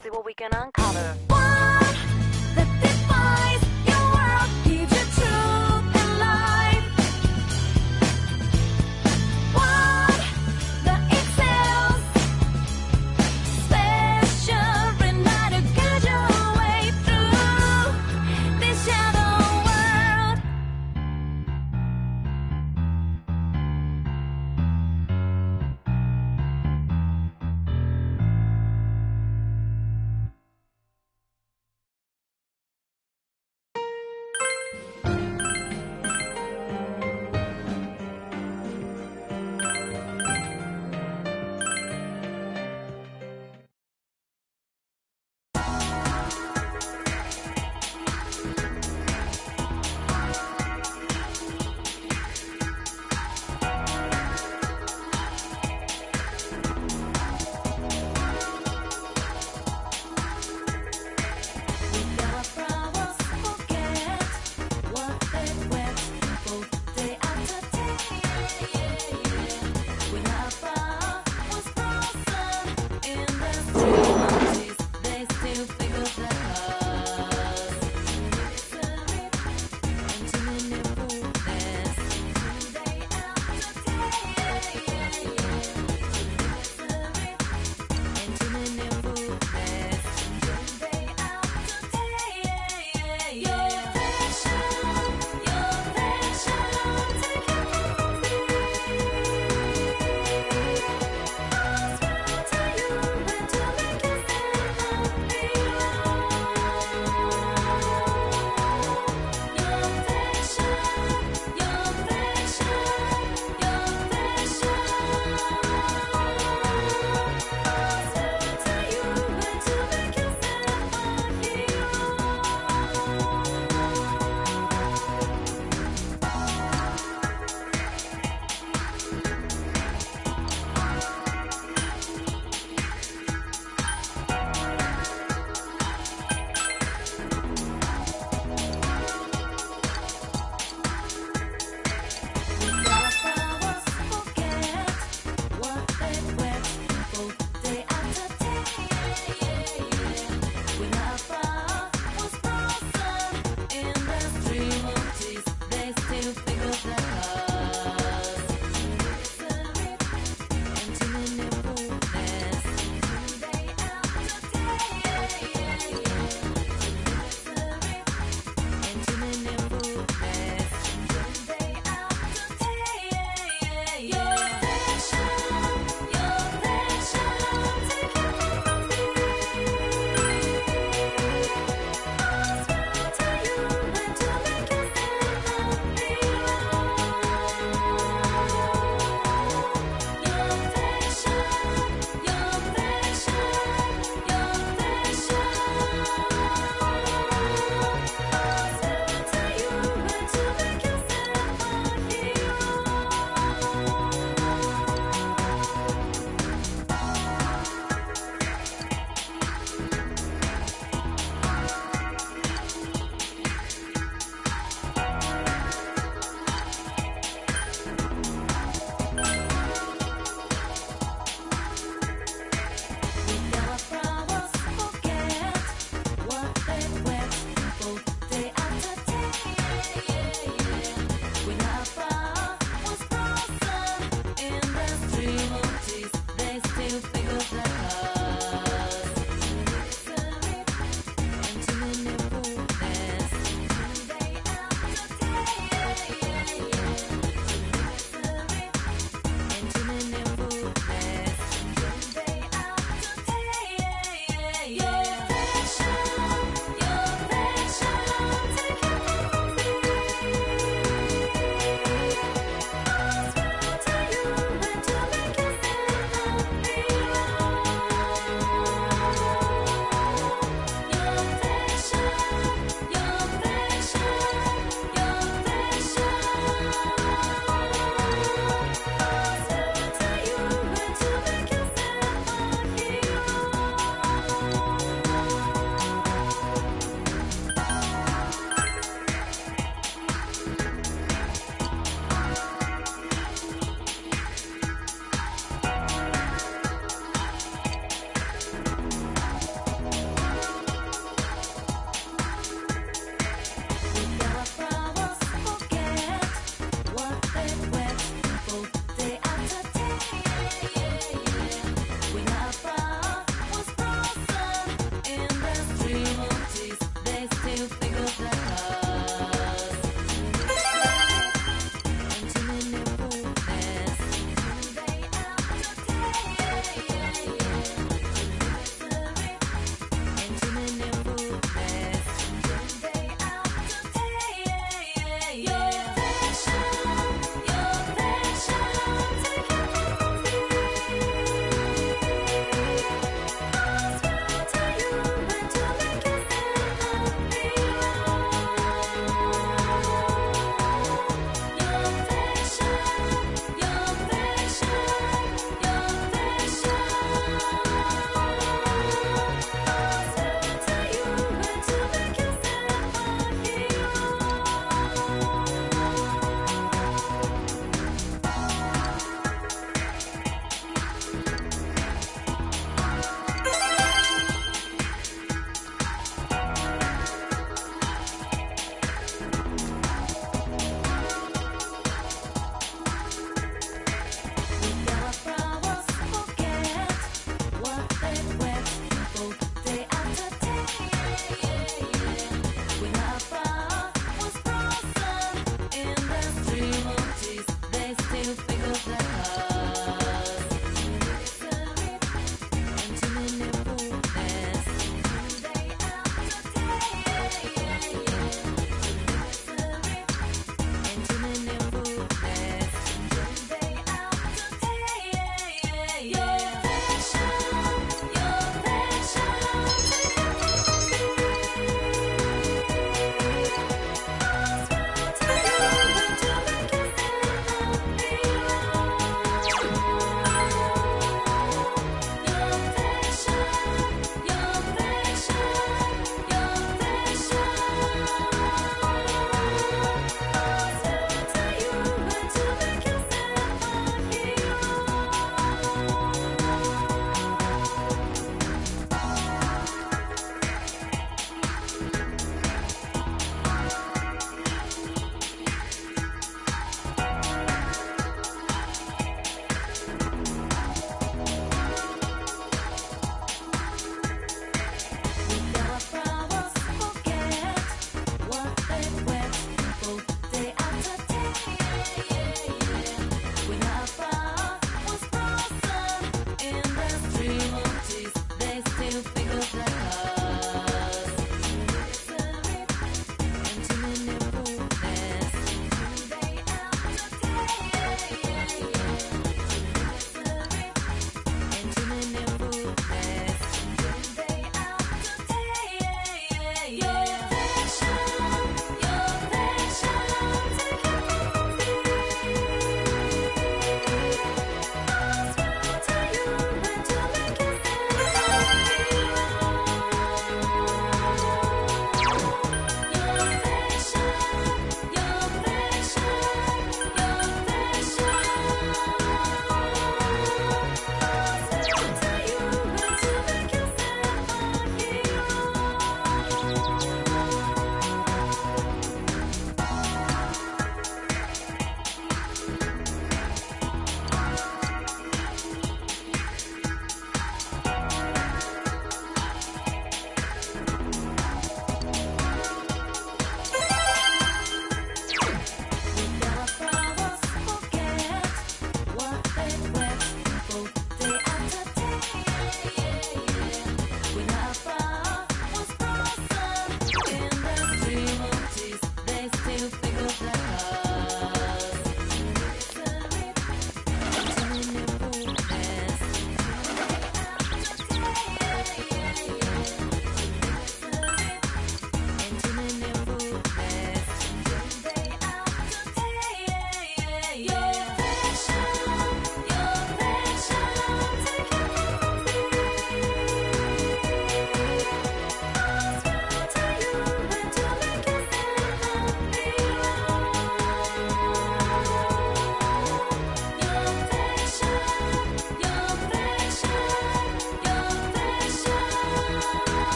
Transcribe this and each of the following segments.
Let's see what we can uncover. One that defies your world, gives you truth and life. One that excels, special and not to guide your way through this shadow world.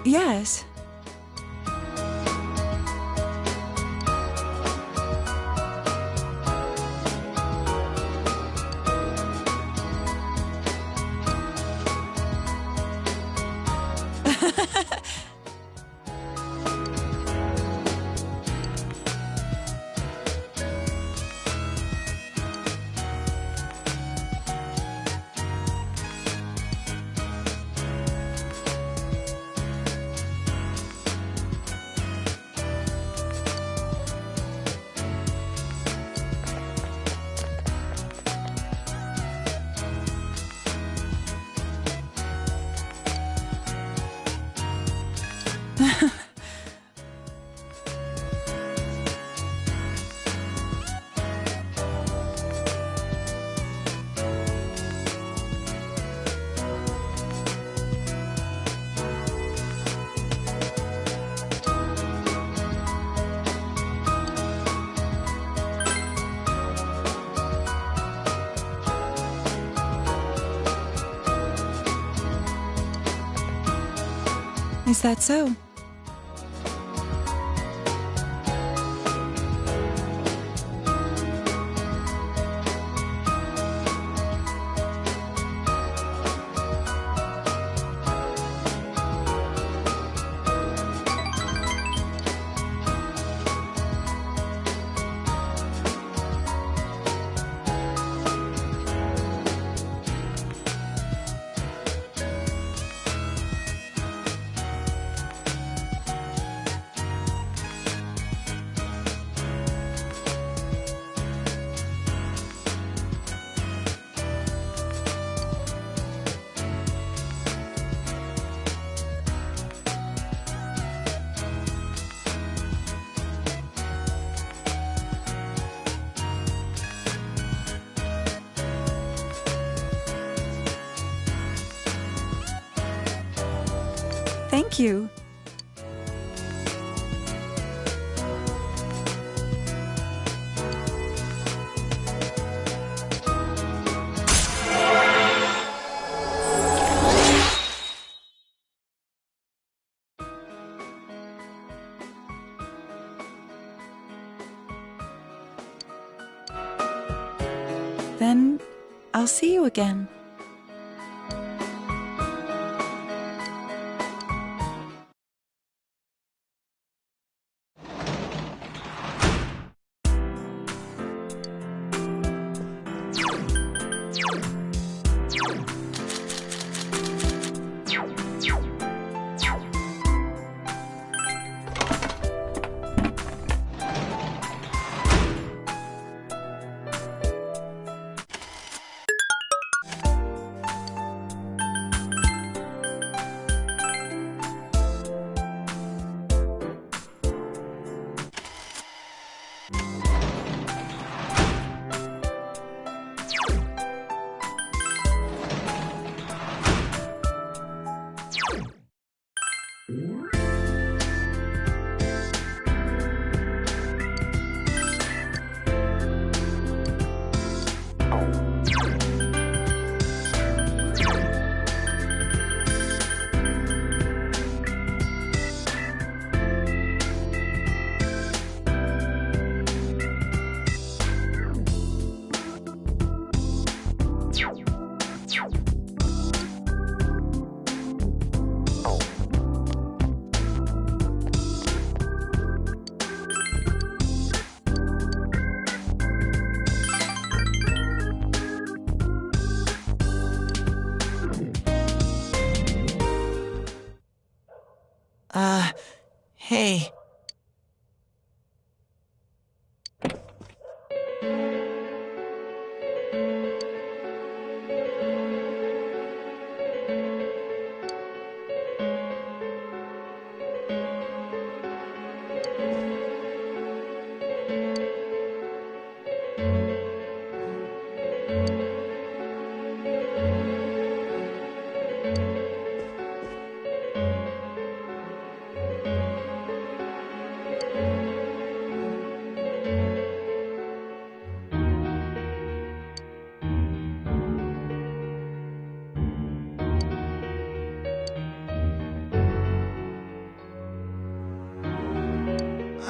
Yes. Is that so? Thank you. Then I'll see you again. Hey.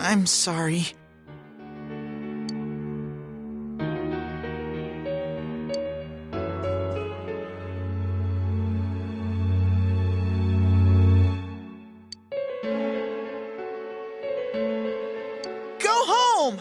I'm sorry. Go home!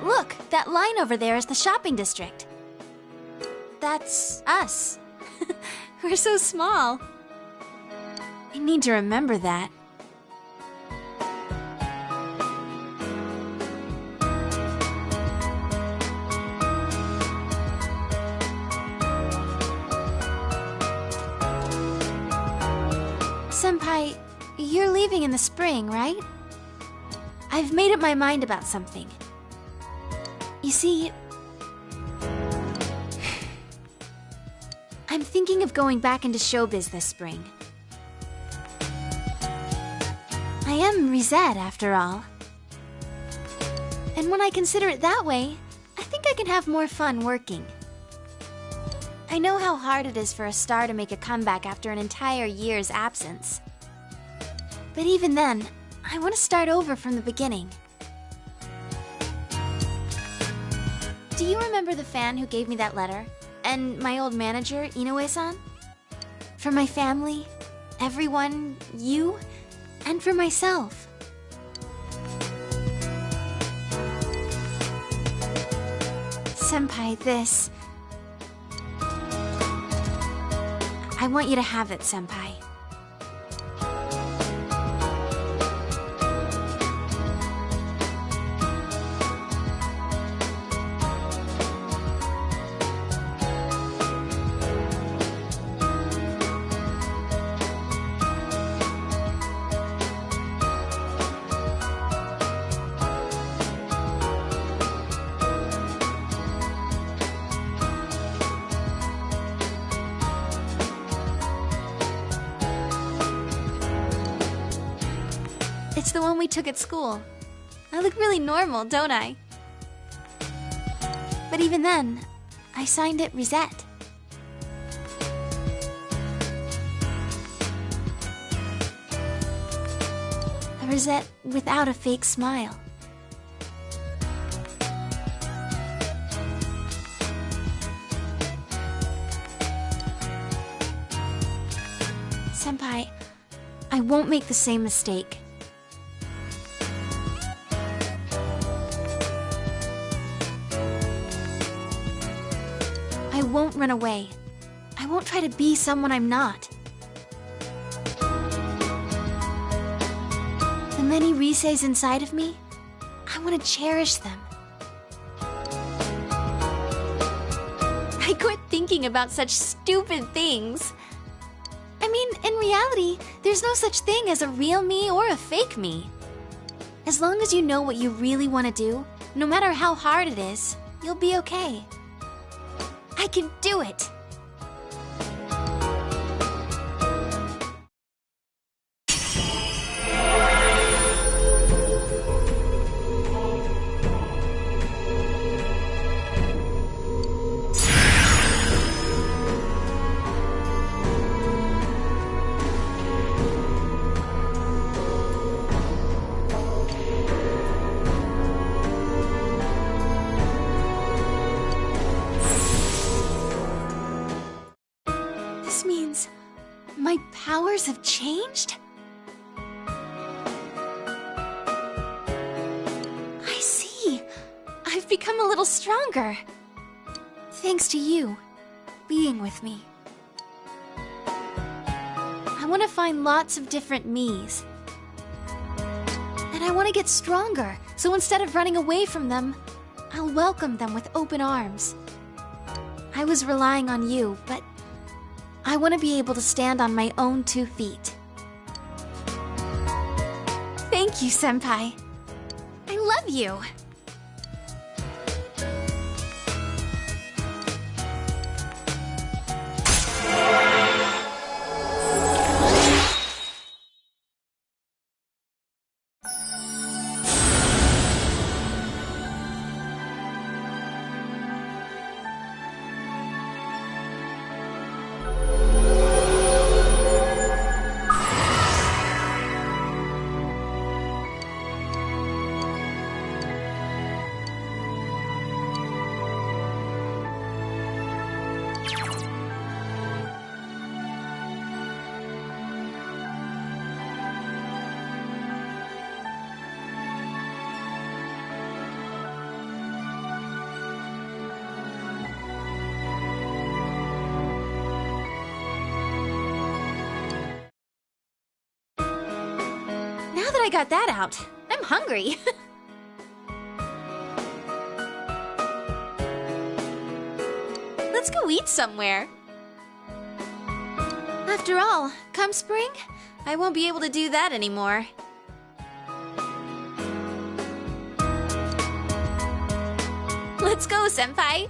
Look, that line over there is the shopping district. That's us. We're so small. I need to remember that. Senpai, you're leaving in the spring, right? I've made up my mind about something. You see, I'm thinking of going back into showbiz this spring. I am Risette, after all. And when I consider it that way, I think I can have more fun working. I know how hard it is for a star to make a comeback after an entire year's absence. But even then, I want to start over from the beginning. Do you remember the fan who gave me that letter? And my old manager, Inoue-san? For my family, everyone, you, and for myself. Senpai, this... I want you to have it, Senpai. It's the one we took at school. I look really normal, don't I? But even then, I signed it Risette. A Risette without a fake smile. Senpai, I won't make the same mistake. I won't run away. I won't try to be someone I'm not. The many Riseis inside of me, I want to cherish them. I quit thinking about such stupid things. I mean, in reality, there's no such thing as a real me or a fake me. As long as you know what you really want to do, no matter how hard it is, you'll be okay. I I can do it! This means my powers have changed? I see. I've become a little stronger. Thanks to you being with me. I want to find lots of different me's. And I want to get stronger, so instead of running away from them, I'll welcome them with open arms. I was relying on you, but I want to be able to stand on my own 2 feet. Thank you, Senpai. I love you. Now that I got that out, I'm hungry. Let's go eat somewhere. After all, come spring, I won't be able to do that anymore. Let's go, Senpai!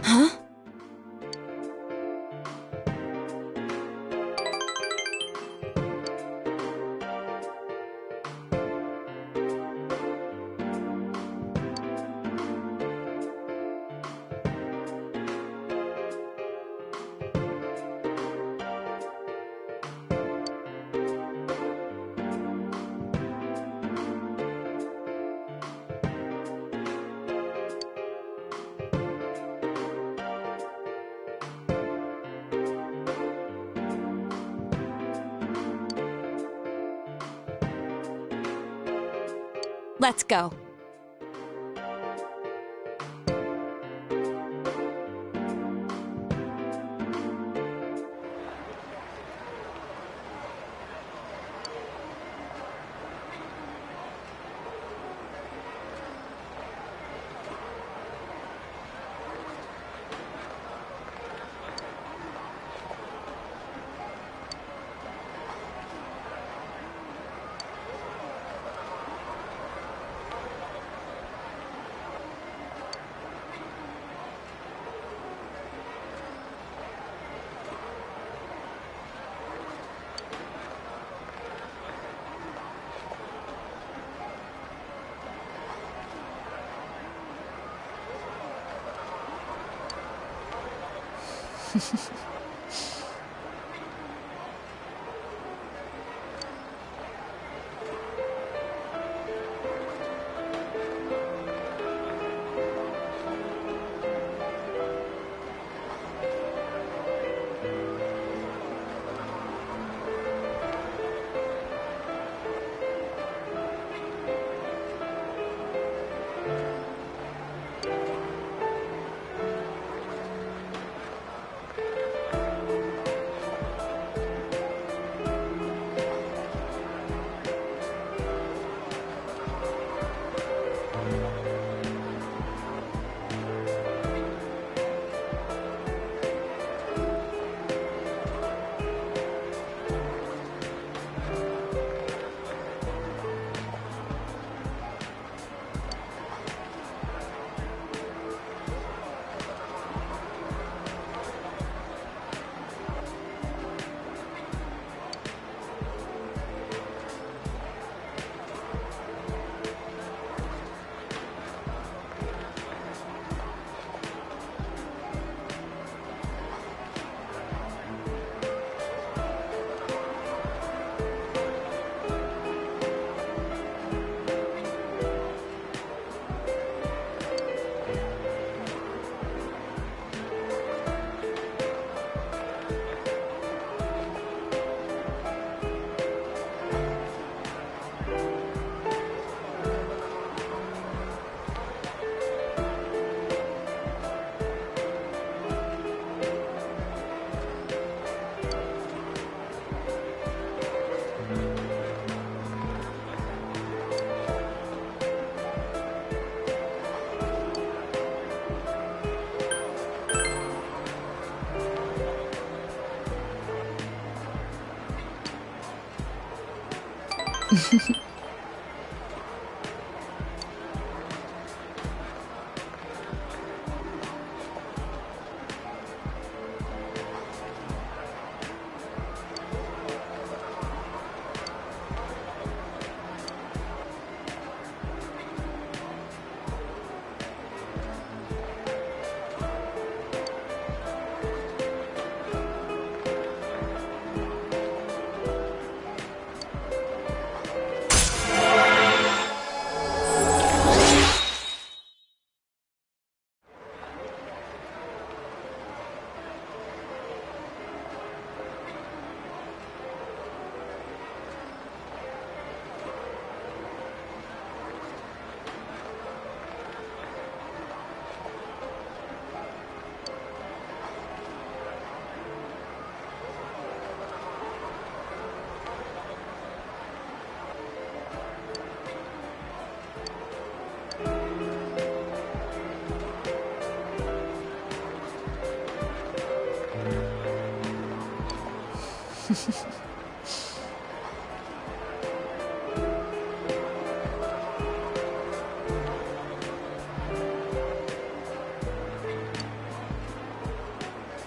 Huh? Let's go.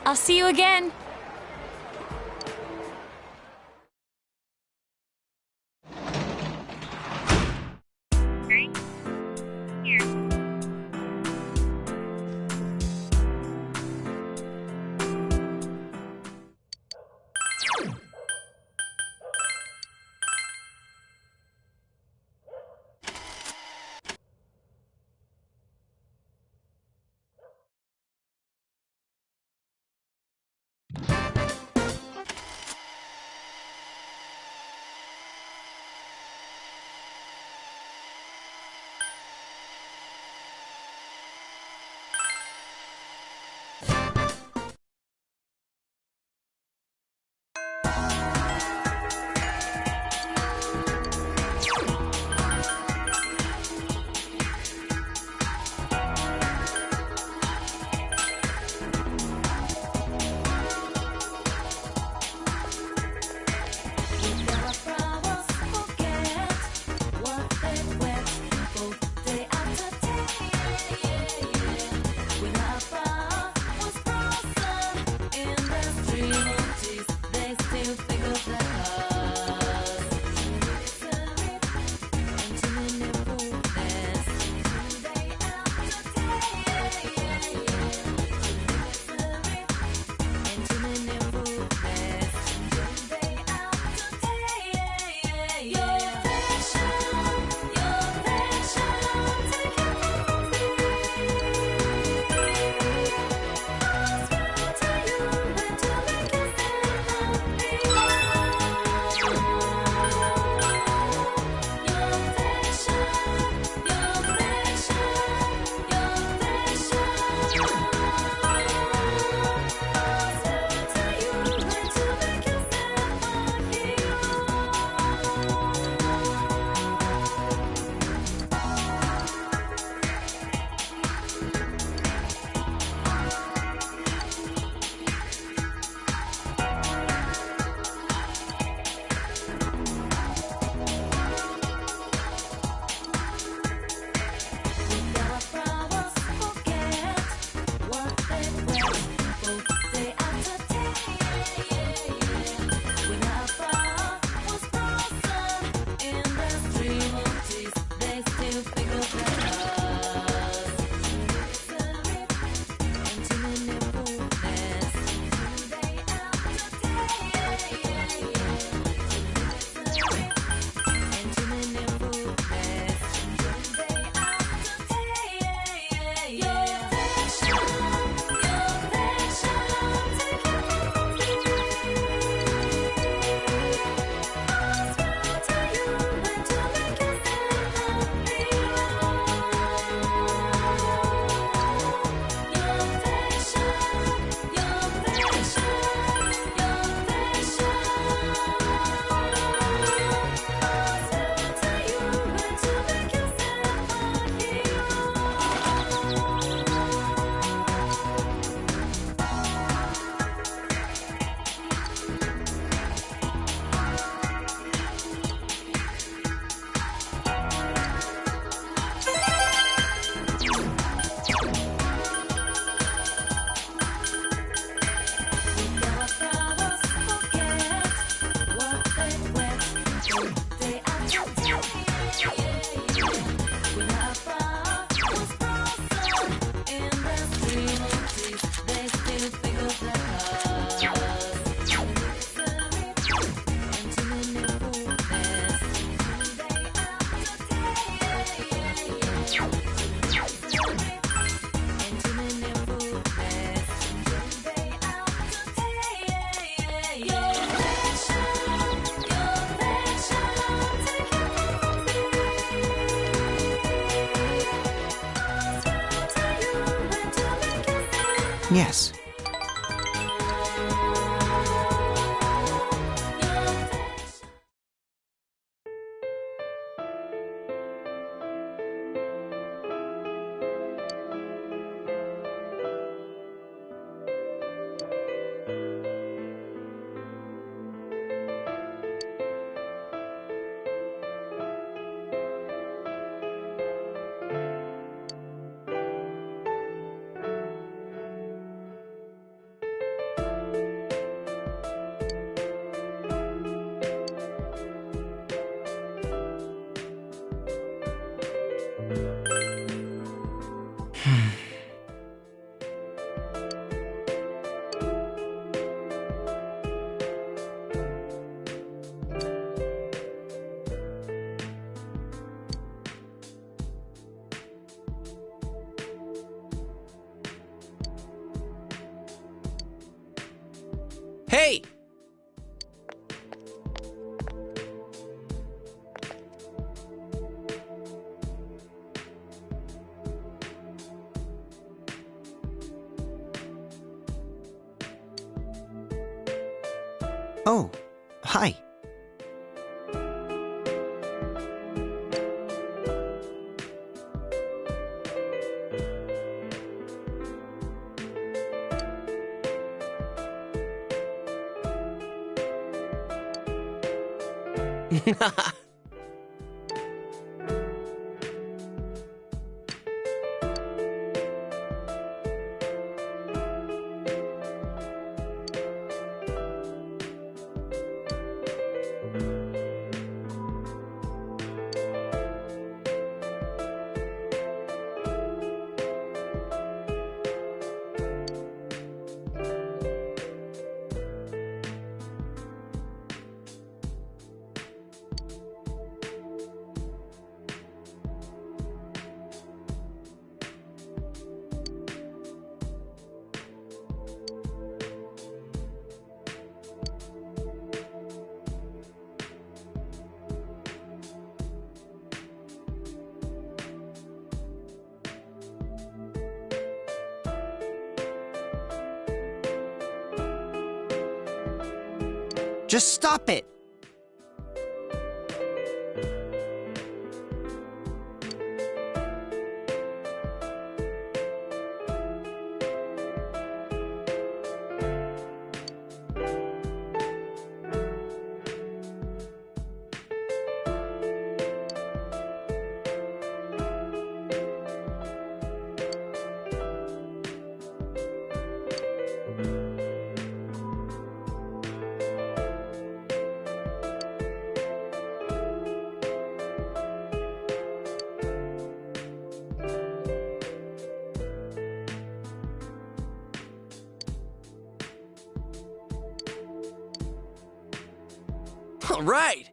I'll see you again. Yes. Hey! Oh, hi. Just stop it! All right!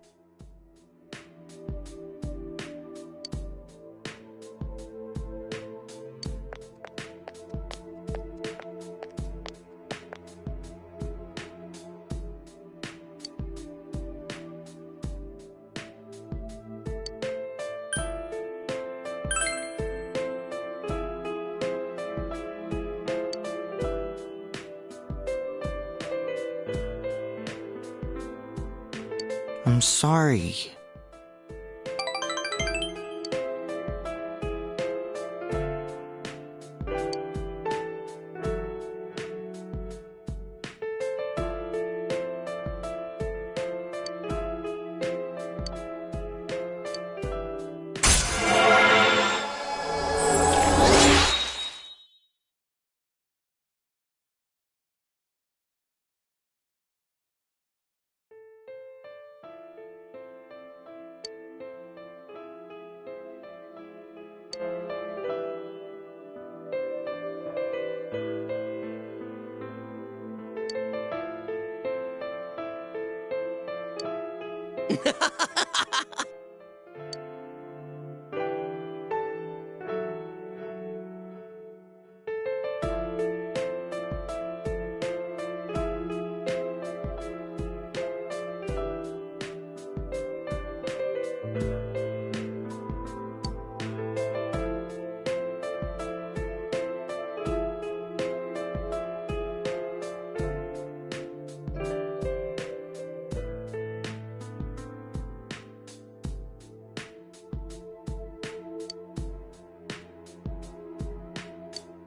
I'm sorry.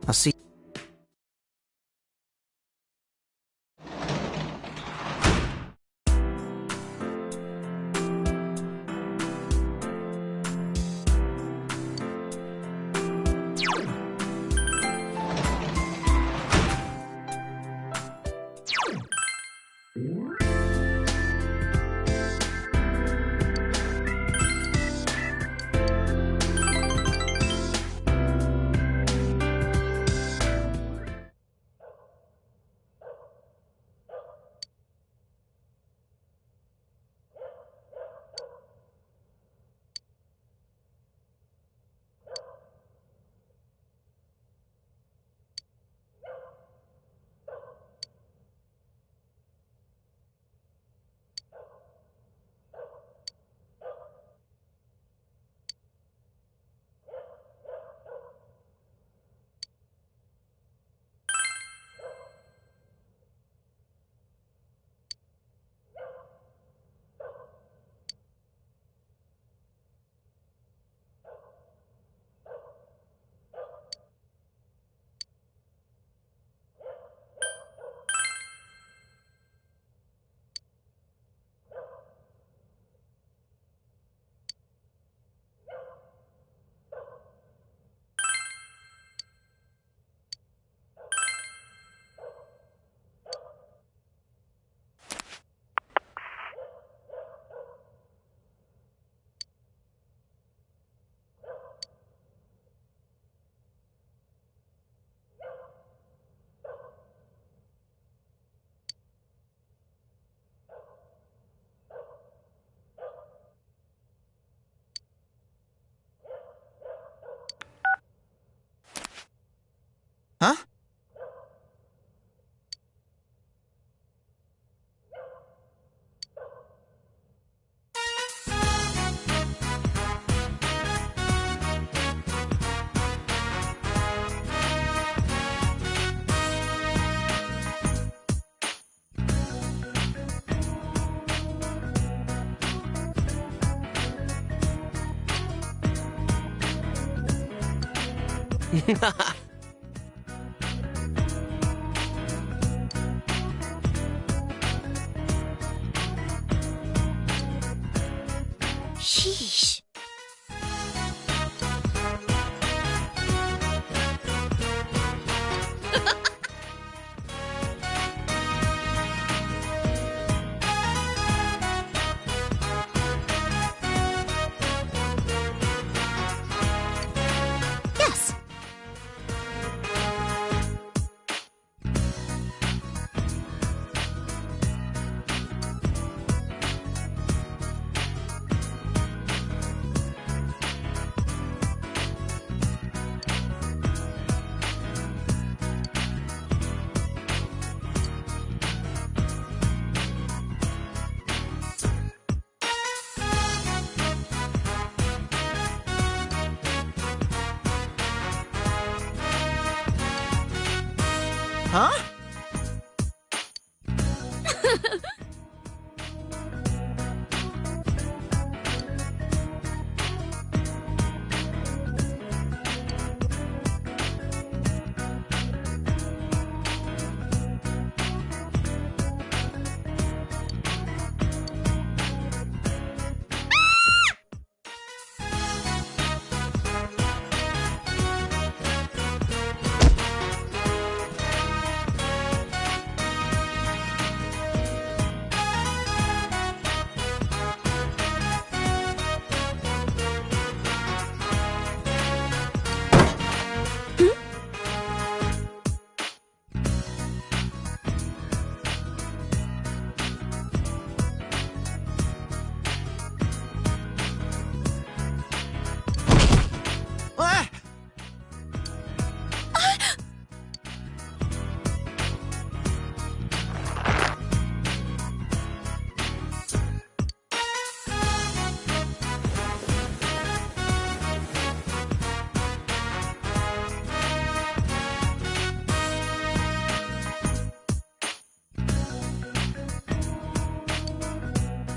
I'll see. Sheesh. Yes. Huh? Ah!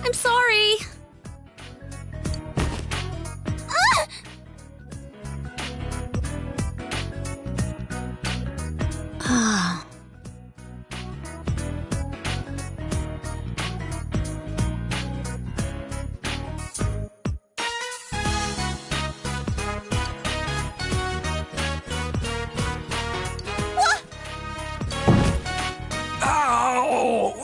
I'm sorry. Ah. Ow!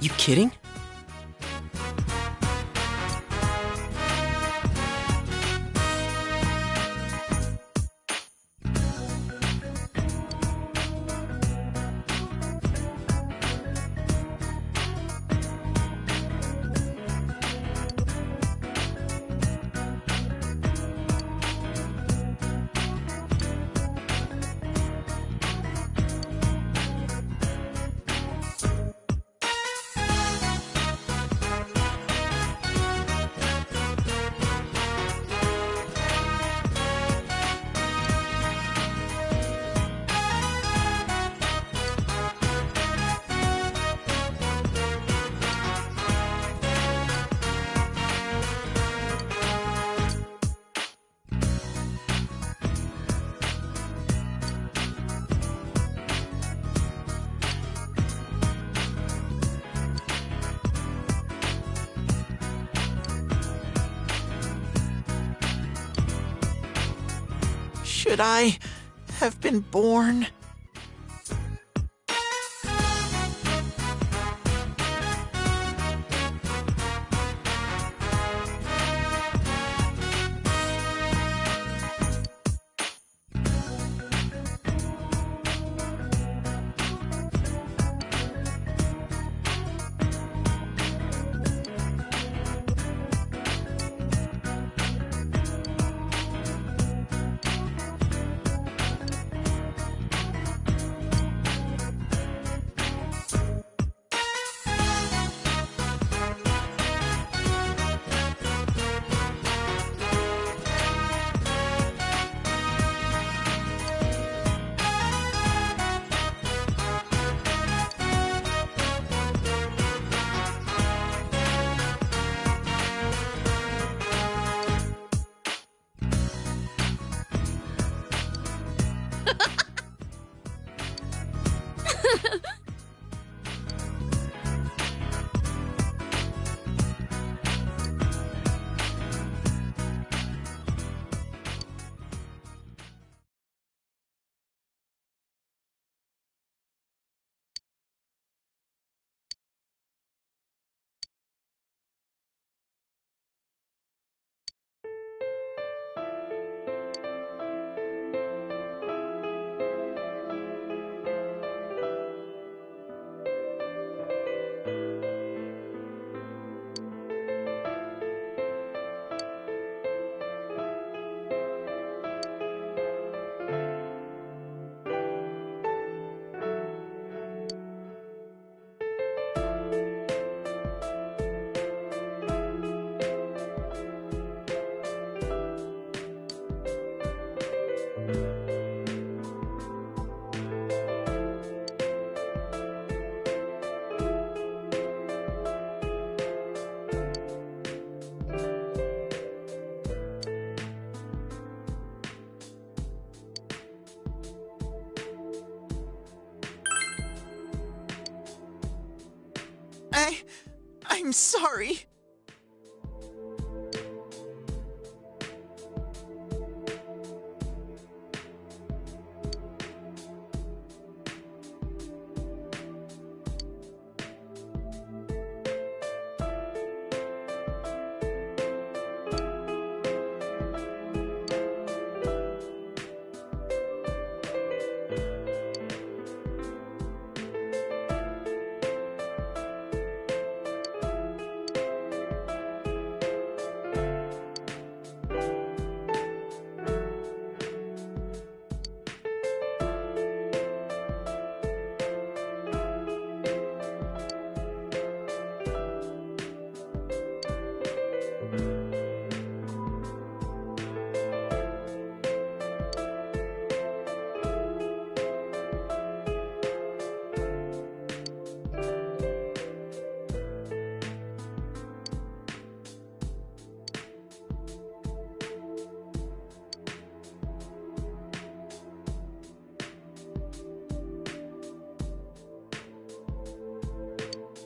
You kidding? Should I have been born? I'm sorry.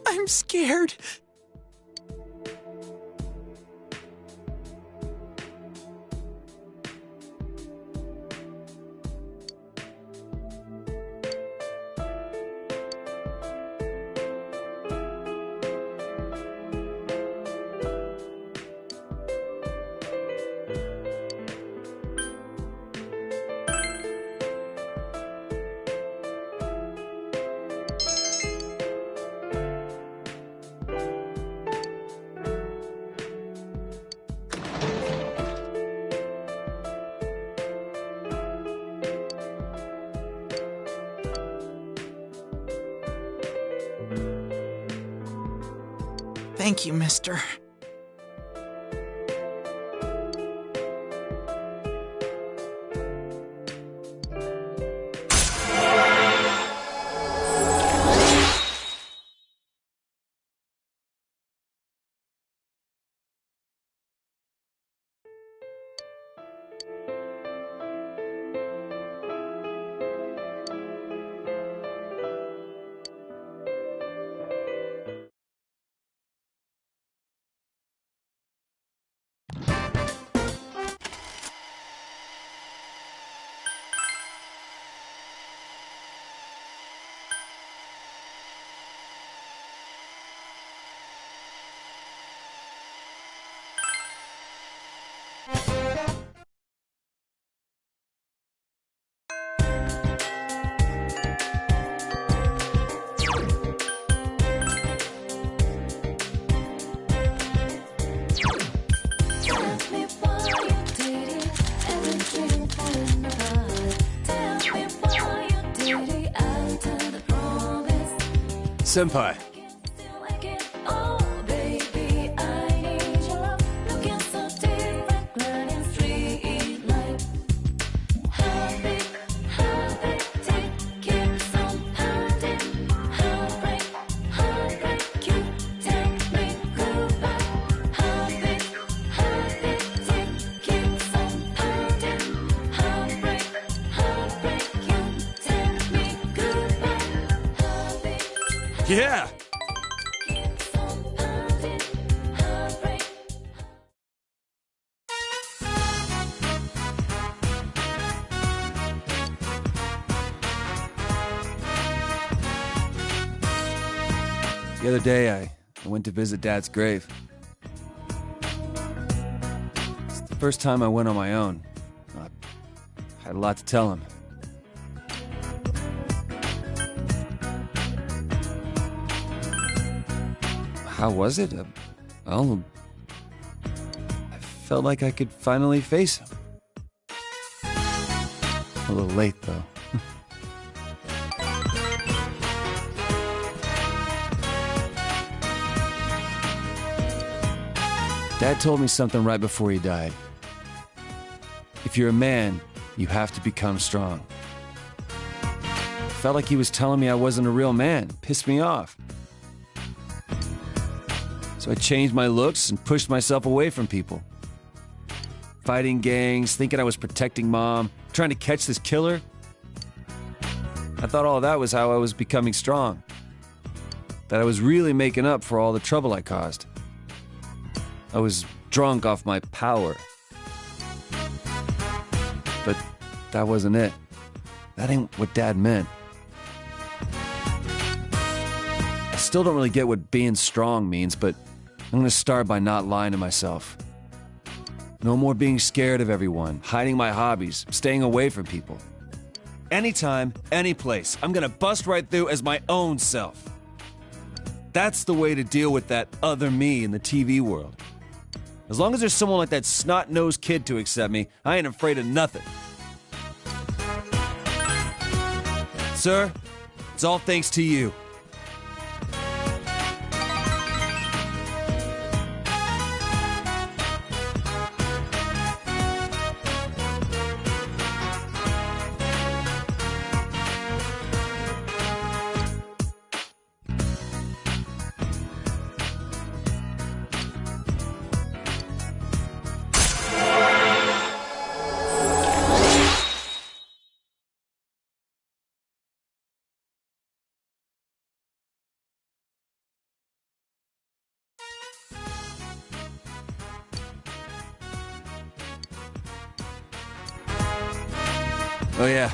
I'm scared. Thank you, mister. Senpai. Yeah! The other day, I went to visit Dad's grave. It's the first time I went on my own. I had a lot to tell him. How was it? Well, I felt like I could finally face him. A little late, though. Dad told me something right before he died. If you're a man, you have to become strong. Felt like he was telling me I wasn't a real man. Pissed me off. So I changed my looks and pushed myself away from people. Fighting gangs, thinking I was protecting Mom, trying to catch this killer. I thought all of that was how I was becoming strong. that I was really making up for all the trouble I caused. I was drunk off my power. But that wasn't it. That ain't what Dad meant. I still don't really get what being strong means, but I'm gonna start by not lying to myself. No more being scared of everyone, hiding my hobbies, staying away from people. Anytime, any place, I'm gonna bust right through as my own self. That's the way to deal with that other me in the TV world. As long as there's someone like that snot-nosed kid to accept me, I ain't afraid of nothing. Sir, it's all thanks to you. Oh yeah,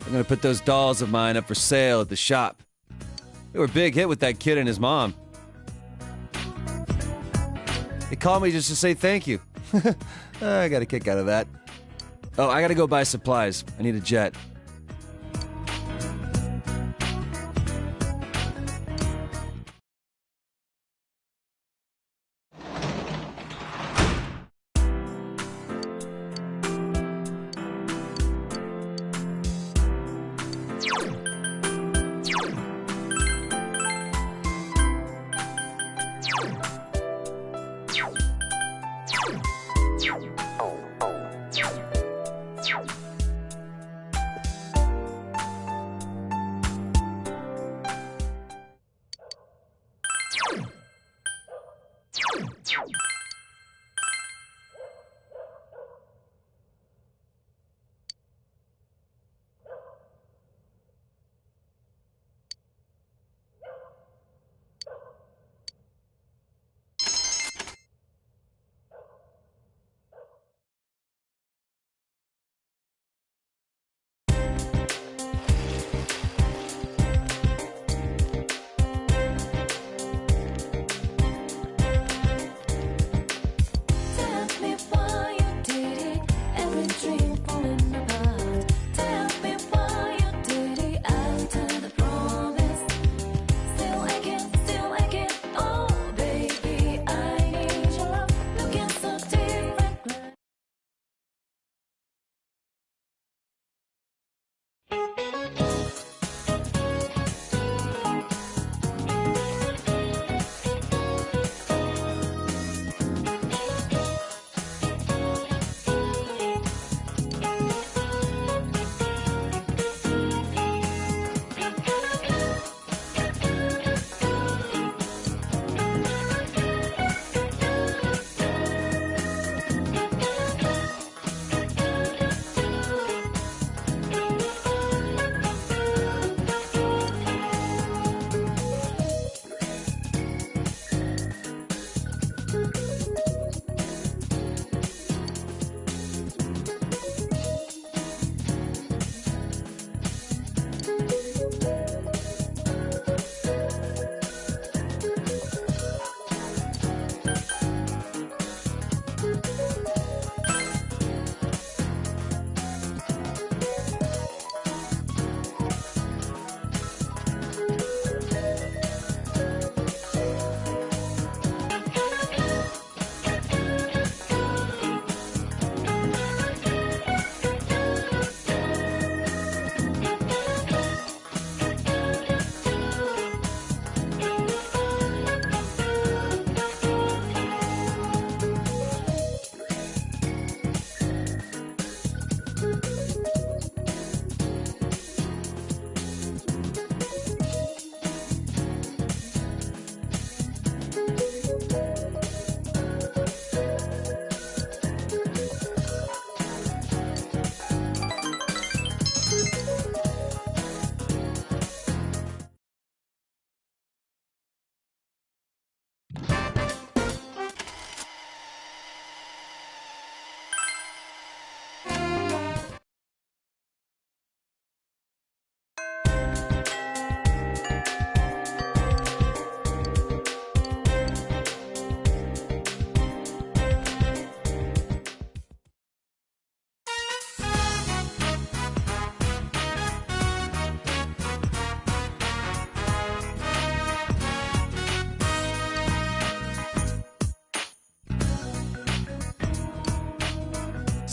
I'm gonna put those dolls of mine up for sale at the shop. They were a big hit with that kid and his mom. They called me just to say thank you. I got a kick out of that. Oh, I gotta go buy supplies. I need a jet.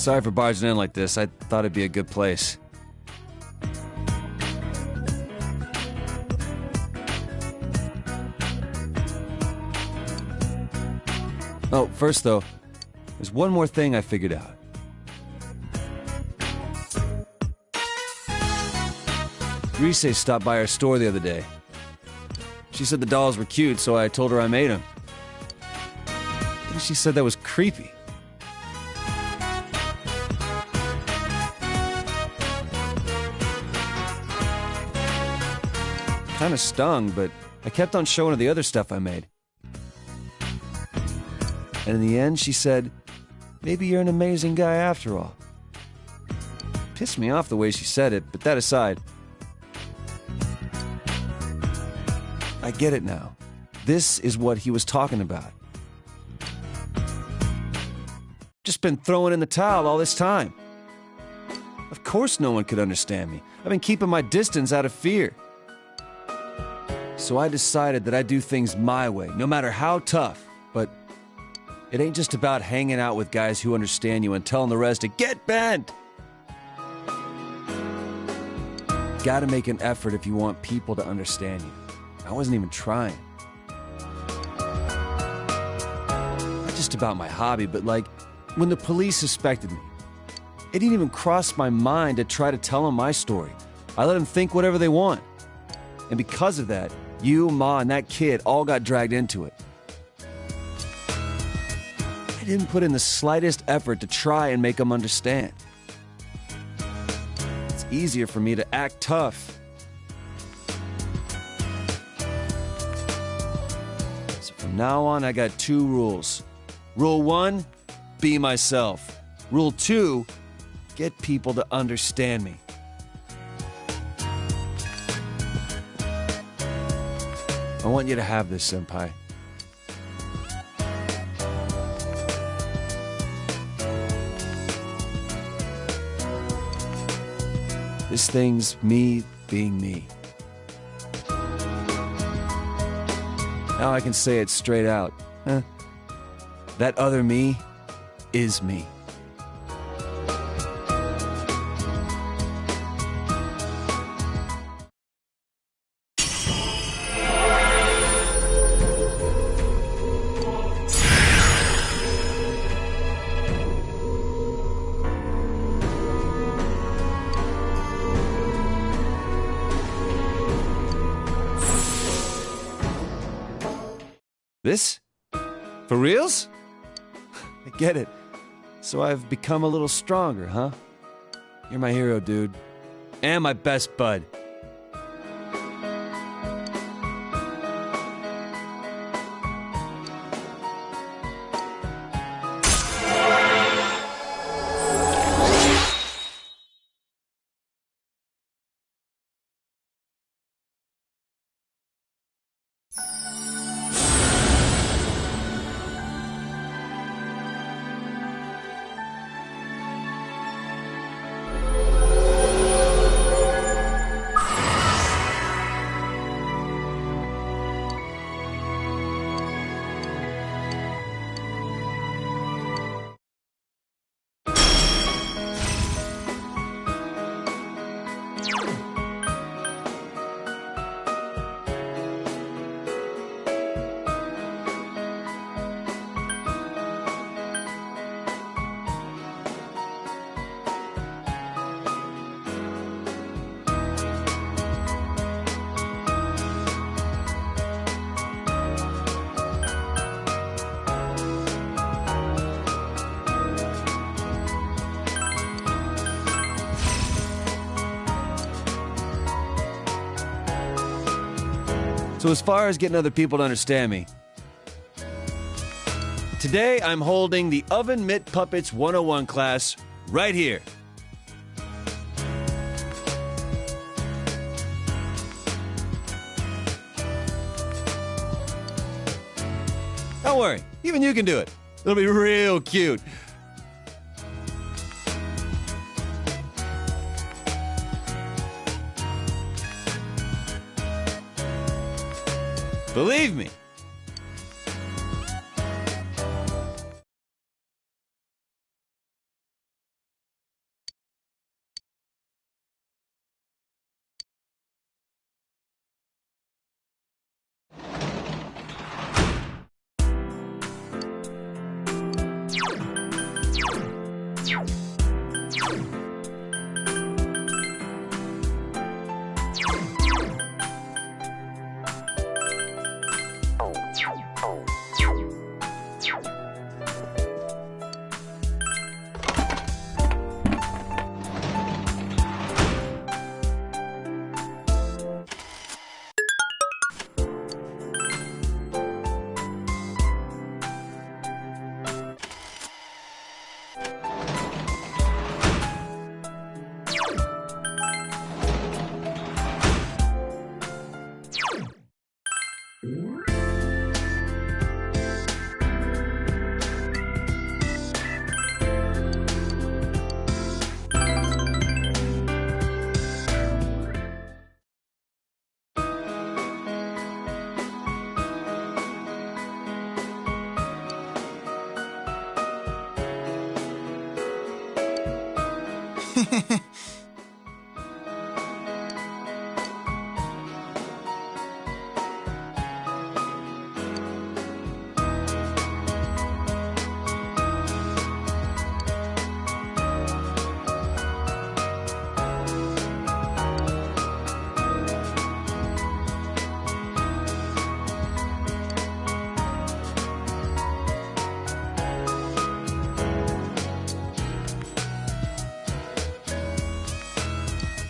Sorry for barging in like this. I thought it'd be a good place. Oh, first though, there's one more thing I figured out. Rise stopped by our store the other day. She said the dolls were cute, so I told her I made them. And she said that was creepy. Kinda stung, but I kept on showing her the other stuff I made. And in the end, she said, maybe you're an amazing guy after all. Pissed me off the way she said it, but that aside, I get it now. This is what he was talking about. Just been throwing in the towel all this time. Of course no one could understand me. I've been keeping my distance out of fear. So I decided that I'd do things my way, no matter how tough. But it ain't just about hanging out with guys who understand you and telling the rest to get bent. Gotta make an effort if you want people to understand you. I wasn't even trying. Not just about my hobby, but like when the police suspected me. It didn't even cross my mind to try to tell them my story. I let them think whatever they want. And because of that, you, Ma, and that kid all got dragged into it. I didn't put in the slightest effort to try and make them understand. It's easier for me to act tough. So from now on, I got 2 rules. Rule 1, be myself. Rule 2, get people to understand me. I want you to have this, Senpai. This thing's me being me. Now I can say it straight out. That other me is me. This? For reals? I get it. So I've become a little stronger, huh? You're my hero, dude. And my best bud. So as far as getting other people to understand me, today I'm holding the Oven Mitt Puppets 101 class right here. Don't worry, even you can do it. It'll be real cute. Believe me.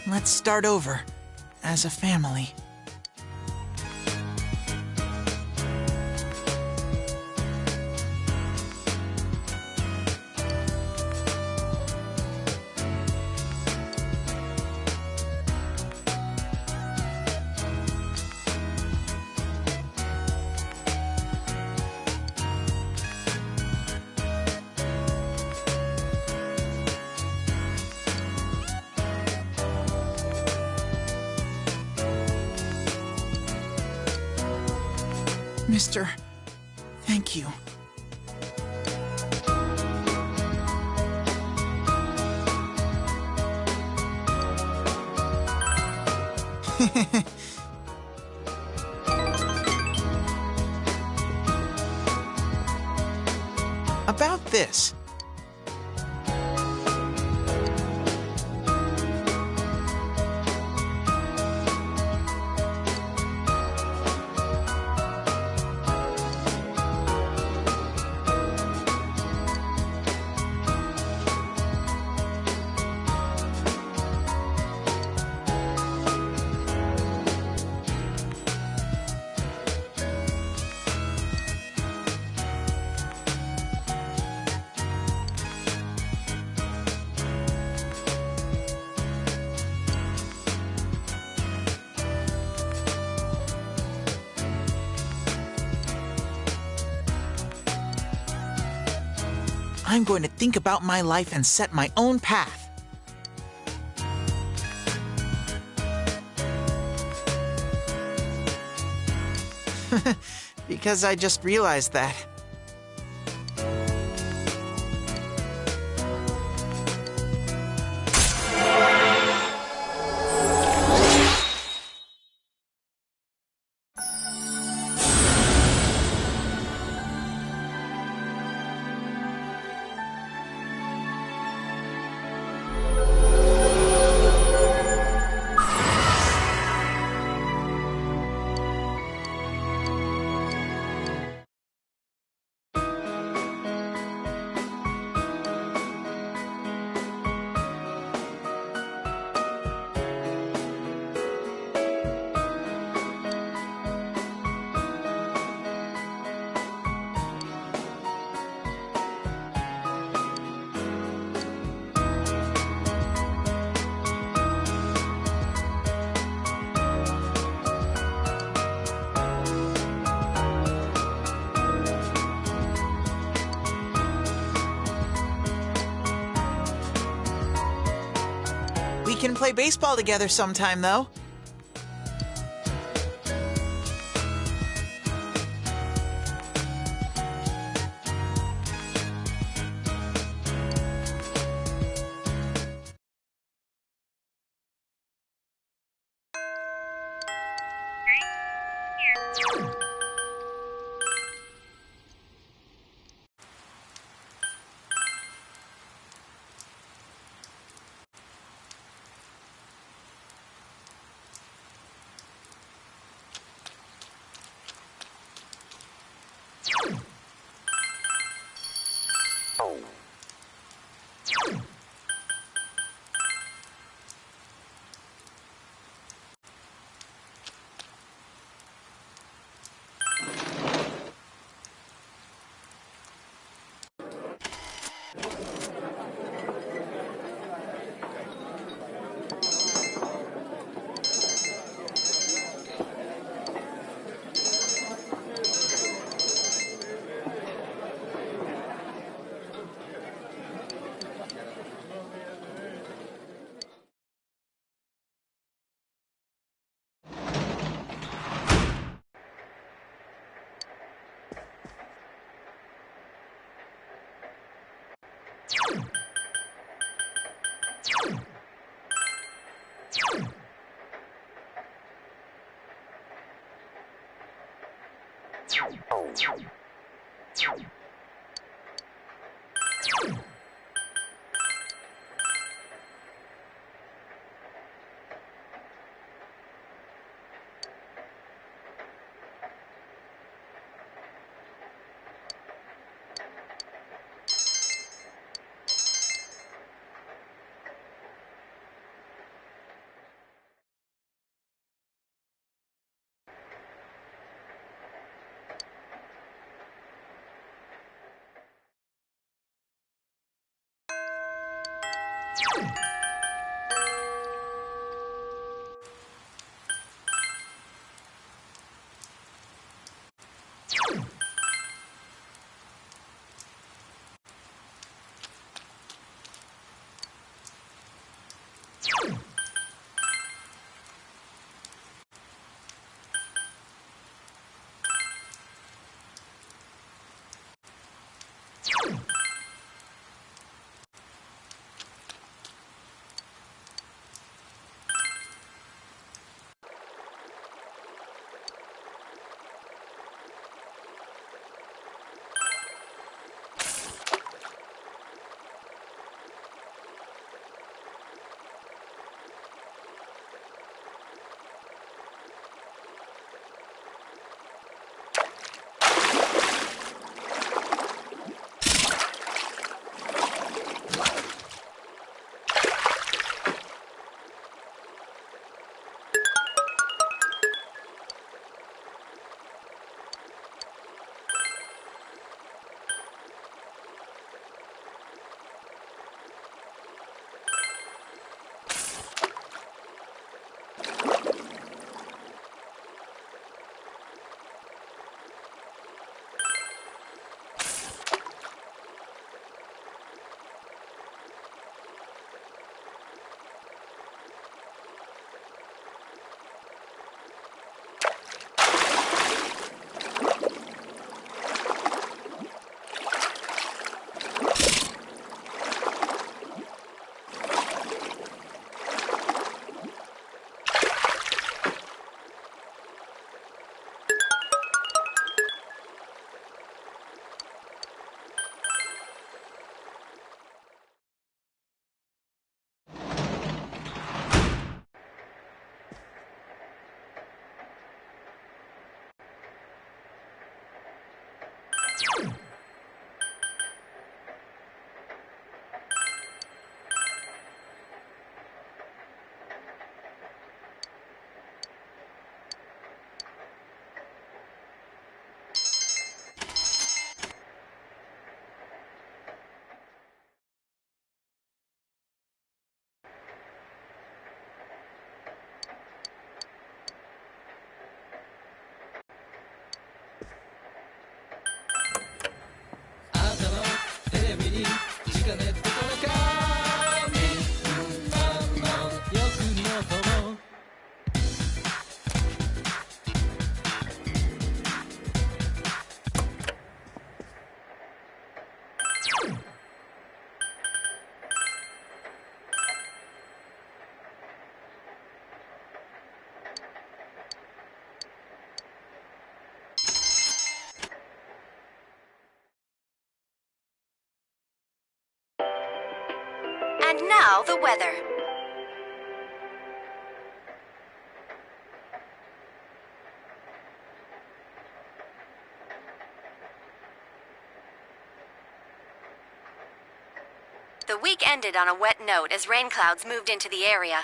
Let's start over, as a family. Mister, thank you. About this. I'm going to think about my life and set my own path. Because I just realized that. We can play baseball together sometime, though. And now the weather. The week ended on a wet note as rain clouds moved into the area.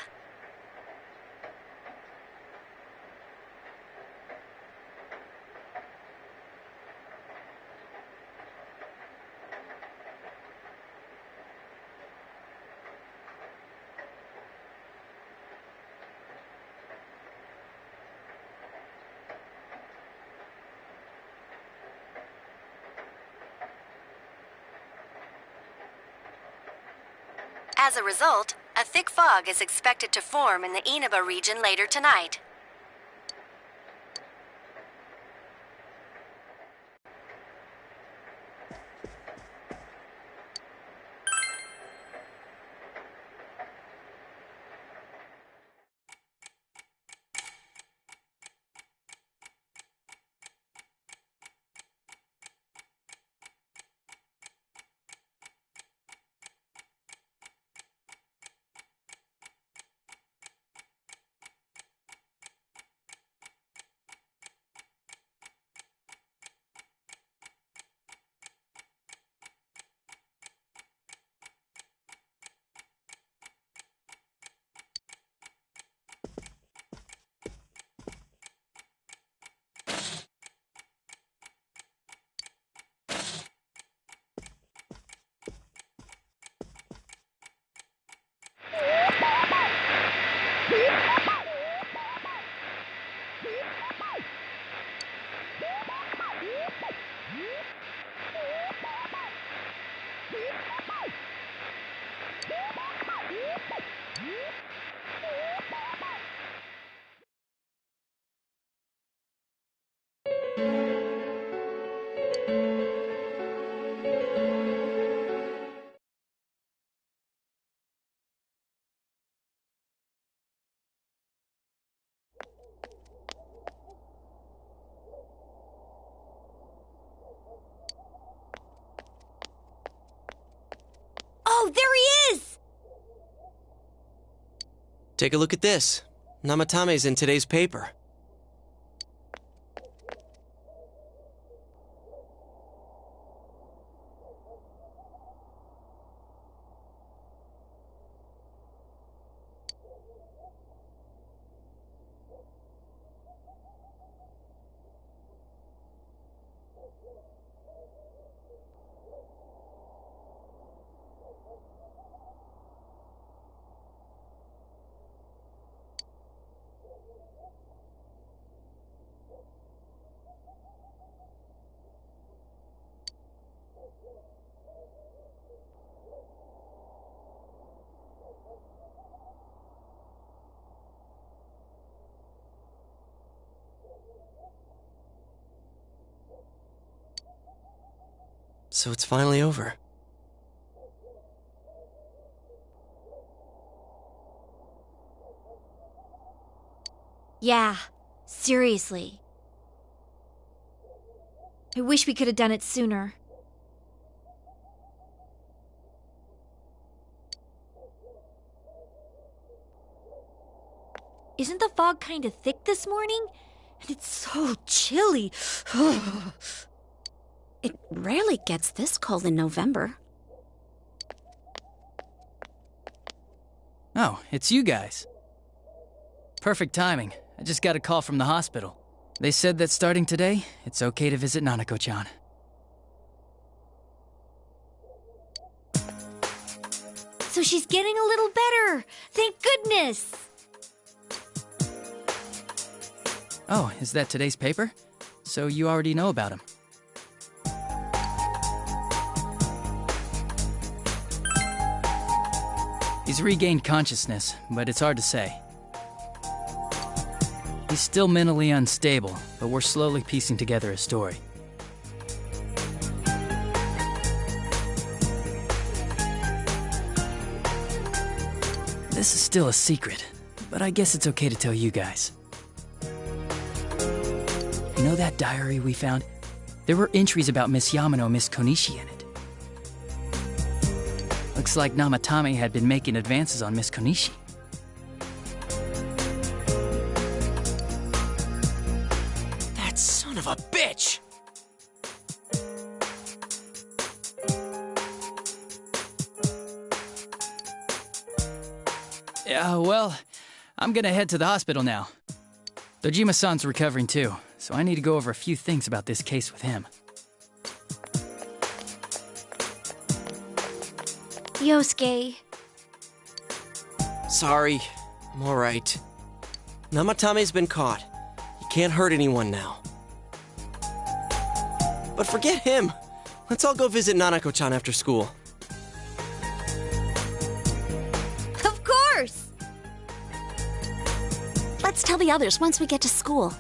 As a result, a thick fog is expected to form in the Inaba region later tonight. Take a look at this. Namatame's in today's paper. So it's finally over. Yeah, seriously. I wish we could have done it sooner. Isn't the fog kind of thick this morning? And it's so chilly. It rarely gets this cold in November. Oh, it's you guys. Perfect timing. I just got a call from the hospital. They said that starting today, it's okay to visit Nanako-chan. So she's getting a little better. Thank goodness. Oh, is that today's paper? So you already know about him. He's regained consciousness, but it's hard to say. He's still mentally unstable, but we're slowly piecing together a story. This is still a secret, but I guess it's okay to tell you guys. You know that diary we found? There were entries about Miss Yamano and Miss Konishi in it. Looks like Namatame had been making advances on Miss Konishi. That son of a bitch! Yeah, well, I'm gonna head to the hospital now. Dojima-san's recovering too, so I need to go over a few things about this case with him. Yosuke. Sorry, I'm alright. Namatame's been caught. He can't hurt anyone now. But forget him. Let's all go visit Nanako-chan after school. Of course! Let's tell the others once we get to school.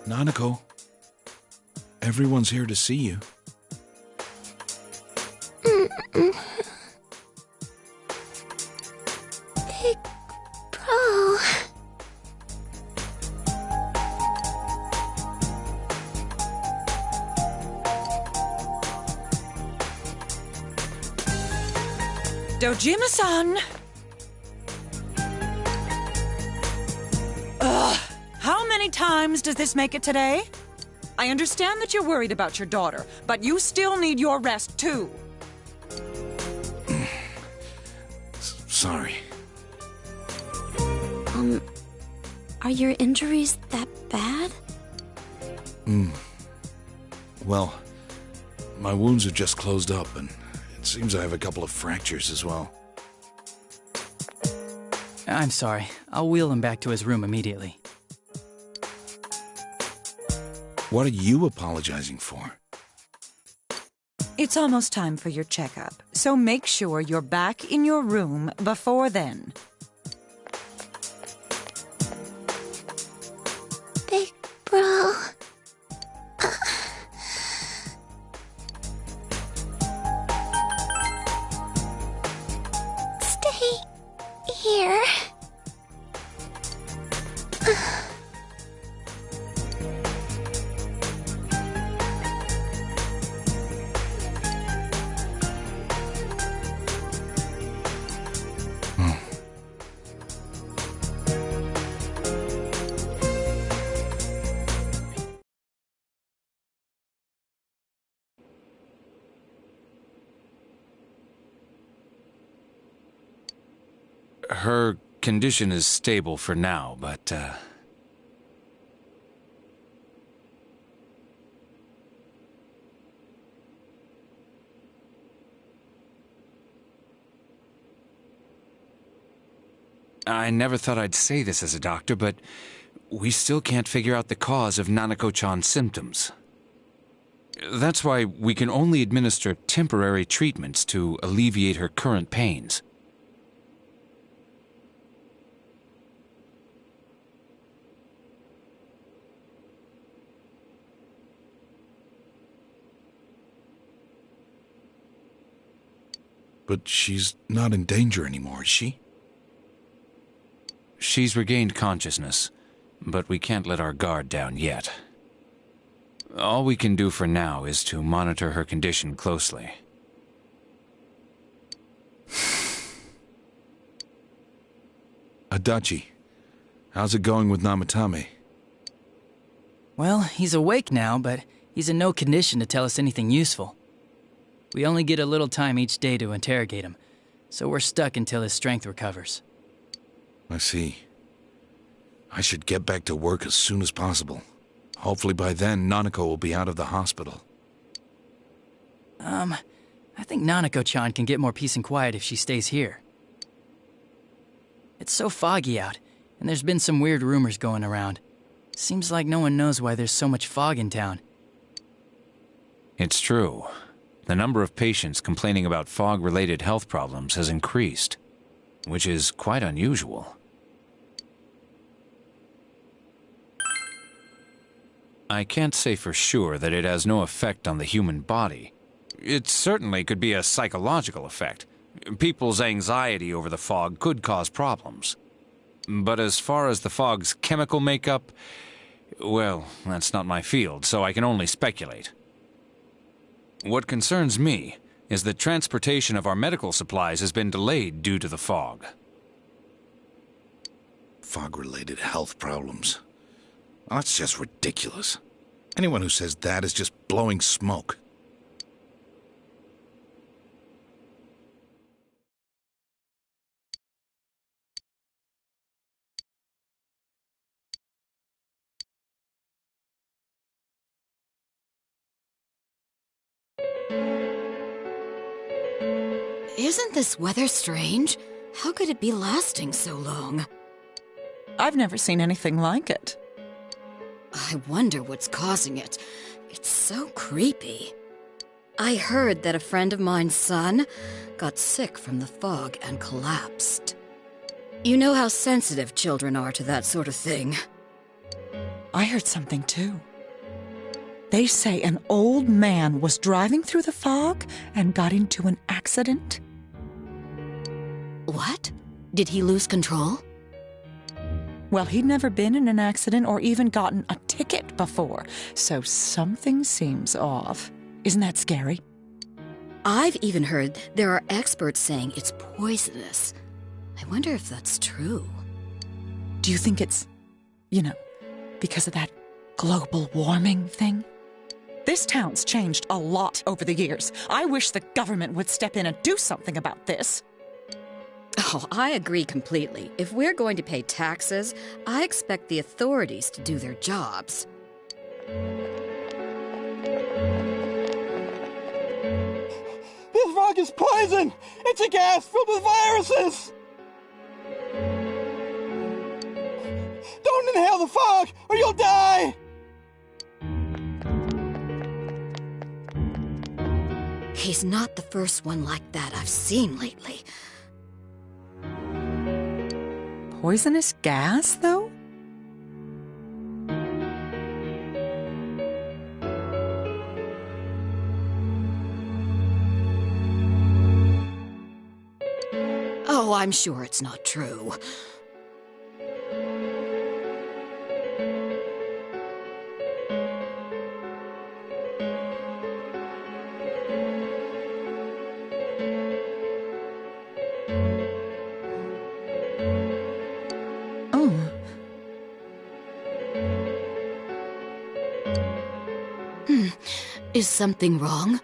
Nanako, everyone's here to see you. Big Bro. Dojima-san! Ugh, how many times does this make it today? I understand that you're worried about your daughter, but you still need your rest too. sorry. Are your injuries that bad? Well, my wounds are just closed up, and it seems I have a couple of fractures as well. I'm sorry. I'll wheel him back to his room immediately. What are you apologizing for? It's almost time for your checkup, so make sure you're back in your room before then. Big bro. Stay here. Her condition is stable for now, but, I never thought I'd say this as a doctor, but we still can't figure out the cause of Nanako-chan's symptoms. That's why we can only administer temporary treatments to alleviate her current pains. But she's not in danger anymore, is she? She's regained consciousness, but we can't let our guard down yet. All we can do for now is to monitor her condition closely. Adachi, how's it going with Namatame? Well, he's awake now, but he's in no condition to tell us anything useful. We only get a little time each day to interrogate him, so we're stuck until his strength recovers. I see. I should get back to work as soon as possible. Hopefully by then, Nanako will be out of the hospital. I think Nanako-chan can get more peace and quiet if she stays here. It's so foggy out, and there's been some weird rumors going around. Seems like no one knows why there's so much fog in town. It's true. The number of patients complaining about fog-related health problems has increased, which is quite unusual. I can't say for sure that it has no effect on the human body. It certainly could be a psychological effect. People's anxiety over the fog could cause problems. But as far as the fog's chemical makeup, well, that's not my field, so I can only speculate. What concerns me is that transportation of our medical supplies has been delayed due to the fog. Fog-related health problems. Well, that's just ridiculous. Anyone who says that is just blowing smoke. Isn't this weather strange? How could it be lasting so long? I've never seen anything like it. I wonder what's causing it. It's so creepy. I heard that a friend of mine's son got sick from the fog and collapsed. You know how sensitive children are to that sort of thing. I heard something too. They say an old man was driving through the fog and got into an accident. What? Did he lose control? Well, he'd never been in an accident or even gotten a ticket before, so something seems off. Isn't that scary? I've even heard there are experts saying it's poisonous. I wonder if that's true. Do you think it's, because of that global warming thing? This town's changed a lot over the years. I wish the government would step in and do something about this. Oh, I agree completely. If we're going to pay taxes, I expect the authorities to do their jobs. This fog is poison! It's a gas filled with viruses! Don't inhale the fog, or you'll die! He's not the first one like that I've seen lately. Poisonous gas, though? Oh, I'm sure it's not true. Is something wrong?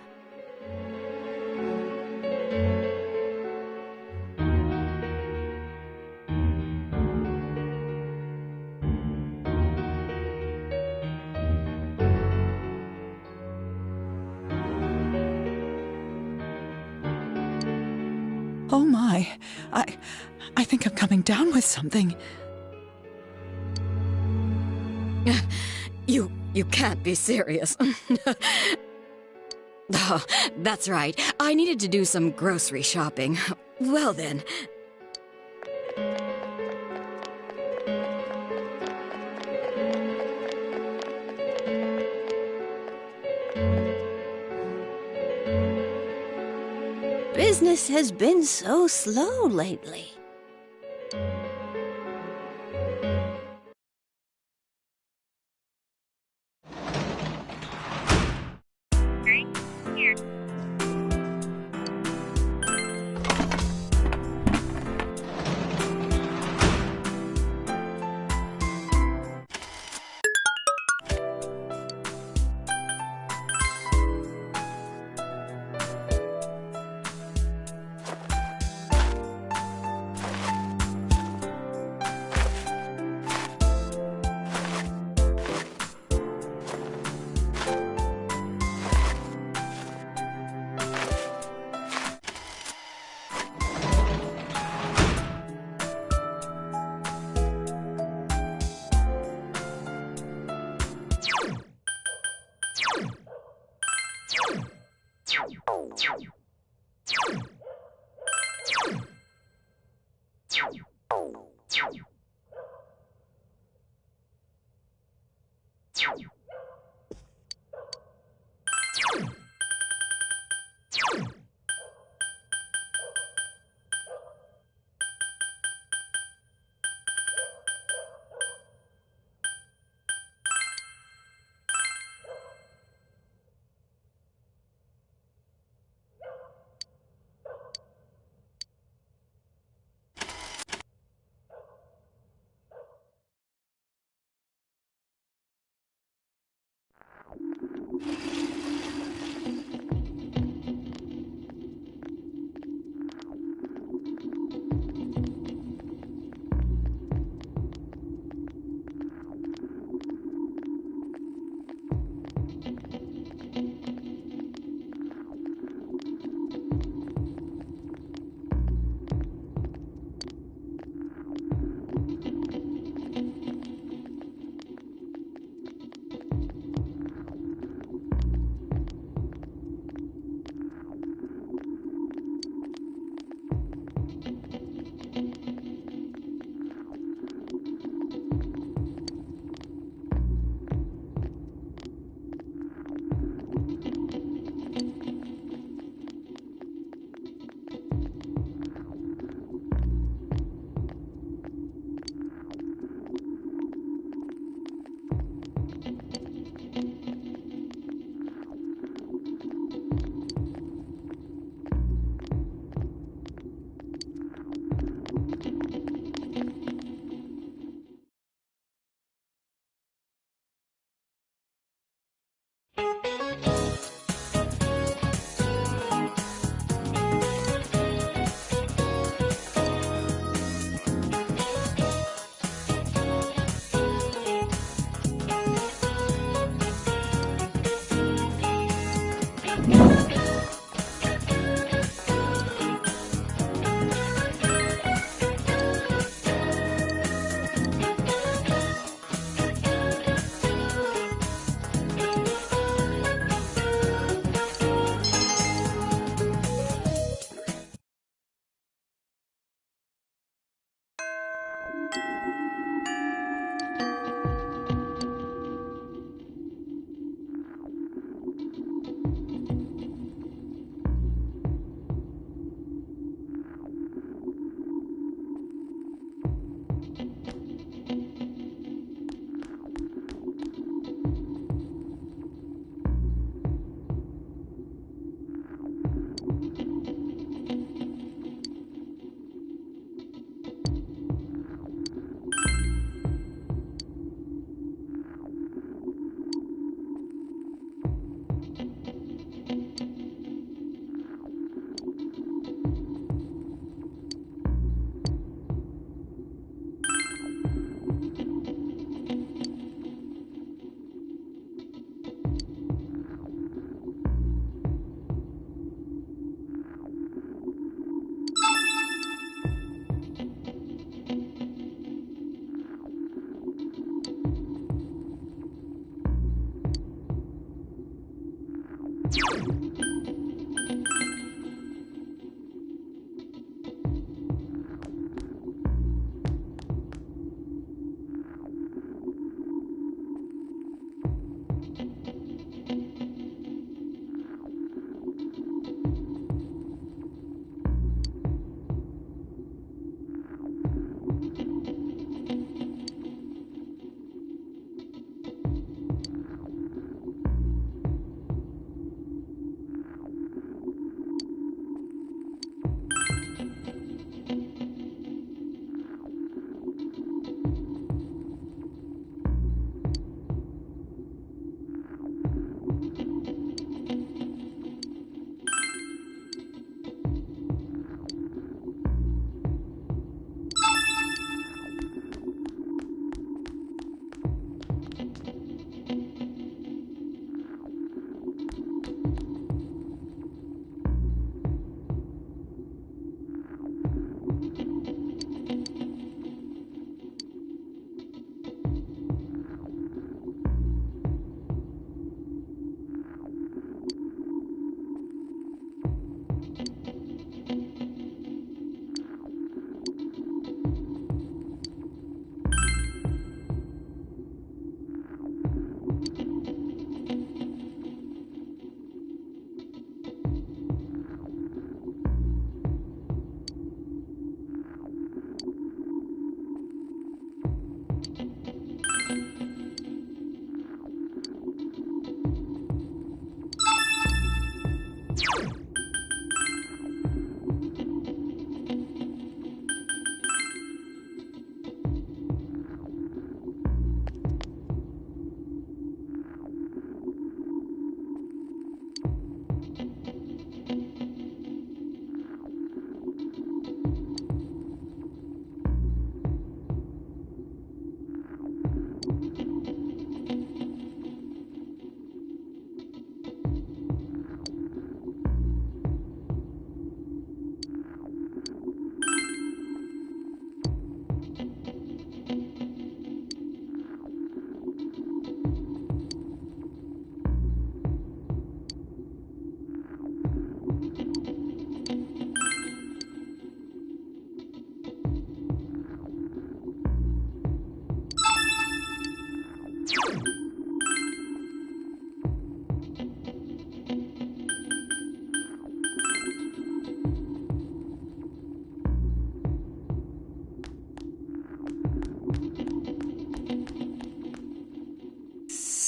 Oh my. I think I'm coming down with something. You can't be serious. Oh, that's right. I needed to do some grocery shopping. Well then. Business has been so slow lately.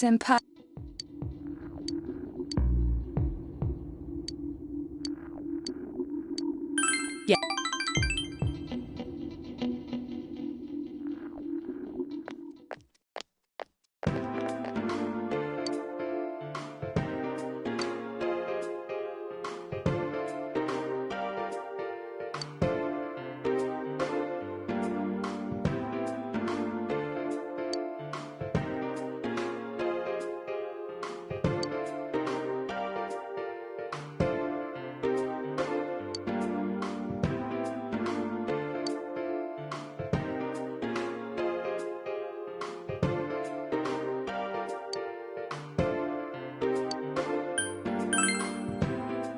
Senpai. Yeah.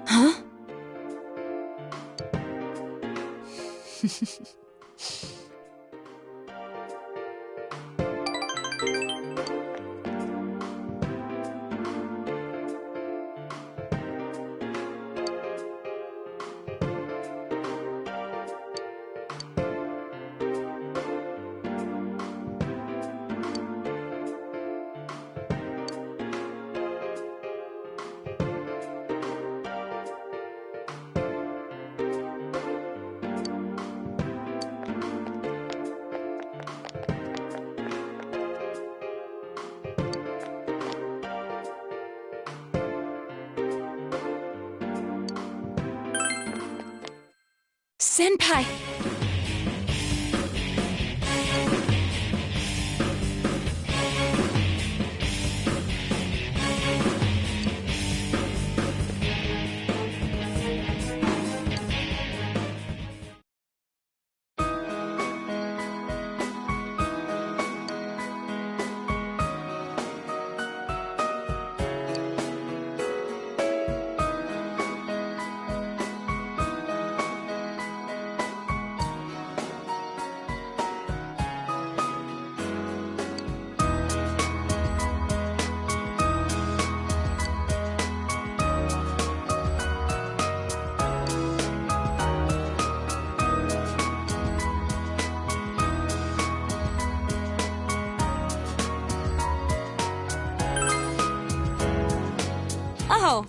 Huh? Senpai! Oh.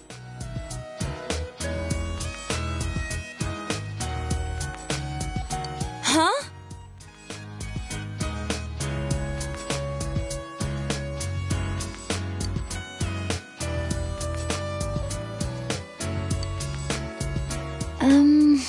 Huh? Um...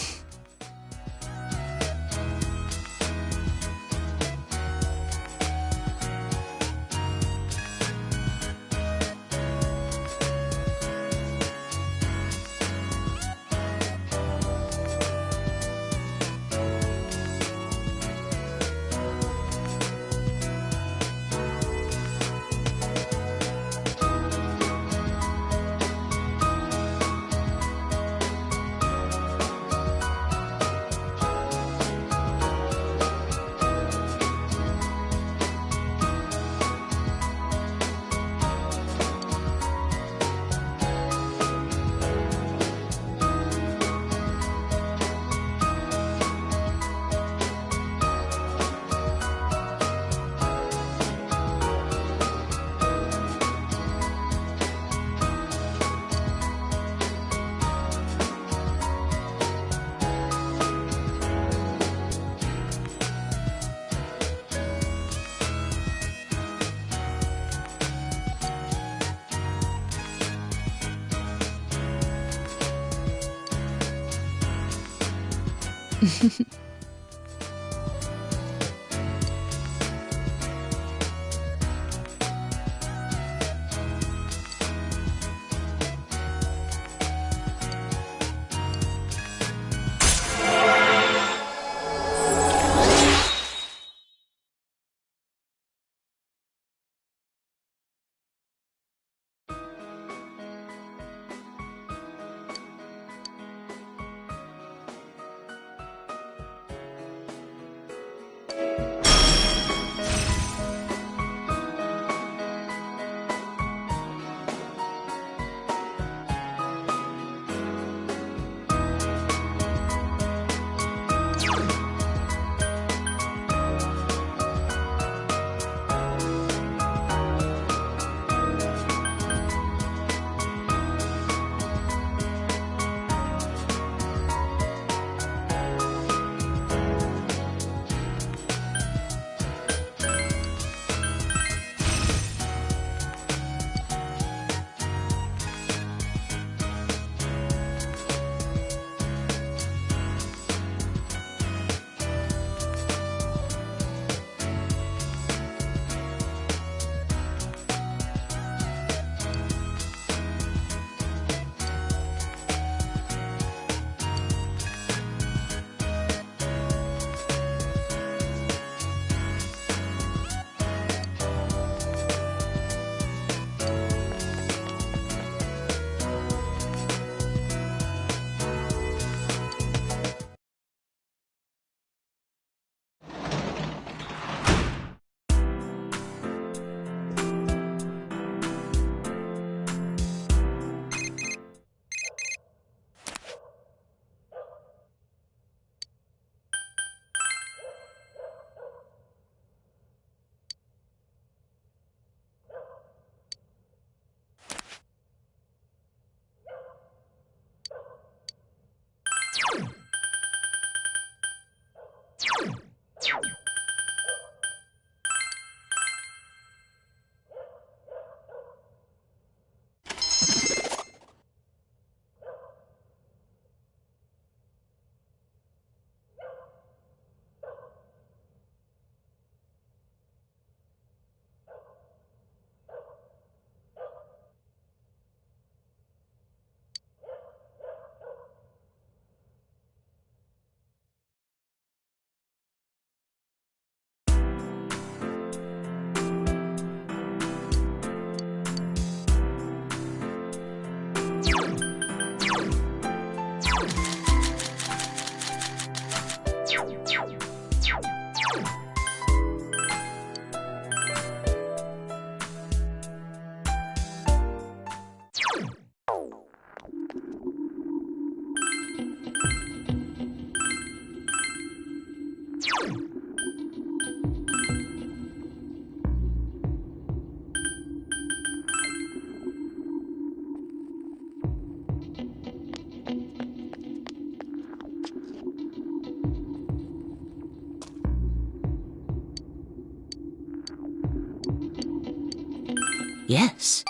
Yes.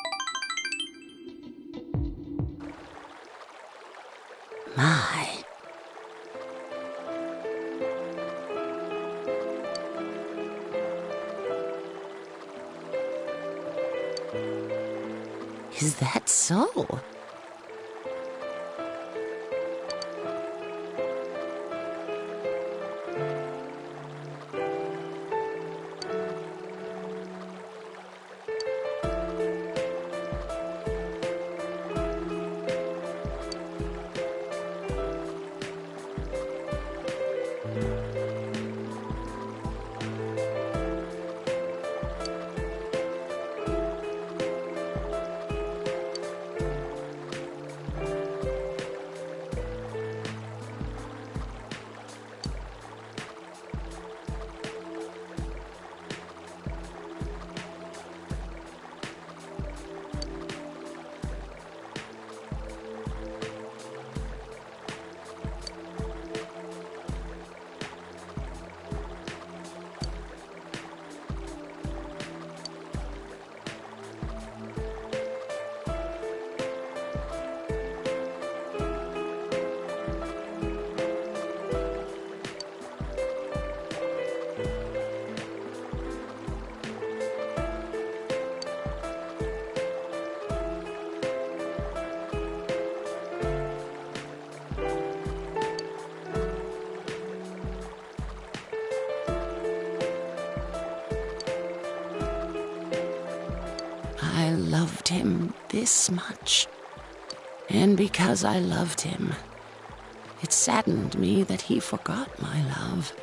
My. Is that so? I loved him this much. And because I loved him, it saddened me that he forgot my love.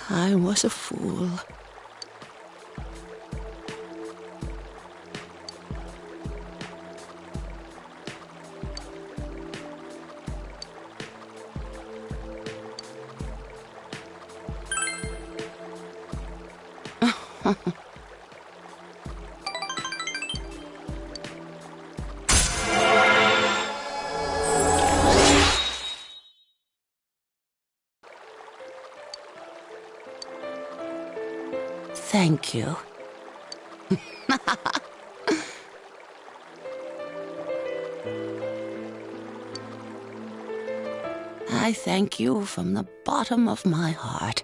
I was a fool. Thank you. I thank you from the bottom of my heart.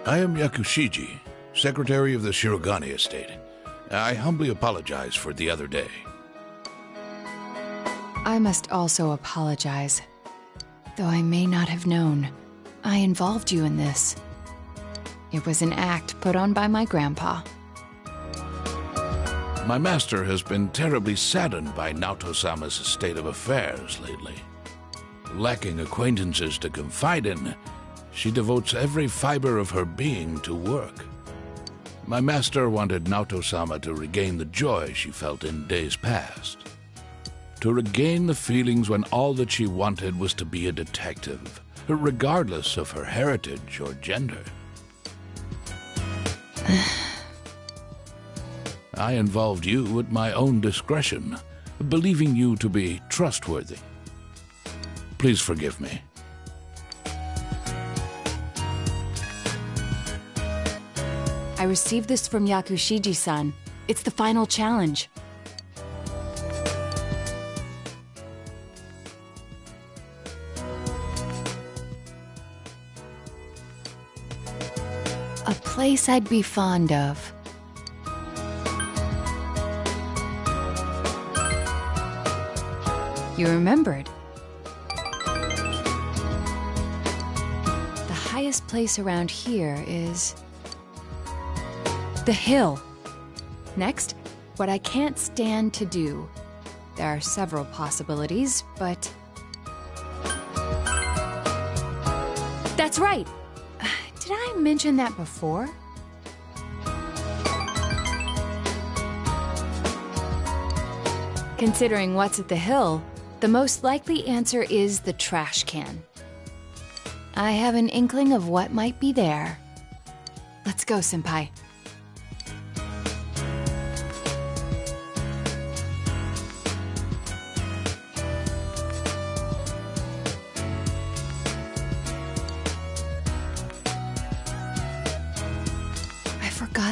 I am Yakushiji, Secretary of the Shirogane Estate. I humbly apologize for the other day. I must also apologize. Though I may not have known, I involved you in this. It was an act put on by my grandpa. My master has been terribly saddened by Naoto-sama's state of affairs lately. Lacking acquaintances to confide in, she devotes every fiber of her being to work. My master wanted Naoto-sama to regain the joy she felt in days past. To regain the feelings when all that she wanted was to be a detective, regardless of her heritage or gender. I involved you at my own discretion, believing you to be trustworthy. Please forgive me. I received this from Yakushiji-san. It's the final challenge. A place I'd be fond of. You remembered. The highest place around here is the hill. Next, what I can't stand to do. There are several possibilities, but... That's right! Did I mention that before? Considering what's at the hill, the most likely answer is the trash can. I have an inkling of what might be there. Let's go, Senpai.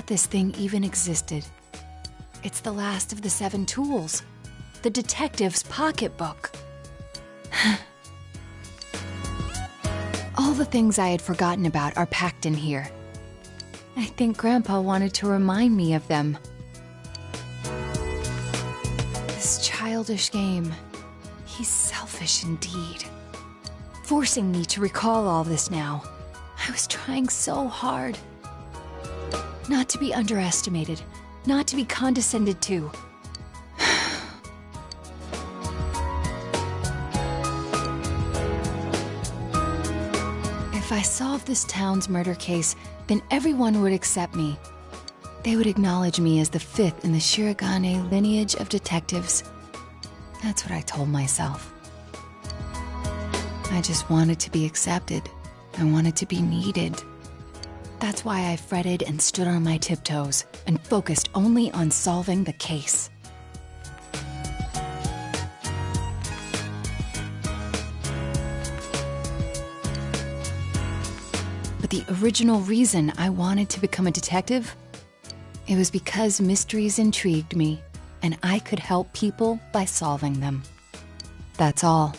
This thing even existed. It's the last of the 7 tools. The detective's pocketbook. All the things I had forgotten about are packed in here. I think Grandpa wanted to remind me of them. This childish game. He's selfish indeed. Forcing me to recall all this now. I was trying so hard. Not to be underestimated, not to be condescended to. If I solved this town's murder case, then everyone would accept me. They would acknowledge me as the 5th in the Shirogane lineage of detectives. That's what I told myself. I just wanted to be accepted. I wanted to be needed. That's why I fretted and stood on my tiptoes and focused only on solving the case. But the original reason I wanted to become a detective, it was because mysteries intrigued me and I could help people by solving them. That's all.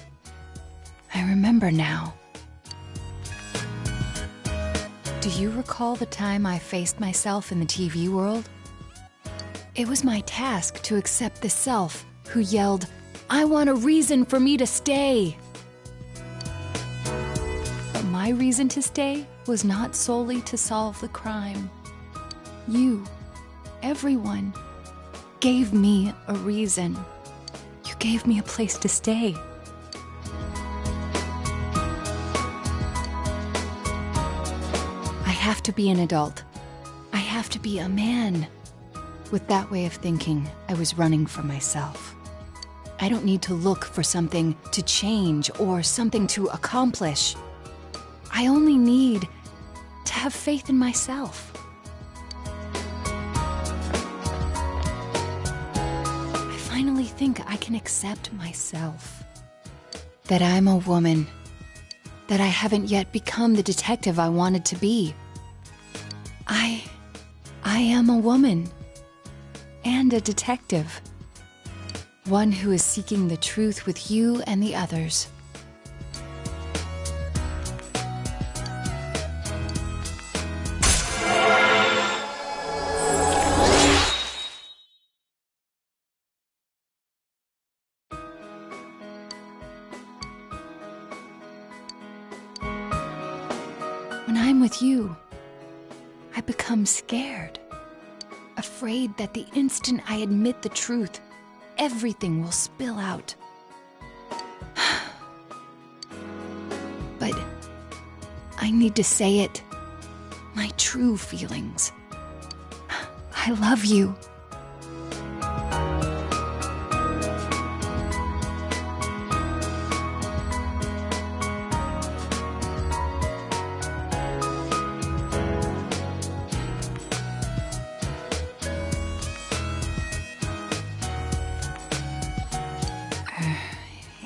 I remember now. Do you recall the time I faced myself in the TV world? It was my task to accept the self who yelled, "I want a reason for me to stay!" But my reason to stay was not solely to solve the crime. You, everyone, gave me a reason. You gave me a place to stay. have to be an adult. I have to be a man. With that way of thinking, I was running from myself. I don't need to look for something to change or something to accomplish. I only need to have faith in myself. I finally think I can accept myself. That I'm a woman. That I haven't yet become the detective I wanted to be. I am a woman. And a detective. One who is seeking the truth with you and the others. When I'm with you, I become scared. Afraid that the instant I admit the truth, everything will spill out. But I need to say it. My true feelings. I love you.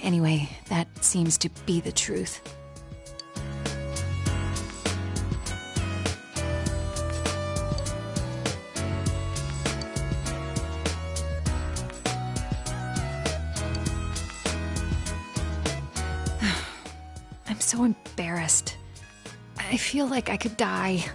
Anyway, that seems to be the truth. I'm so embarrassed. I feel like I could die.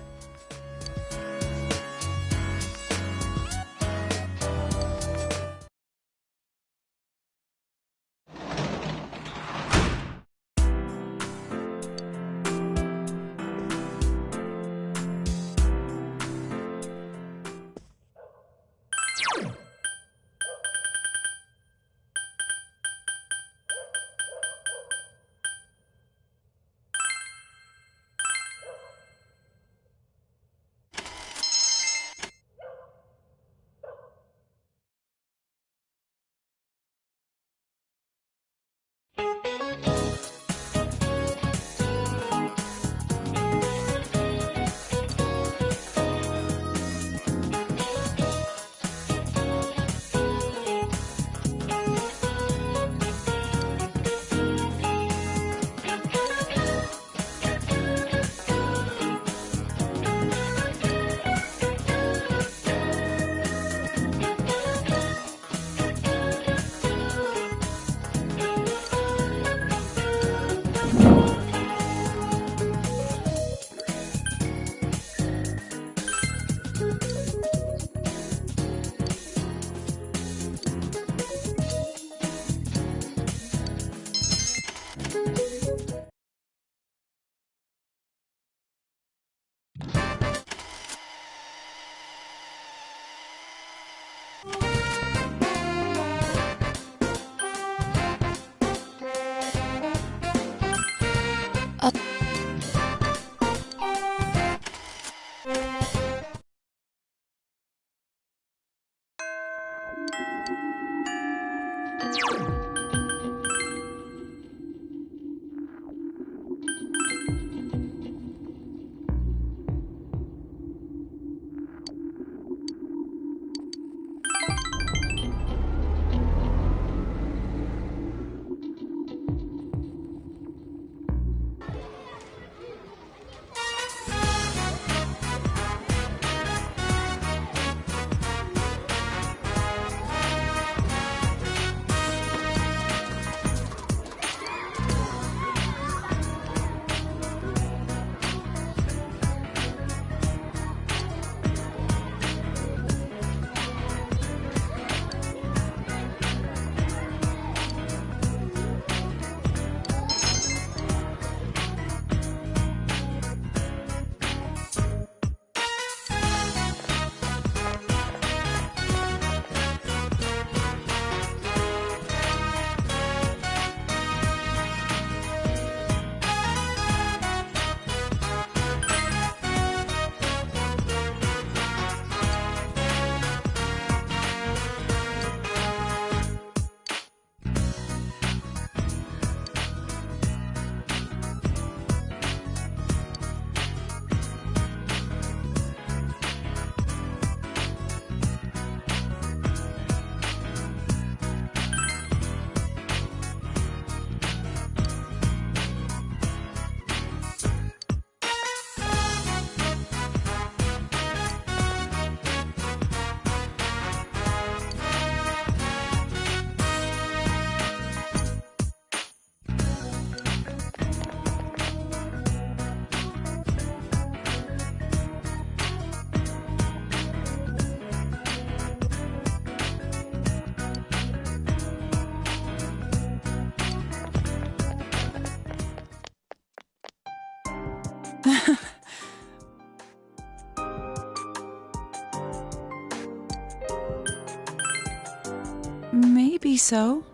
Maybe so.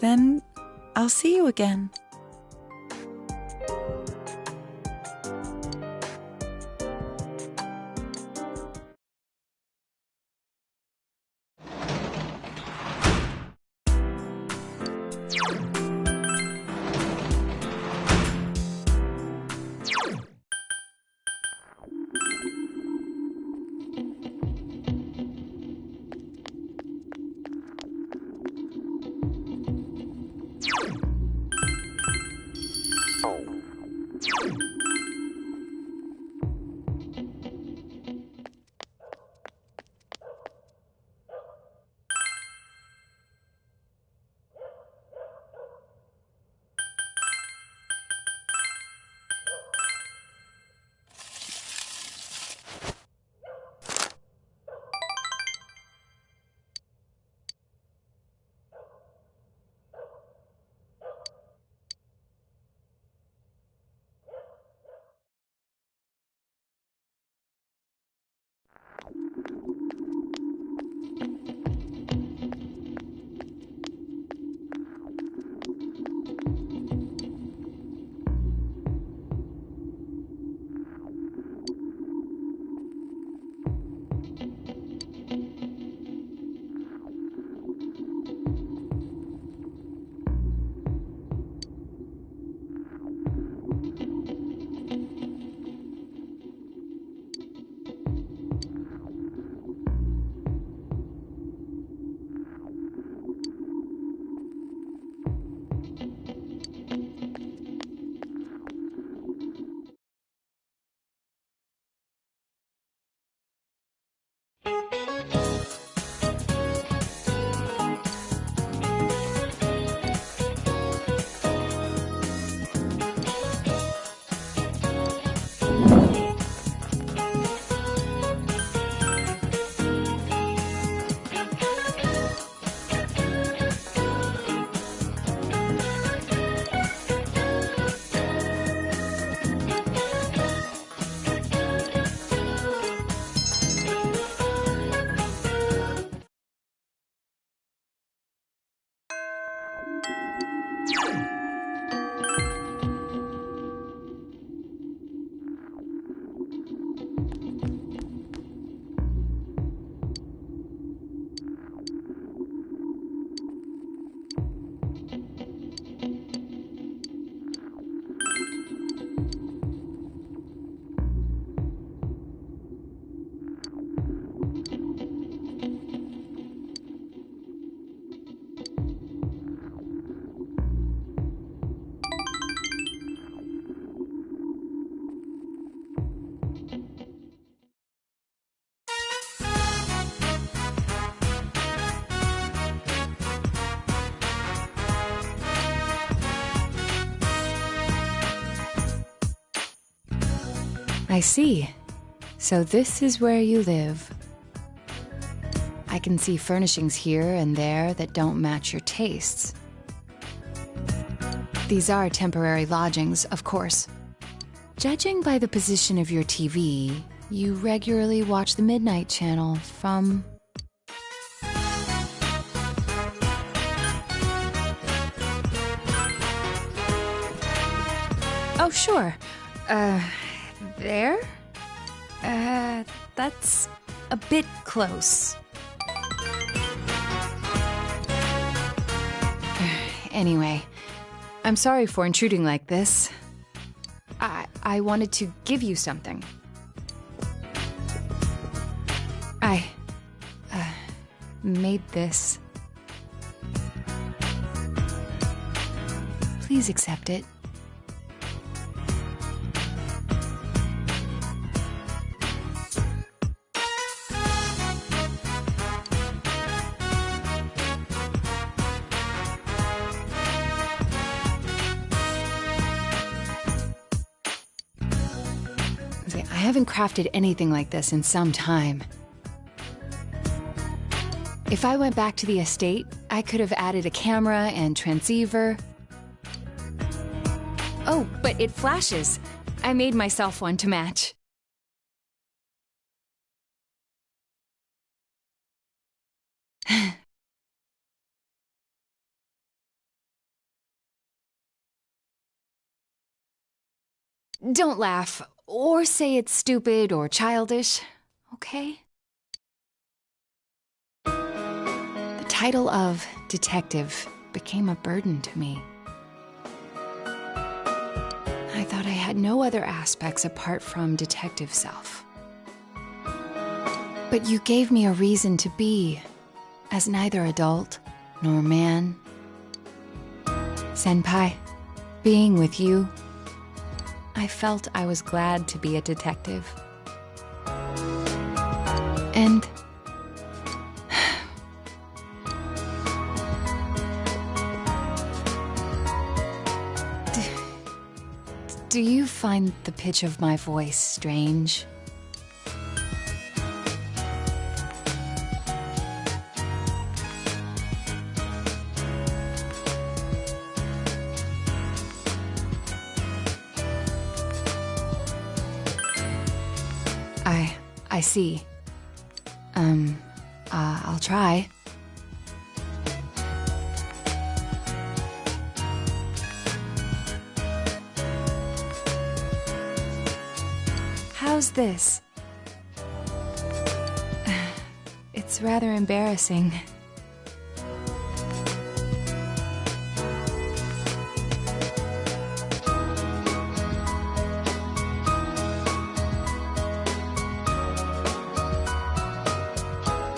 Then I'll see you again. I see. So this is where you live. I can see furnishings here and there that don't match your tastes. These are temporary lodgings, of course. Judging by the position of your TV, you regularly watch the Midnight Channel from... Oh, sure. There? That's a bit close. Anyway, I'm sorry for intruding like this. I wanted to give you something. I made this. Please accept it. I haven't crafted anything like this in some time. If I went back to the estate, I could have added a camera and transceiver. Oh, but it flashes. I made myself one to match. Don't laugh, or say it's stupid or childish, okay? The title of detective became a burden to me. I thought I had no other aspects apart from detective self. But you gave me a reason to be, as neither adult nor man. Senpai, being with you, I felt I was glad to be a detective. And do you find the pitch of my voice strange? I see. I'll try. How's this? It's rather embarrassing.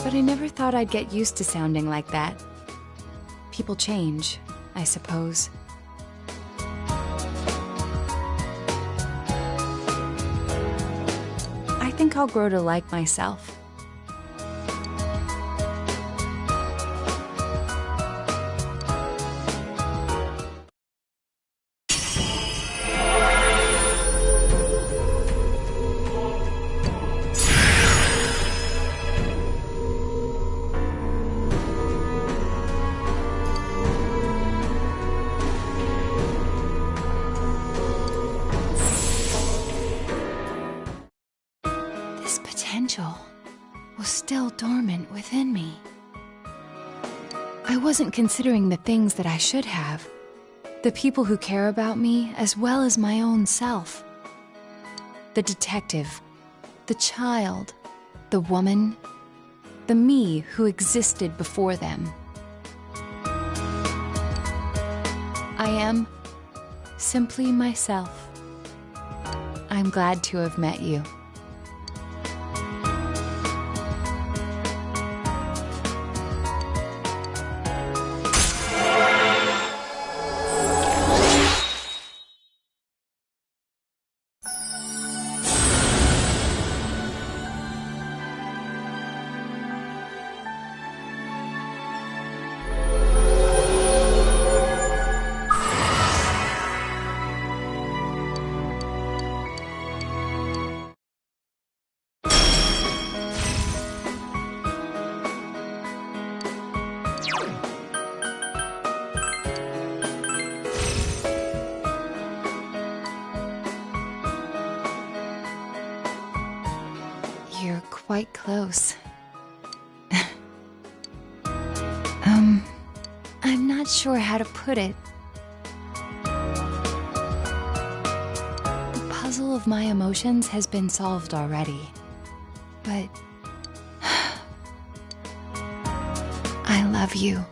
But I never thought I'd get used to sounding like that. People change, I suppose. I think I'll grow to like myself. Was still dormant within me. I wasn't considering the things that I should have, the people who care about me as well as my own self. The detective, the child, the woman, the me who existed before them. I am simply myself. I'm glad to have met you. You're quite close. I'm not sure how to put it. The puzzle of my emotions has been solved already, but I love you.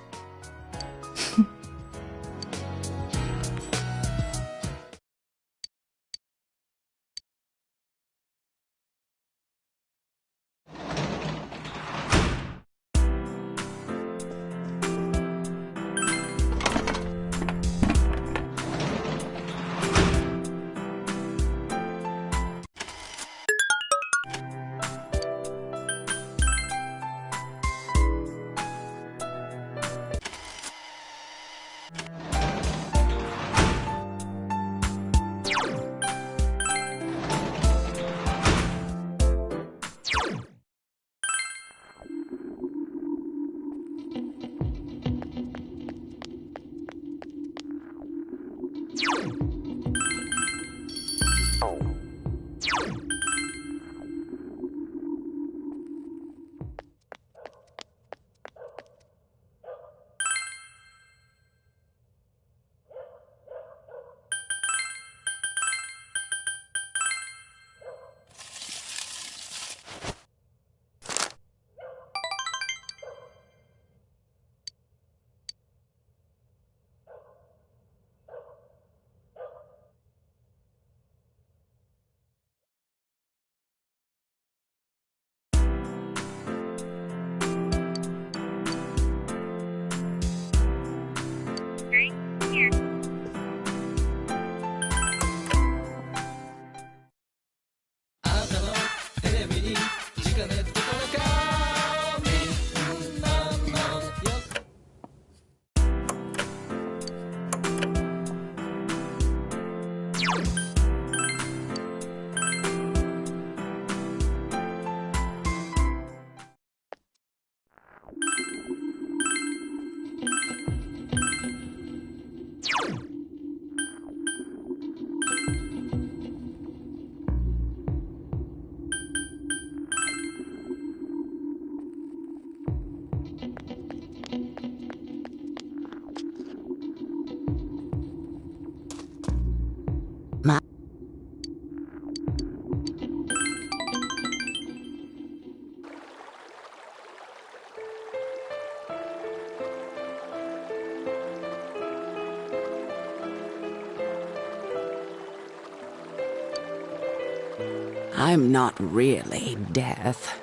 I'm not really death.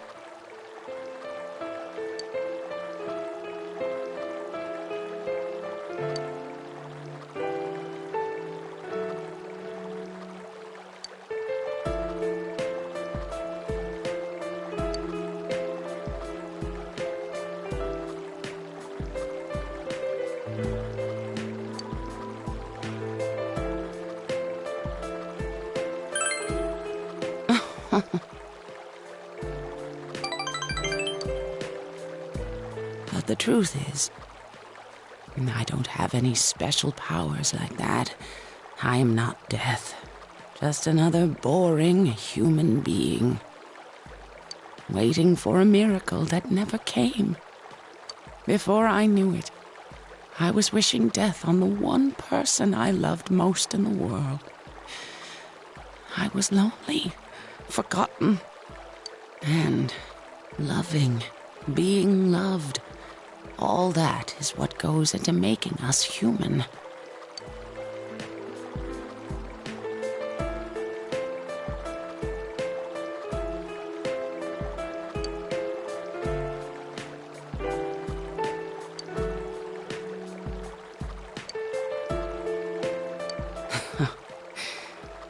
But the truth is, I don't have any special powers like that. I am not death. Just another boring human being. Waiting for a miracle that never came. Before I knew it, I was wishing death on the one person I loved most in the world. I was lonely, forgotten, and loving, being loved. All that is what goes into making us human.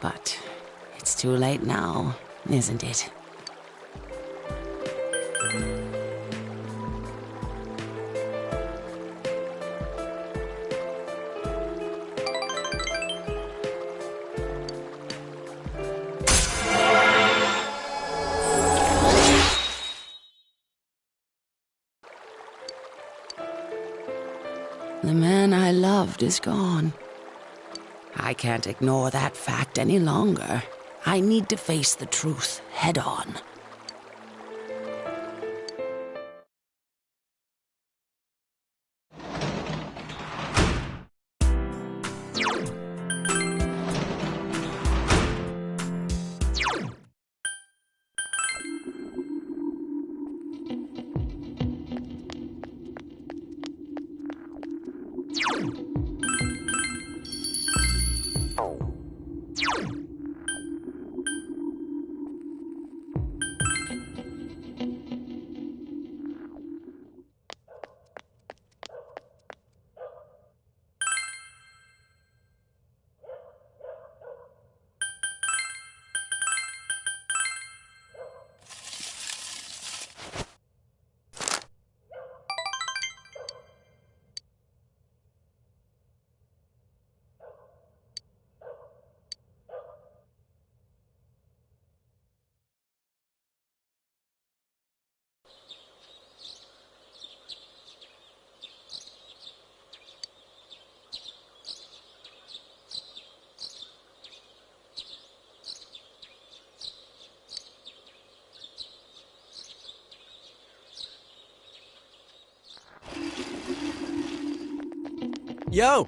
But it's too late now, isn't it? The man I loved is gone. I can't ignore that fact any longer. I need to face the truth head on. Yo!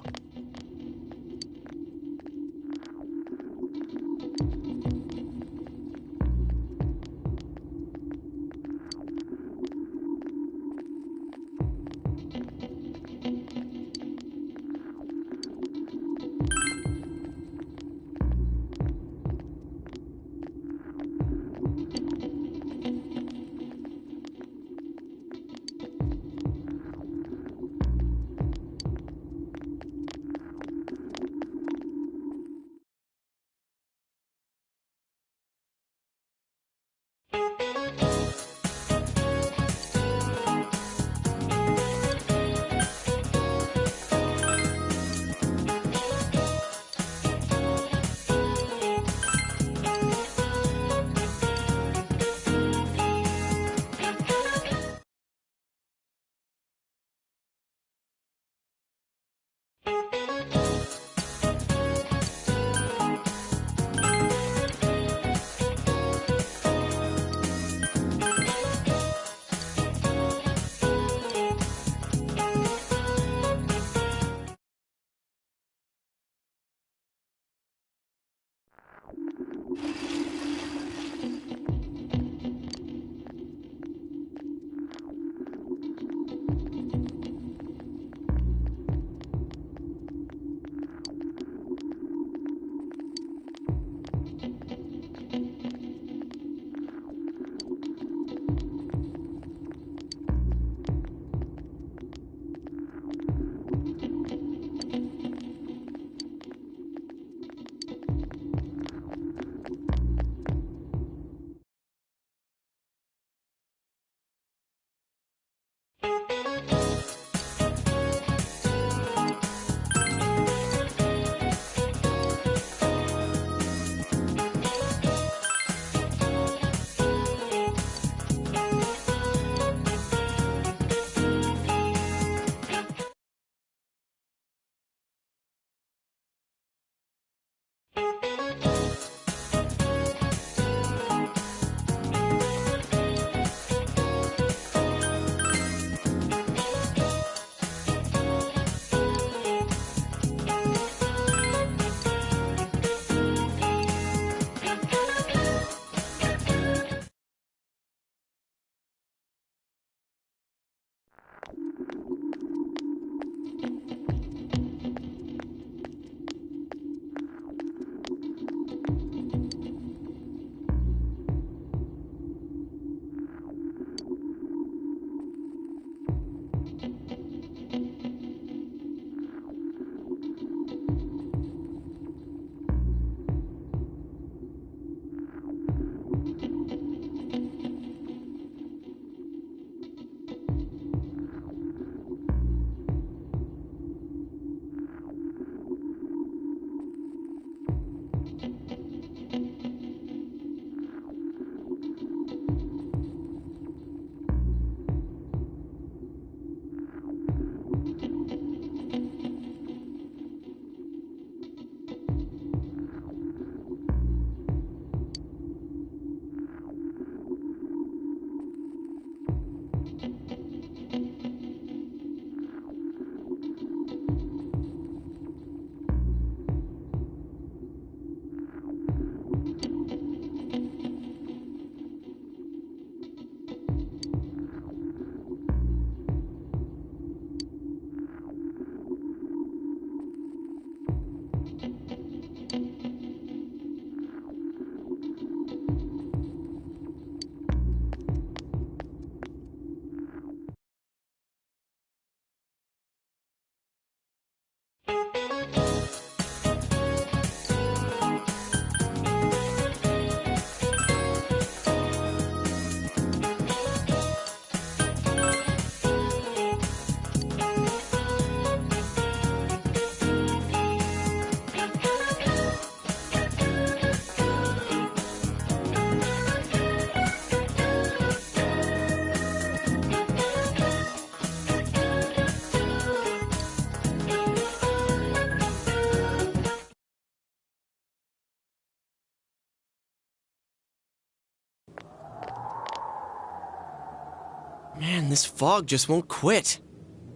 Man, this fog just won't quit.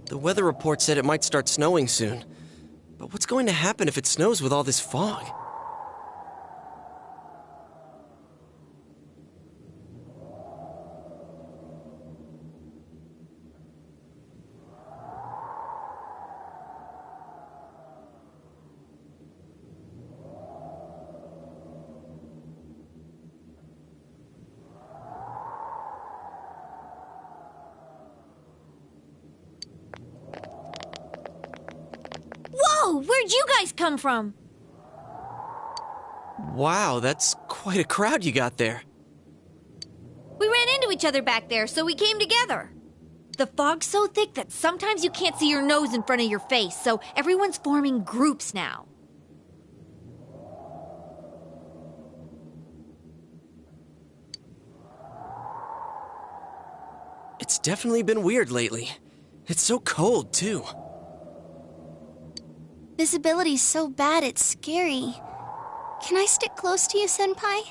The weather report said it might start snowing soon. But what's going to happen if it snows with all this fog? Whoa! Where'd you guys come from? Wow, that's quite a crowd you got there. We ran into each other back there, so we came together. The fog's so thick that sometimes you can't see your nose in front of your face, so everyone's forming groups now. It's definitely been weird lately. It's so cold, too. Visibility's so bad it's scary. Can I stick close to you, Senpai?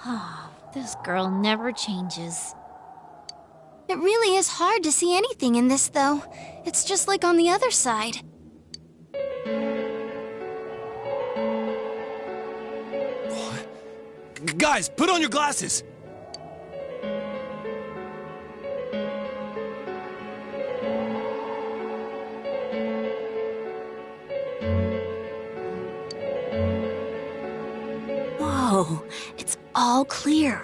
Oh, this girl never changes. It really is hard to see anything in this, though. It's just like on the other side. Guys, put on your glasses! Whoa, it's all clear.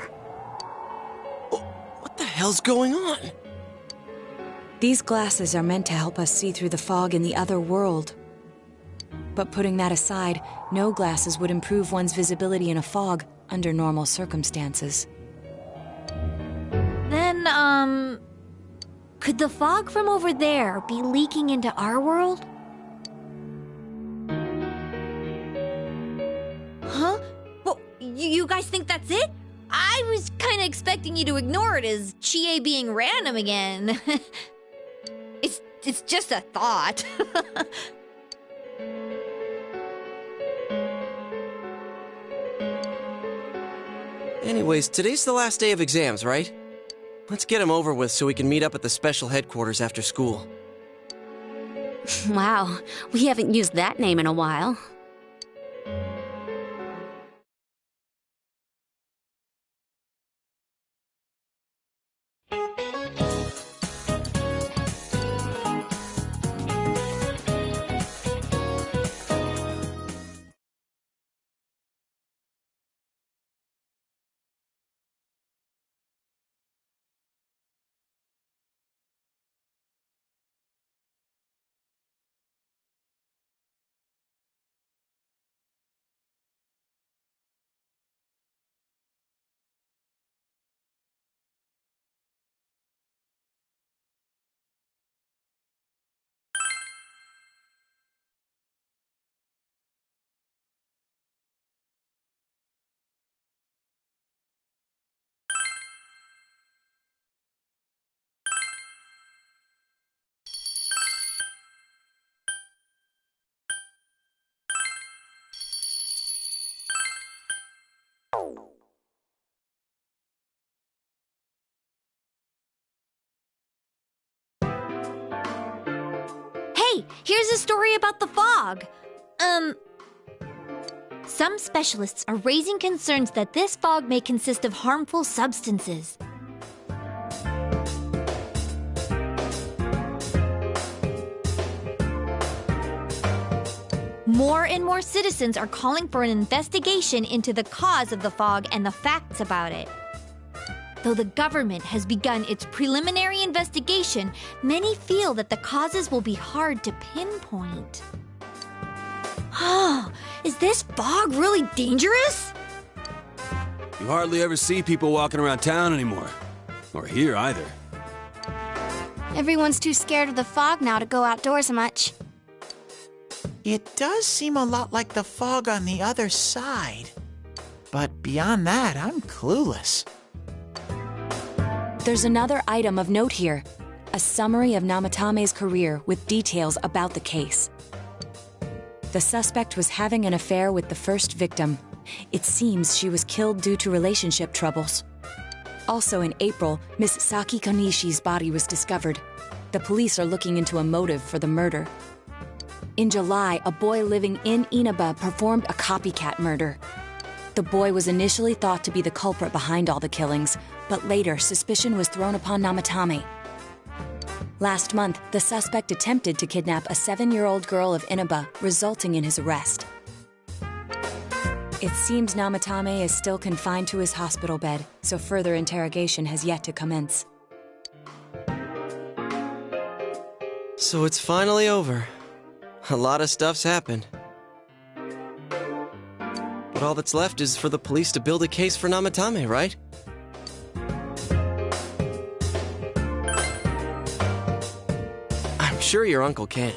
What the hell's going on? These glasses are meant to help us see through the fog in the other world. But putting that aside, no glasses would improve one's visibility in a fog under normal circumstances. Then, could the fog from over there be leaking into our world? Huh? Well, you guys think that's it? I was kind of expecting you to ignore it as Chie being random again. It's just a thought. Anyways, today's the last day of exams, right? Let's get them over with so we can meet up at the special headquarters after school. Wow, we haven't used that name in a while. Hey, here's a story about the fog. Some specialists are raising concerns that this fog may consist of harmful substances. More and more citizens are calling for an investigation into the cause of the fog and the facts about it. Though the government has begun its preliminary investigation, many feel that the causes will be hard to pinpoint. Is this fog really dangerous? You hardly ever see people walking around town anymore. Or here either. Everyone's too scared of the fog now to go outdoors much. It does seem a lot like the fog on the other side. But beyond that, I'm clueless. There's another item of note here. A summary of Namatame's career with details about the case. The suspect was having an affair with the first victim, It seems she was killed due to relationship troubles. Also in April, Miss Saki Konishi's body was discovered. The police are looking into a motive for the murder. In July, a boy living in Inaba performed a copycat murder. The boy was initially thought to be the culprit behind all the killings, but later suspicion was thrown upon Namatame. Last month, the suspect attempted to kidnap a 7-year-old girl of Inaba, resulting in his arrest. It seems Namatame is still confined to his hospital bed, so further interrogation has yet to commence. So it's finally over. A lot of stuff's happened. But all that's left is for the police to build a case for Namatame, right? I'm sure your uncle can.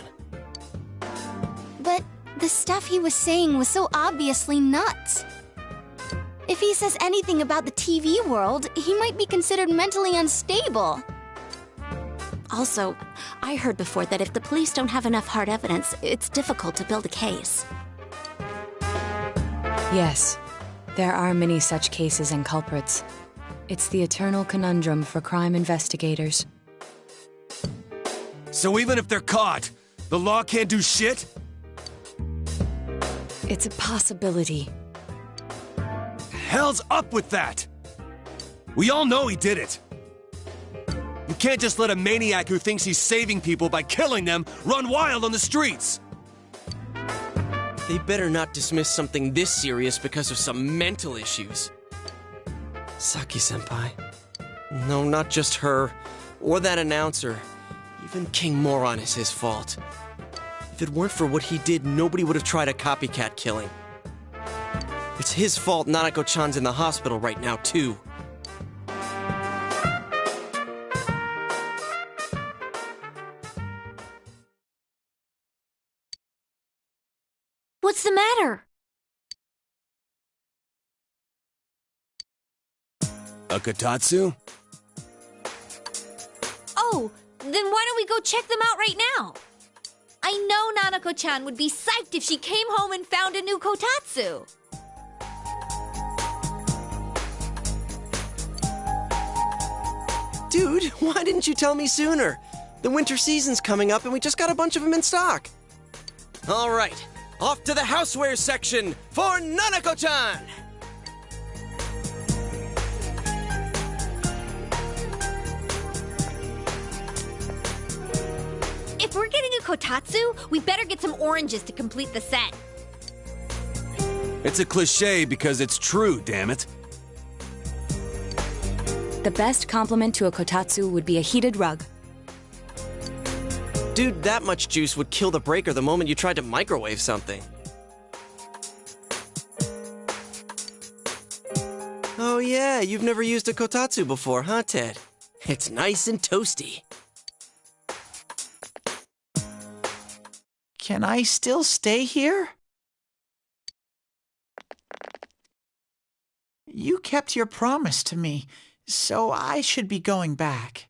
But the stuff he was saying was so obviously nuts. If he says anything about the TV world, he might be considered mentally unstable. Also, I heard before that if the police don't have enough hard evidence, it's difficult to build a case. Yes, there are many such cases and culprits. It's the eternal conundrum for crime investigators. So even if they're caught, the law can't do shit? It's a possibility. Hell's up with that! We all know he did it. You can't just let a maniac who thinks he's saving people by killing them run wild on the streets! They better not dismiss something this serious because of some mental issues. Saki-senpai. No, not just her. Or that announcer. Even King Moron is his fault. If it weren't for what he did, nobody would have tried a copycat killing. It's his fault Nanako-chan's in the hospital right now, too. What's the matter? A Kotatsu? Oh, then why don't we go check them out right now? I know Nanako-chan would be psyched if she came home and found a new Kotatsu. Dude, why didn't you tell me sooner? The winter season's coming up and we just got a bunch of them in stock. All right, off to the houseware section for Nanako-chan! If we're getting a Kotatsu, we better get some oranges to complete the set. It's a cliche because it's true, damn it. The best compliment to a Kotatsu would be a heated rug. Dude, that much juice would kill the breaker the moment you tried to microwave something. Oh yeah, you've never used a Kotatsu before, huh, Ted? It's nice and toasty. Can I still stay here? You kept your promise to me, so I should be going back.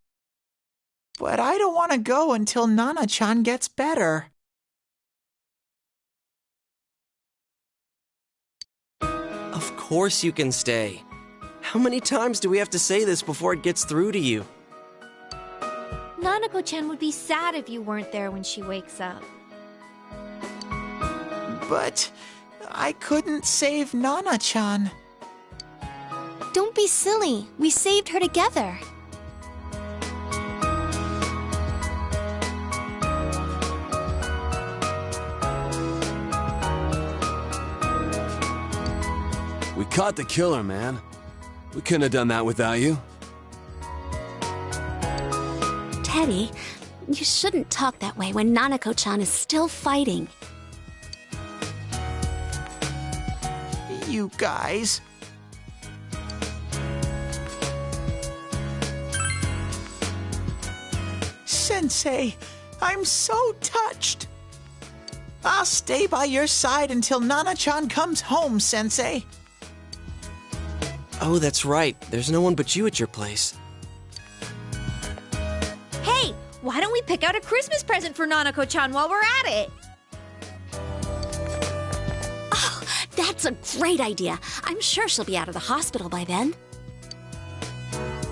But I don't want to go until Nana-chan gets better. Of course you can stay. How many times do we have to say this before it gets through to you? Nanako-chan would be sad if you weren't there when she wakes up. But I couldn't save Nana-chan. Don't be silly. We saved her together. We caught the killer, man. We couldn't have done that without you. Teddy, you shouldn't talk that way when Nanako-chan is still fighting. You guys. Sensei, I'm so touched. I'll stay by your side until Nana-chan comes home, Sensei. Oh, that's right. There's no one but you at your place. Hey, why don't we pick out a Christmas present for Nanako-chan while we're at it? Oh, That's a great idea. I'm sure she'll be out of the hospital by then.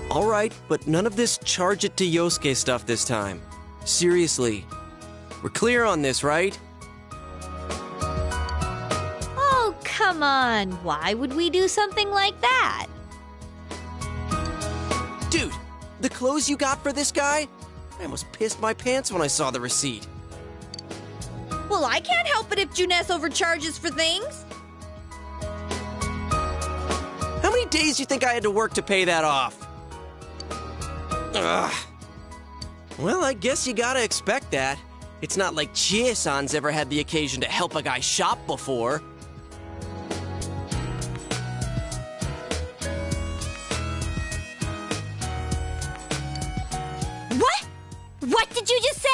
All right, but none of this charge it to Yosuke stuff this time. Seriously. We're clear on this, right? Oh, come on. Why would we do something like that? Dude, the clothes you got for this guy? I almost pissed my pants when I saw the receipt. Well, I can't help it if Juness overcharges for things. How many days do you think I had to work to pay that off? Ugh. Well, I guess you gotta expect that. It's not like Chie-san's ever had the occasion to help a guy shop before. What? What did you just say?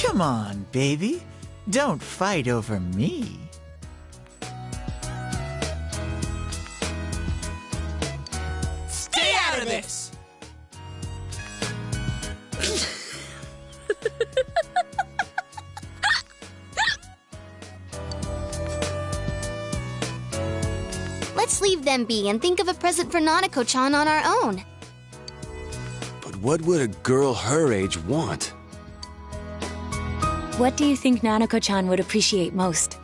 Come on, baby. Don't fight over me. Stay out of this! Let's leave them be and think of a present for Nanako-chan on our own. But what would a girl her age want? What do you think Nanako-chan would appreciate most?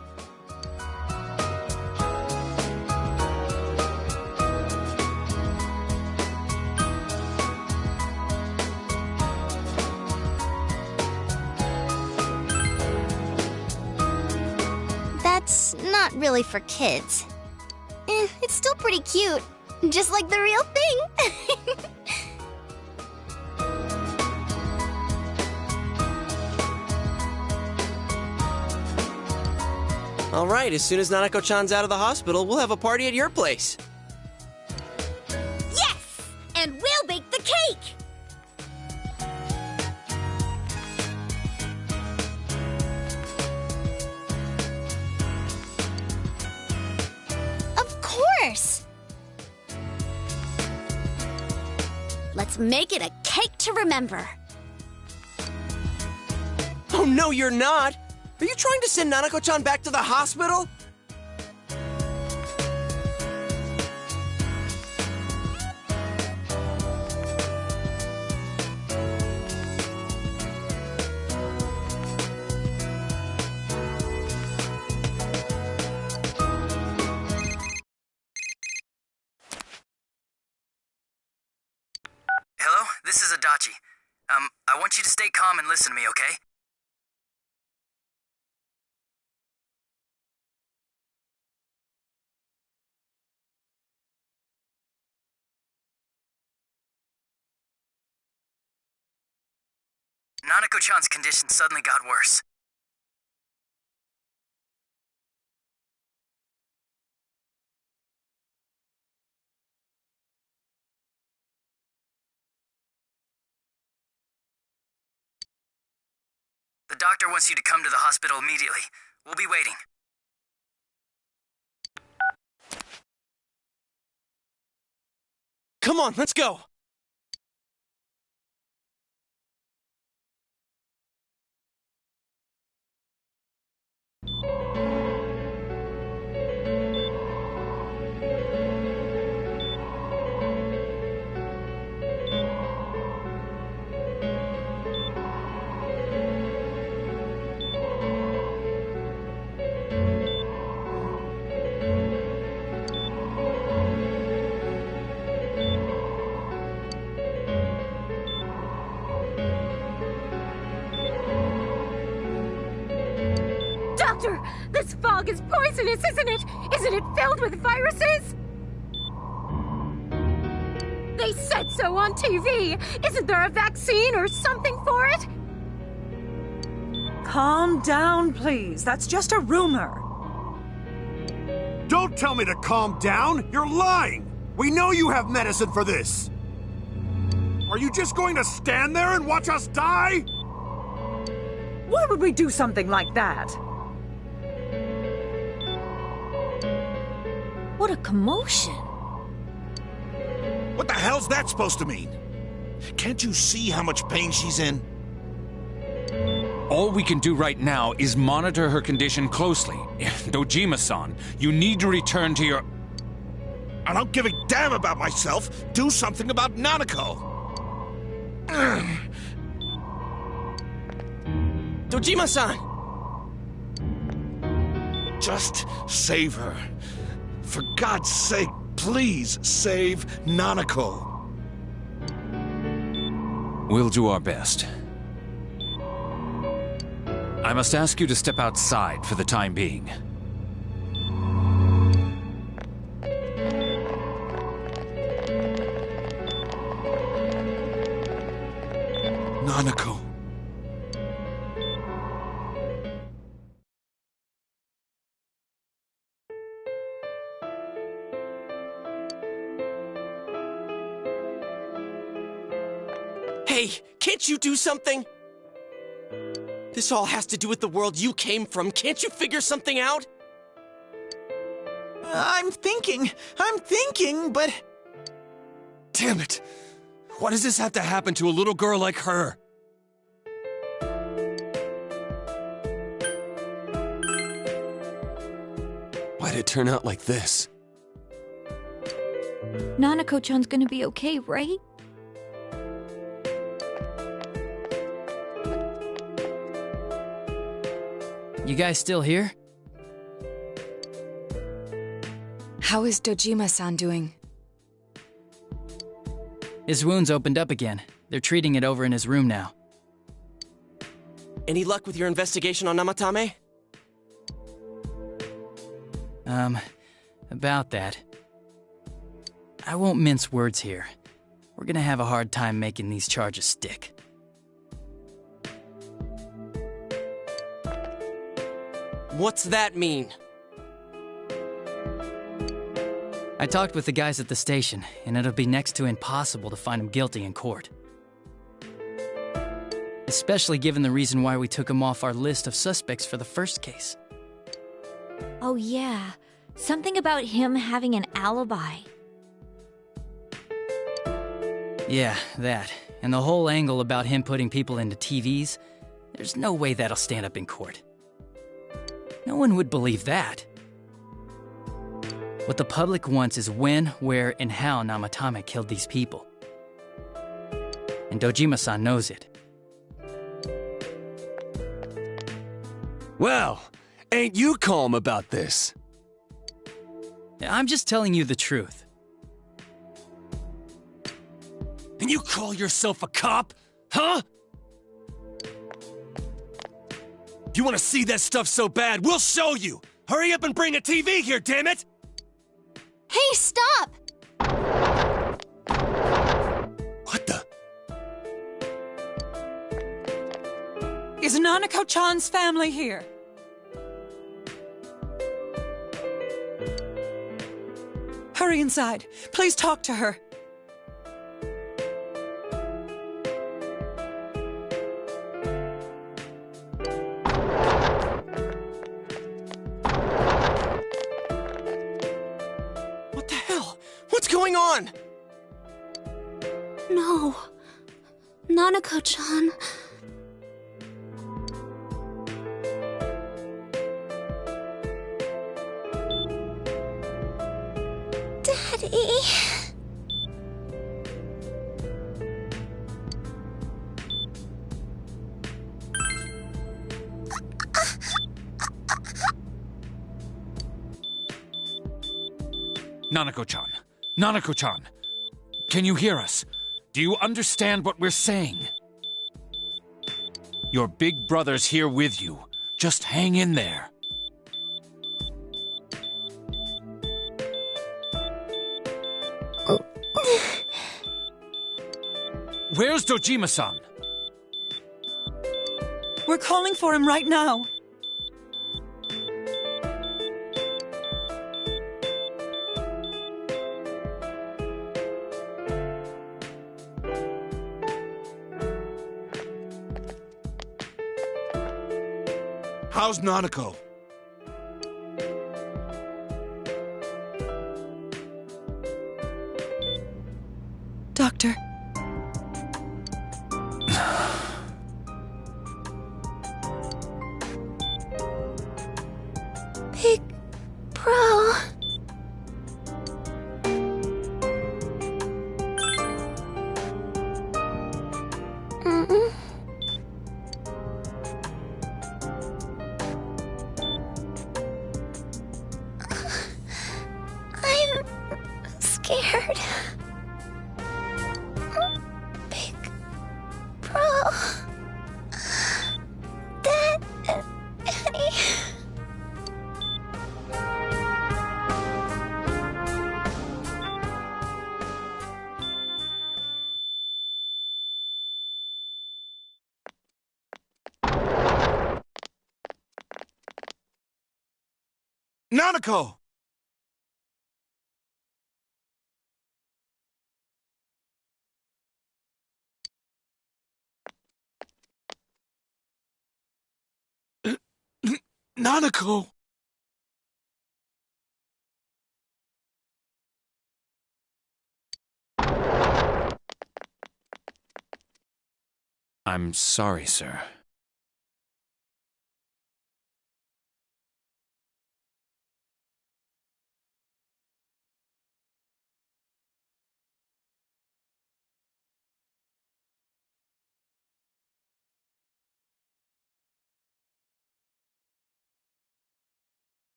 That's not really for kids. It's still pretty cute. Just like the real thing. All right, as soon as Nanako-chan's out of the hospital, we'll have a party at your place. Yes! And we'll bake the cake! Of course! Let's make it a cake to remember. Oh, no, you're not! Are you trying to send Nanako-chan back to the hospital? Hello, this is Adachi. I want you to stay calm and listen to me, okay? Nanako-chan's condition suddenly got worse. The doctor wants you to come to the hospital immediately. We'll be waiting. Come on, let's go! Doctor, this fog is poisonous, isn't it? Isn't it filled with viruses? They said so on TV. Isn't there a vaccine or something for it? Calm down, please. That's just a rumor. Don't tell me to calm down! You're lying! We know you have medicine for this! Are you just going to stand there and watch us die? Why would we do something like that? What a commotion. What the hell's that supposed to mean? Can't you see how much pain she's in? All we can do right now is monitor her condition closely. Dojima-san, you need to return to your... I don't give a damn about myself. Do something about Nanako. Dojima-san! Just save her. For God's sake, please save Nanako. We'll do our best. I must ask you to step outside for the time being. Nanako. Hey, can't you do something? This all has to do with the world you came from. Can't you figure something out? I'm thinking, but... Damn it! Why does this have to happen to a little girl like her? Why'd it turn out like this? Nanako-chan's gonna be okay, right? You guys still here? How is Dojima-san doing? His wound's opened up again. They're treating it over in his room now. Any luck with your investigation on Namatame? About that. I won't mince words here. We're gonna have a hard time making these charges stick. What's that mean? I talked with the guys at the station, and it'll be next to impossible to find him guilty in court. Especially given the reason why we took him off our list of suspects for the first case. Oh yeah, something about him having an alibi. Yeah, that. And the whole angle about him putting people into TVs, there's no way that'll stand up in court. No one would believe that. What the public wants is when, where, and how Namatame killed these people. And Dojima-san knows it. Well, ain't you calm about this? I'm just telling you the truth. And you call yourself a cop? Huh? You want to see that stuff so bad, we'll show you! Hurry up and bring a TV here, damn it! Hey, stop! What the? Is Nanako-chan's family here? Hurry inside. Please talk to her. What the hell? What's going on? No. Nanako-chan. Daddy. Nanako-chan! Nanako-chan! Can you hear us? Do you understand what we're saying? Your big brother's here with you. Just hang in there. Where's Dojima-san? We're calling for him right now. How's Nanako? Doctor. Bro. I'm scared. Big Bro. Daddy. Nanako! Nanako! I'm sorry, sir.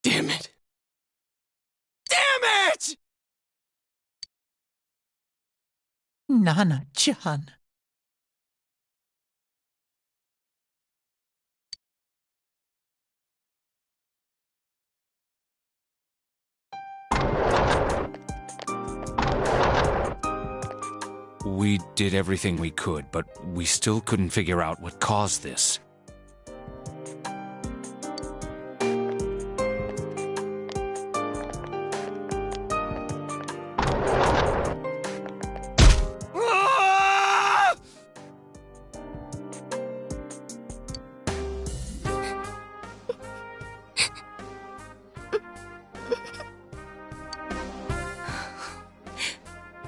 Damn it! Damn it! Nana-chan. We did everything we could, but we still couldn't figure out what caused this.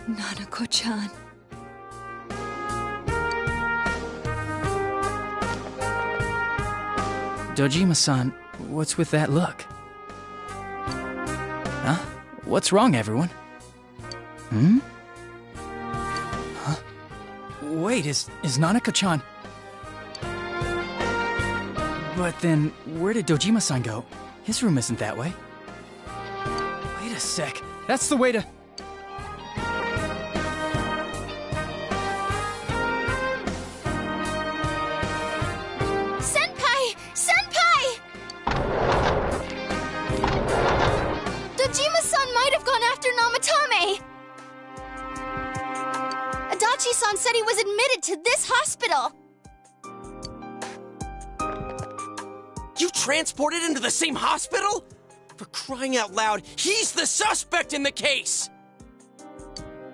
Nanako-chan. Dojima-san, what's with that look? Huh? What's wrong, everyone? Hmm? Huh? Wait, is Nanako-chan... But then, where did Dojima-san go? His room isn't that way. Wait a sec. That's the way to... Senpai! Senpai! Dojima-san might have gone after Namatame! Adachi-san said he was admitted to this hospital! You transported him to the same hospital? For crying out loud, he's the suspect in the case!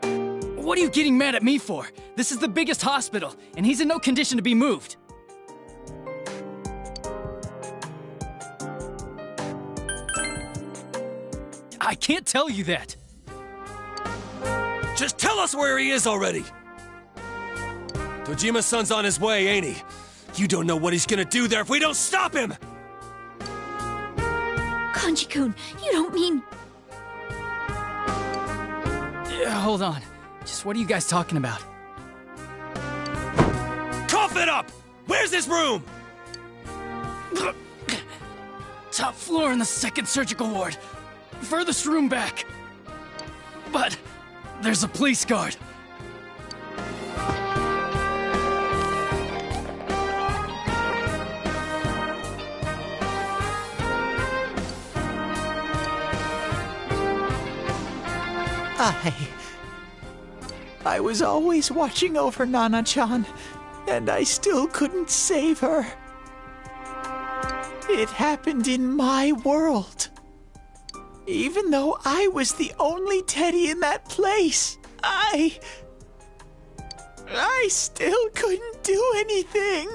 What are you getting mad at me for? This is the biggest hospital, and he's in no condition to be moved. I can't tell you that. Just tell us where he is already! Dojima-san's on his way, ain't he? You don't know what he's gonna do there if we don't stop him! Kanji-kun, you don't mean... Hold on. Just what are you guys talking about? Cough it up! Where's his room? Top floor in the second surgical ward. Furthest room back. But there's a police guard. I was always watching over Nana-chan, and I still couldn't save her. It happened in my world. Even though I was the only teddy in that place, I still couldn't do anything.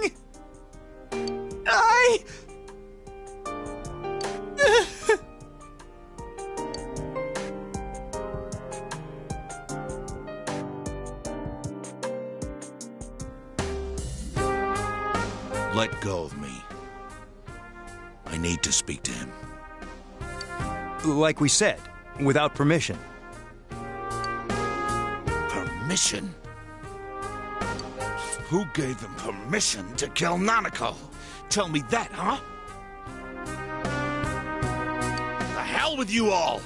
Let go of me. I need to speak to him. Like we said, without permission. Permission? Who gave them permission to kill Nanako? Tell me that, huh? The hell with you all!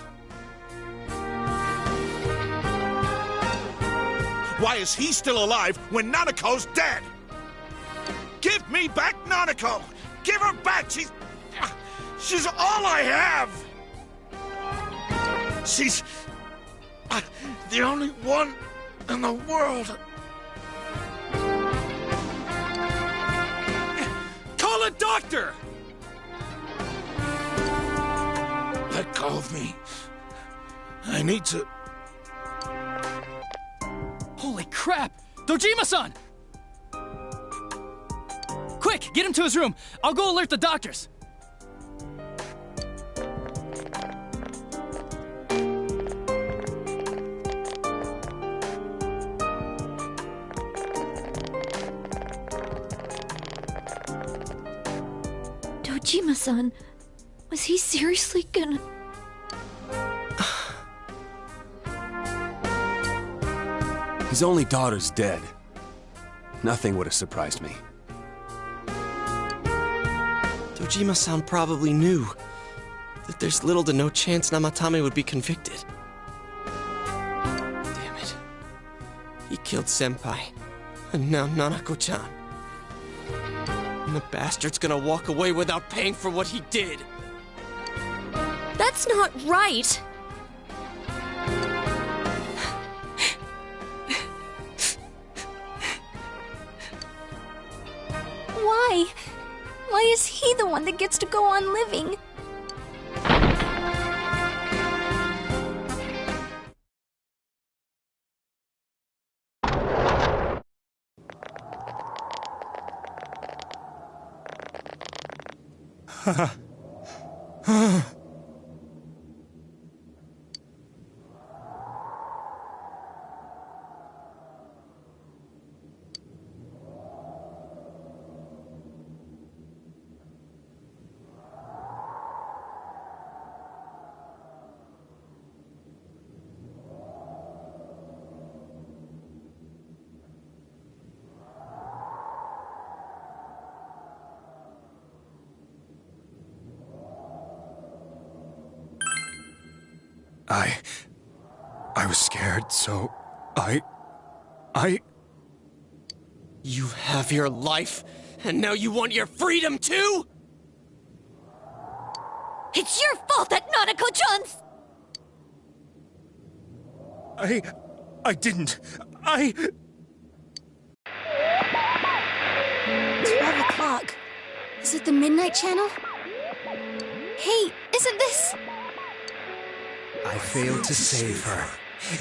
Why is he still alive when Nanako's dead? Give me back Nanako! Give her back! She's all I have! She's the only one in the world. Call a doctor! Let go of me. I need to... Holy crap! Dojima-san! Quick, get him to his room. I'll go alert the doctors. Dojima-san, was he seriously gonna... His only daughter's dead. Nothing would have surprised me. Dojima-san probably knew that there's little to no chance Namatame would be convicted. Damn it. He killed Senpai, and now Nanako-chan. And the bastard's gonna walk away without paying for what he did. That's not right! Why? Why is he the one that gets to go on living? I was scared, so I... You have your life, and now you want your freedom too? It's your fault that Nanako-chan's... I didn't. 12 o'clock. Is it the Midnight Channel? Hey, isn't this... I failed to save her.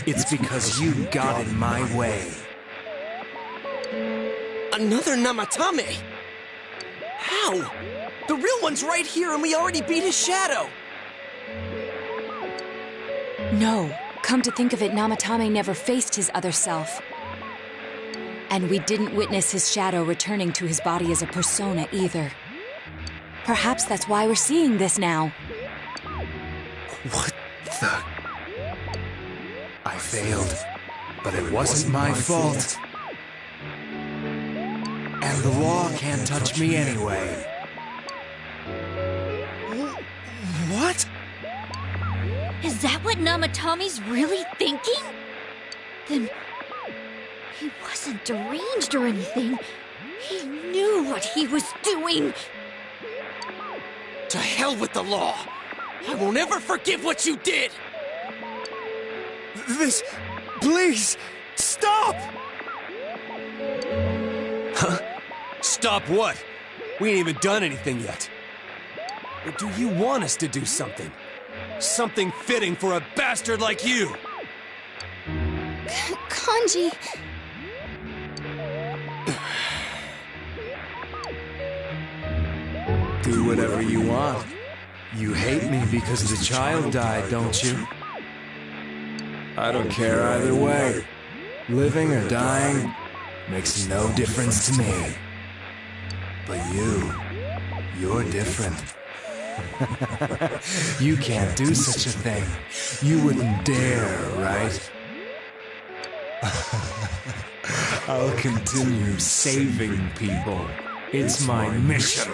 It's because you got in my way. Another Namatame? How? The real one's right here and we already beat his shadow! No. Come to think of it, Namatame never faced his other self. And we didn't witness his shadow returning to his body as a persona either. Perhaps that's why we're seeing this now. What the... I failed, but it wasn't my fault. And the law can't touch me anyway. Is that what Namatomi's really thinking? Then he wasn't deranged or anything. He knew what he was doing. To hell with the law! I won't ever forgive what you did! This... please! Stop! Huh? Stop what? We ain't even done anything yet. Or do you want us to do something? Something fitting for a bastard like you! Kanji... Do whatever you want. You hate me because the child died, don't you? I don't care either way. Living or dying makes no difference to me. But you're different. You can't do such a thing. You wouldn't dare, right? I'll continue saving people. It's my mission.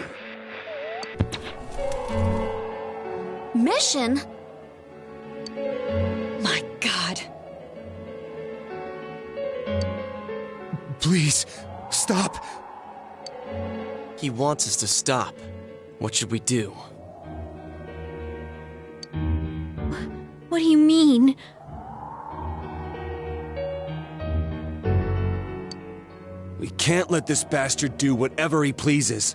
Mission? My God. Please, stop. He wants us to stop. What should we do? What do you mean? We can't let this bastard do whatever he pleases.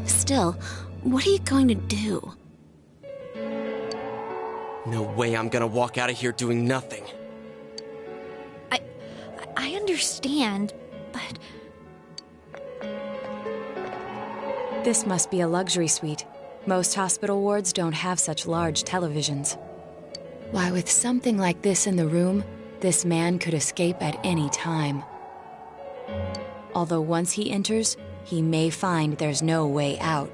Still, what are you going to do? No way I'm gonna walk out of here doing nothing. I understand, but... This must be a luxury suite. Most hospital wards don't have such large televisions. Why, with something like this in the room, this man could escape at any time. Although once he enters, he may find there's no way out.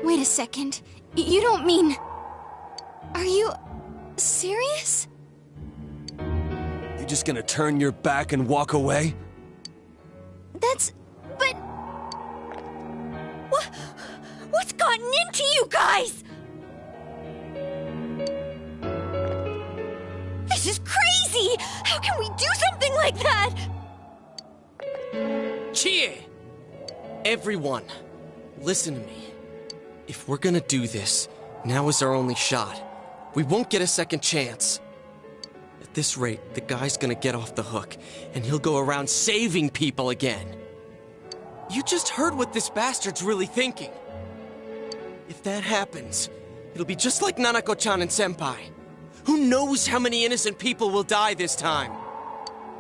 Wait a second. You don't mean... Are you... serious? You're just gonna turn your back and walk away? That's... but... What's gotten into you guys? This is crazy! How can we do something like that? Chie! Everyone, listen to me. If we're gonna do this, now is our only shot. We won't get a second chance. At this rate, the guy's gonna get off the hook, and he'll go around saving people again. You just heard what this bastard's really thinking. If that happens, it'll be just like Nanako-chan and Senpai. Who knows how many innocent people will die this time?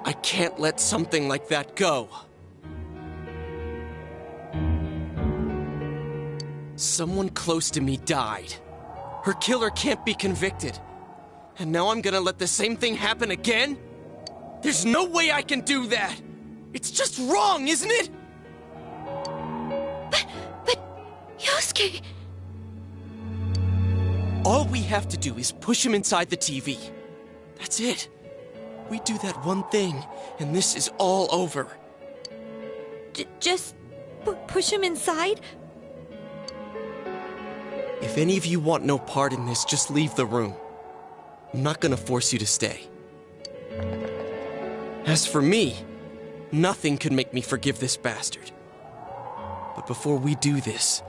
I can't let something like that go. Someone close to me died. Her killer can't be convicted. And now I'm gonna let the same thing happen again? There's no way I can do that! It's just wrong, isn't it? But... Yosuke... All we have to do is push him inside the TV. That's it. We do that one thing, and this is all over. Just... push him inside? If any of you want no part in this, just leave the room. I'm not gonna force you to stay. As for me, nothing could make me forgive this bastard. But before we do this,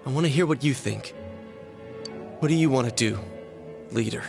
I want to hear what you think. What do you want to do, leader?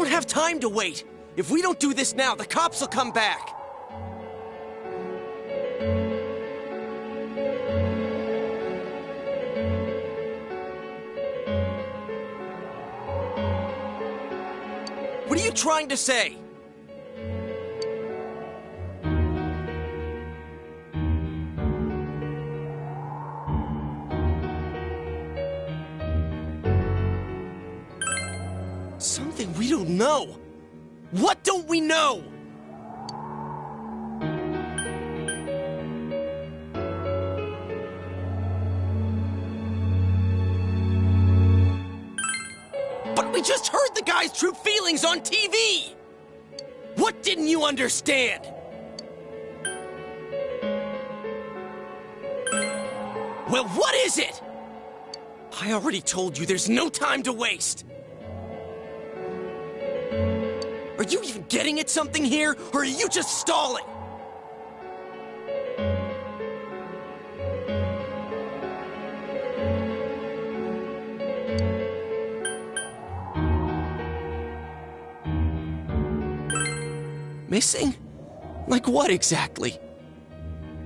don't have time to wait. If we don't do this now, the cops will come back. What are you trying to say? Something we don't know. What don't we know? But we just heard the guy's true feelings on TV! What didn't you understand? Well, what is it? I already told you there's no time to waste. Are you even getting at something here, or are you just stalling? Missing? Like what exactly?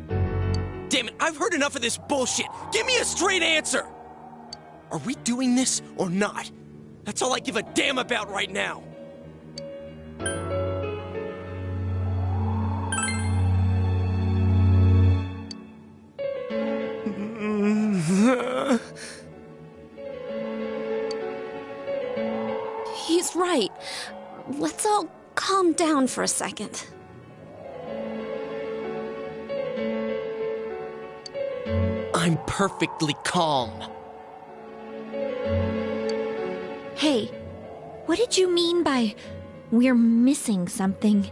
Damn it, I've heard enough of this bullshit. Give me a straight answer. Are we doing this or not? That's all I give a damn about right now. He's right. Let's all calm down for a second. I'm perfectly calm. Hey, what did you mean by we're missing something?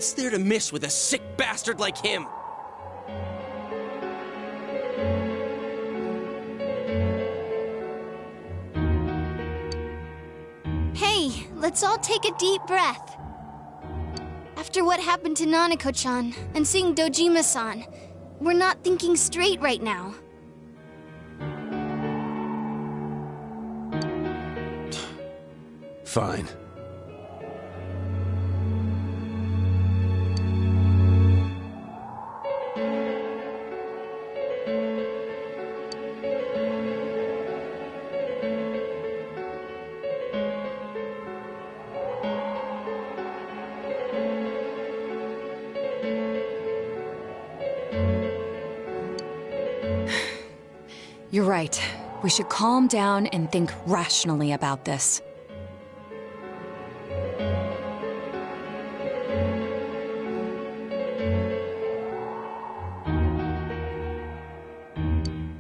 What's there to miss with a sick bastard like him? Hey, let's all take a deep breath. After what happened to Nanako-chan and seeing Dojima-san, we're not thinking straight right now. Fine. You're right. We should calm down and think rationally about this.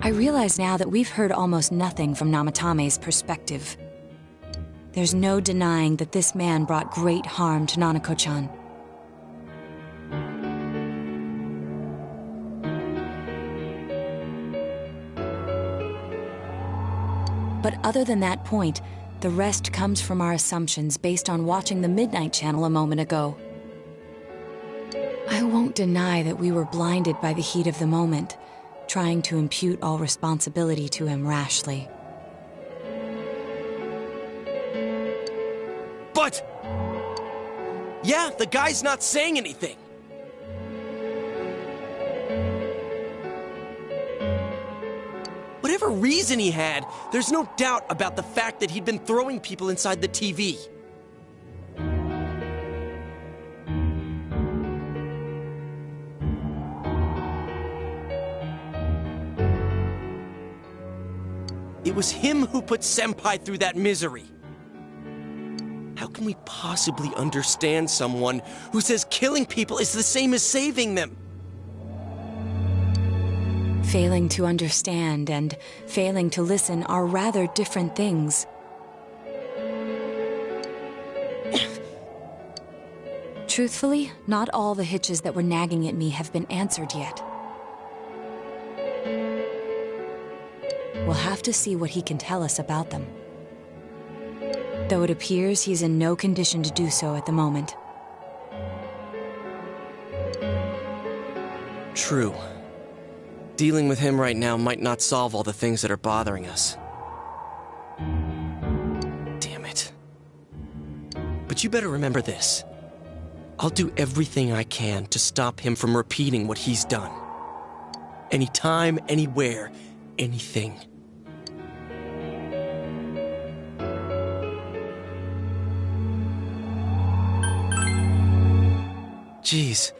I realize now that we've heard almost nothing from Namatame's perspective. There's no denying that this man brought great harm to Nanako-chan. But other than that point, the rest comes from our assumptions based on watching the Midnight Channel a moment ago. I won't deny that we were blinded by the heat of the moment, trying to impute all responsibility to him rashly. But... yeah, the guy's not saying anything. Whatever reason he had, there's no doubt about the fact that he'd been throwing people inside the TV. It was him who put Senpai through that misery. How can we possibly understand someone who says killing people is the same as saving them? Failing to understand and failing to listen are rather different things. Truthfully, not all the hitches that were nagging at me have been answered yet. We'll have to see what he can tell us about them. Though it appears he's in no condition to do so at the moment. True. Dealing with him right now might not solve all the things that are bothering us. Damn it. But you better remember this. I'll do everything I can to stop him from repeating what he's done. Anytime, anywhere, anything. Jeez,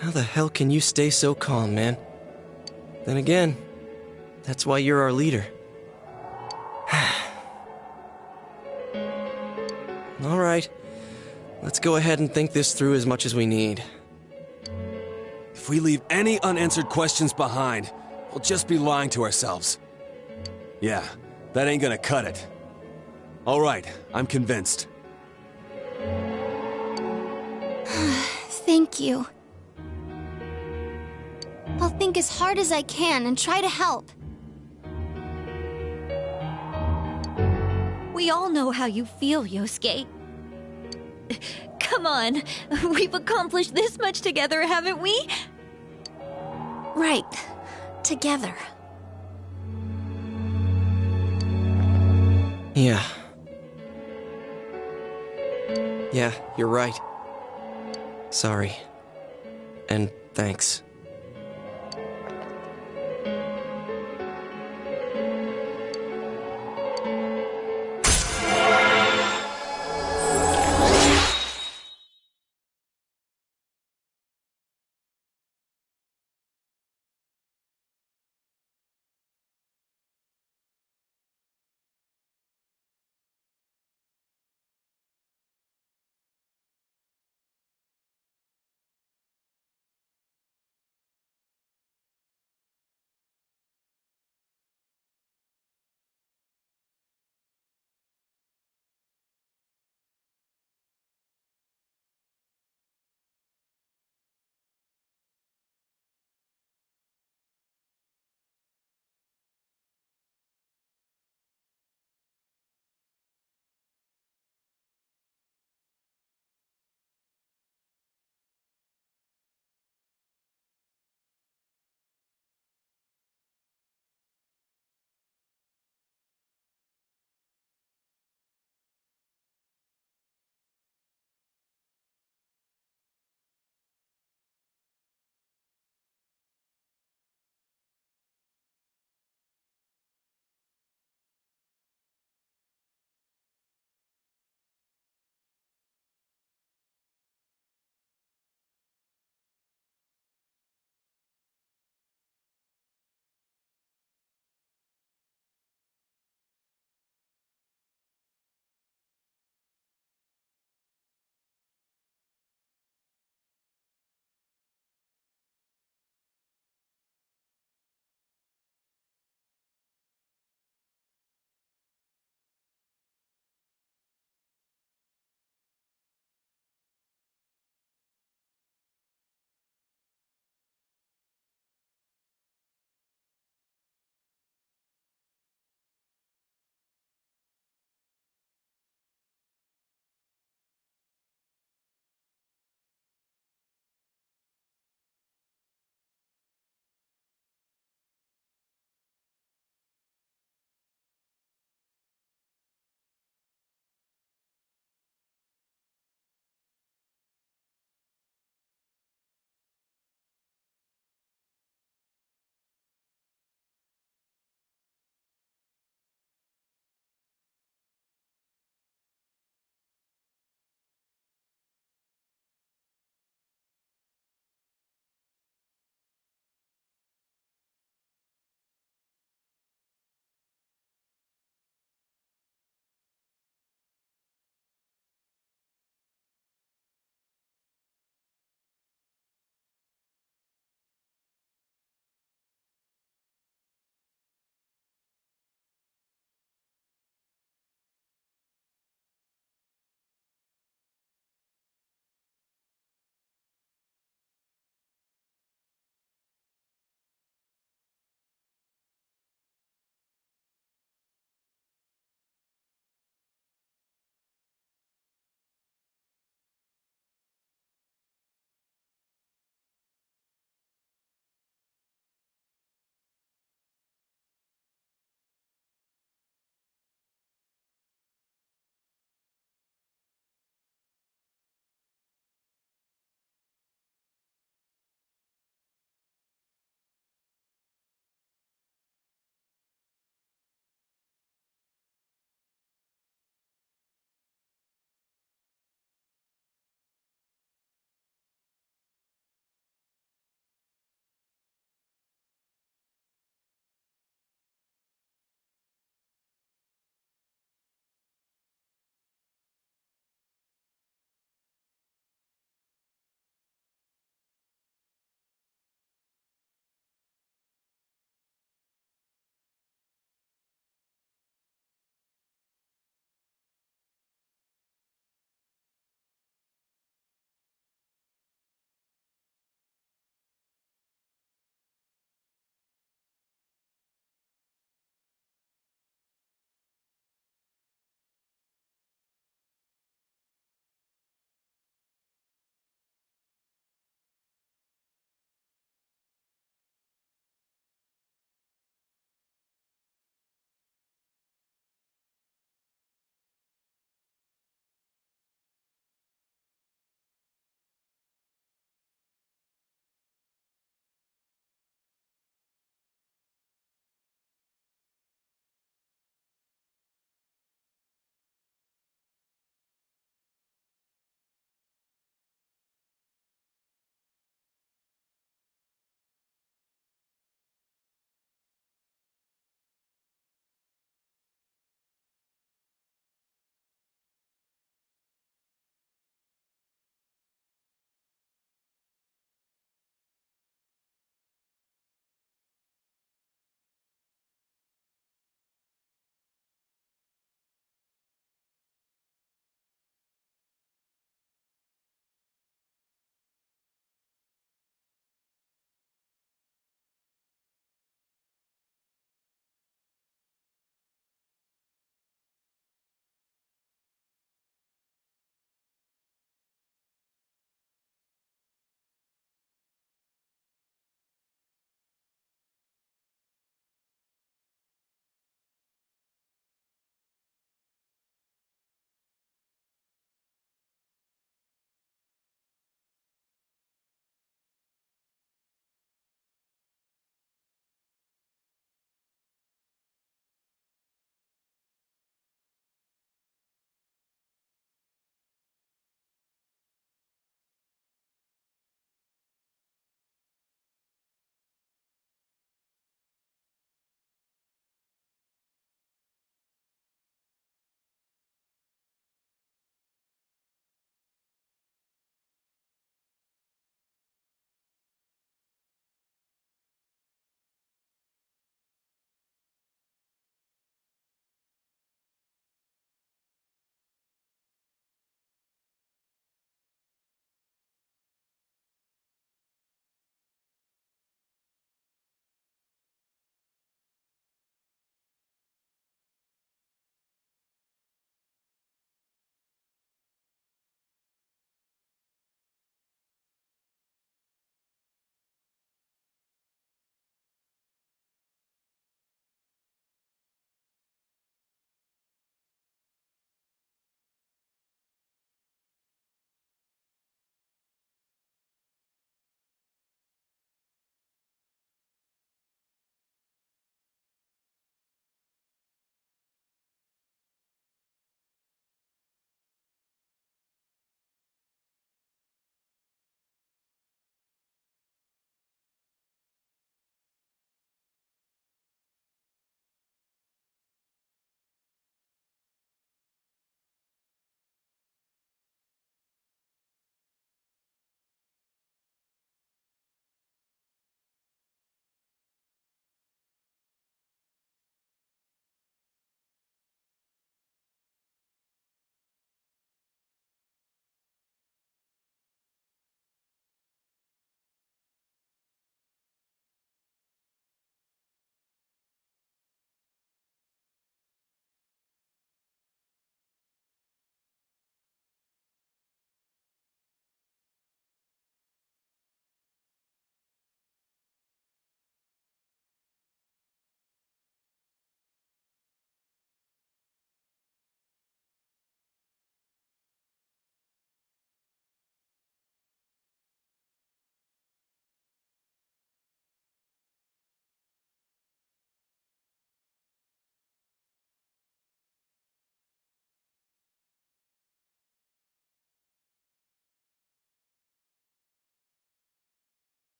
how the hell can you stay so calm, man? Then again, that's why you're our leader. All right, let's go ahead and think this through as much as we need. If we leave any unanswered questions behind, we'll just be lying to ourselves. Yeah, that ain't gonna cut it. All right, I'm convinced. Thank you. I'll think as hard as I can and try to help. We all know how you feel, Yosuke. Come on, we've accomplished this much together, haven't we? Right. Together. Yeah. Yeah, you're right. Sorry. And thanks.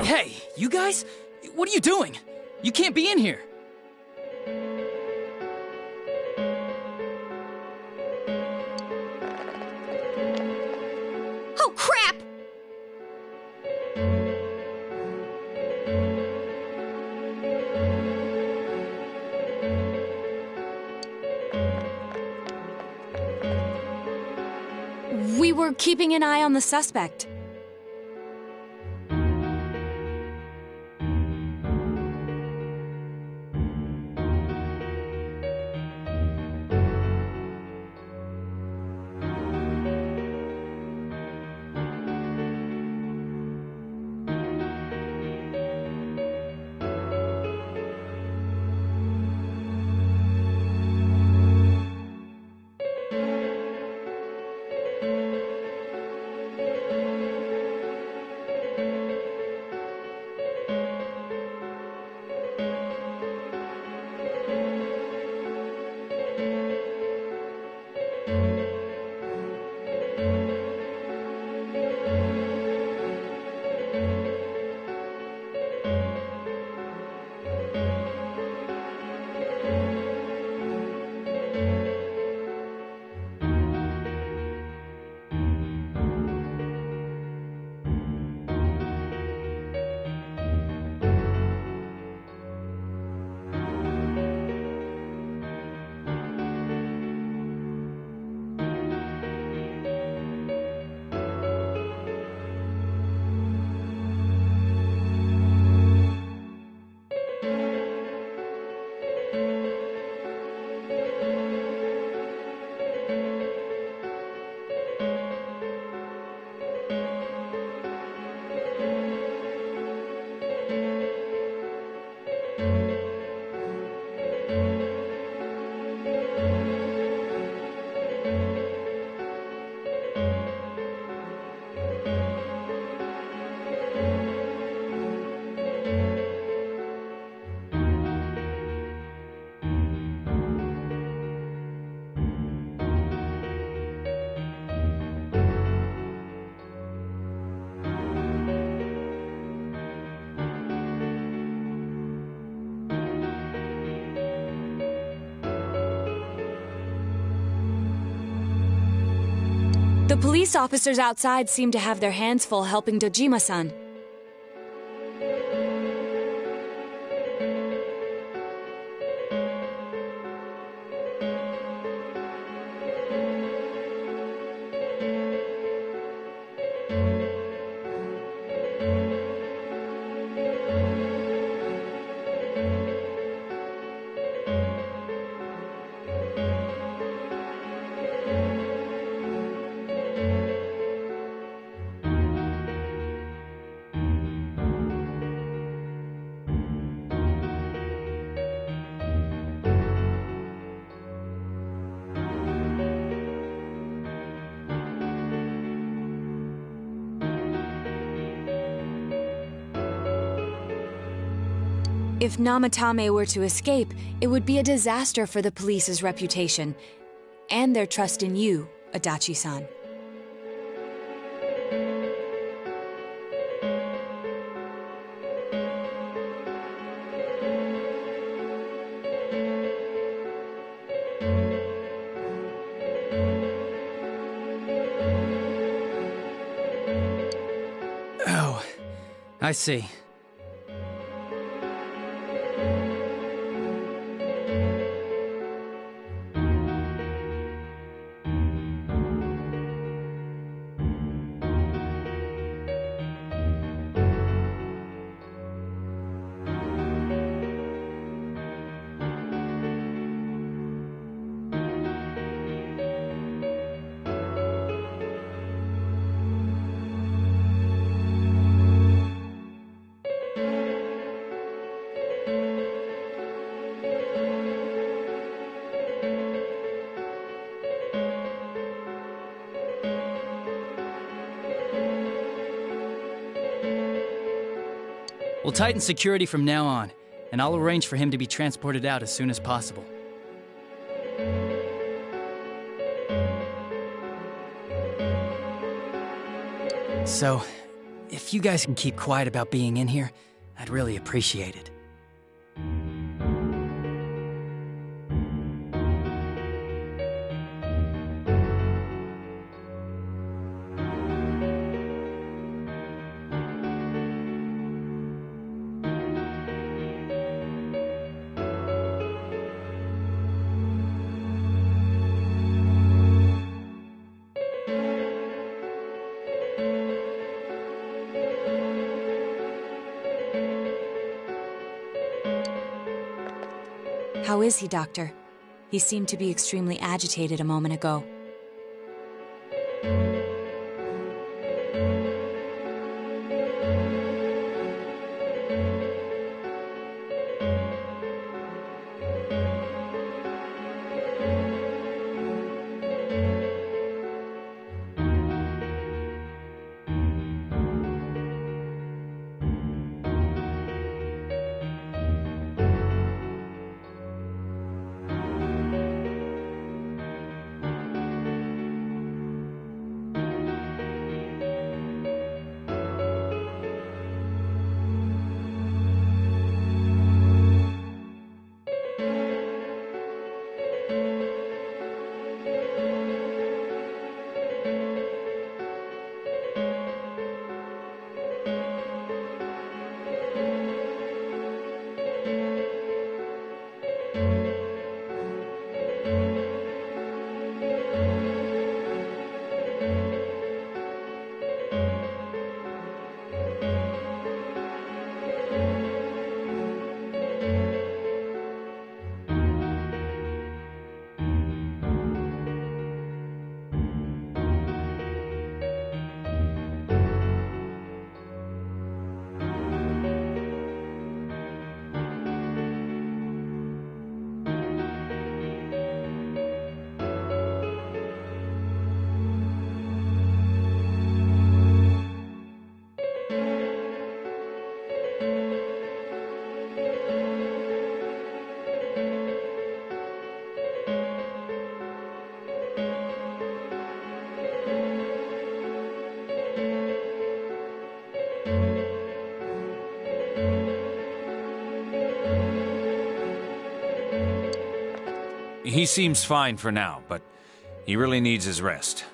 Hey, you guys? What are you doing? You can't be in here. Oh, crap! We were keeping an eye on the suspect. The police officers outside seem to have their hands full helping Dojima-san. If Namatame were to escape, it would be a disaster for the police's reputation, and their trust in you, Adachi-san. I see. We'll tighten security from now on, and I'll arrange for him to be transported out as soon as possible. So, if you guys can keep quiet about being in here, I'd really appreciate it. How is he, Doctor? He seemed to be extremely agitated a moment ago. He seems fine for now, but he really needs his rest.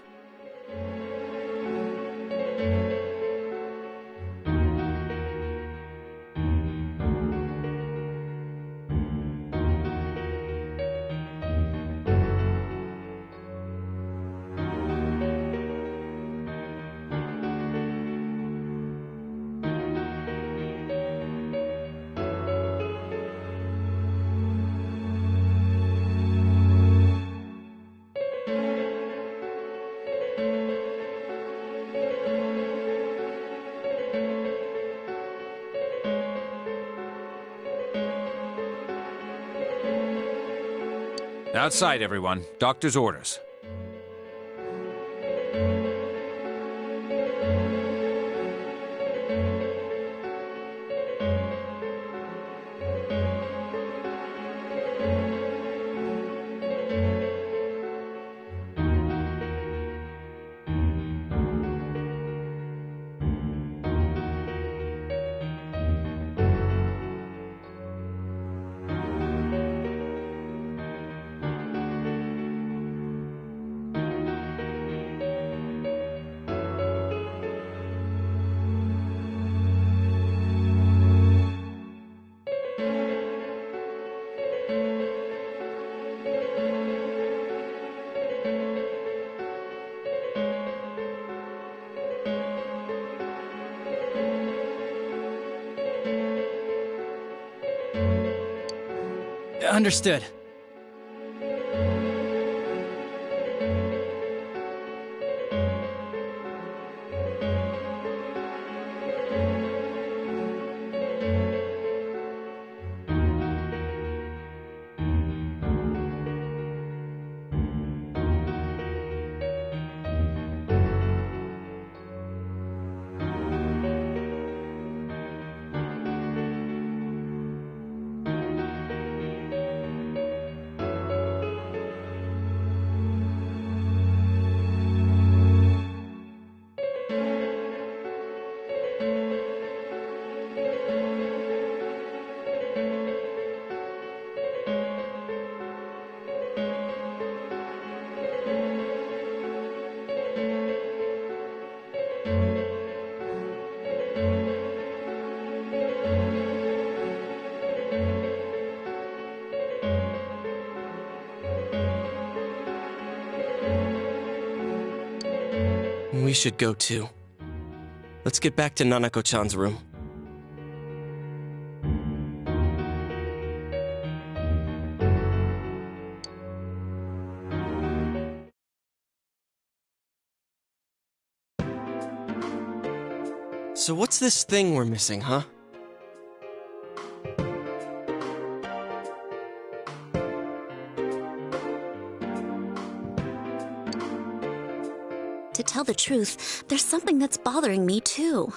Outside, everyone. Doctor's orders. Understood. We should go too. Let's get back to Nanako-chan's room. So what's this thing we're missing, huh? To tell the truth, there's something that's bothering me too.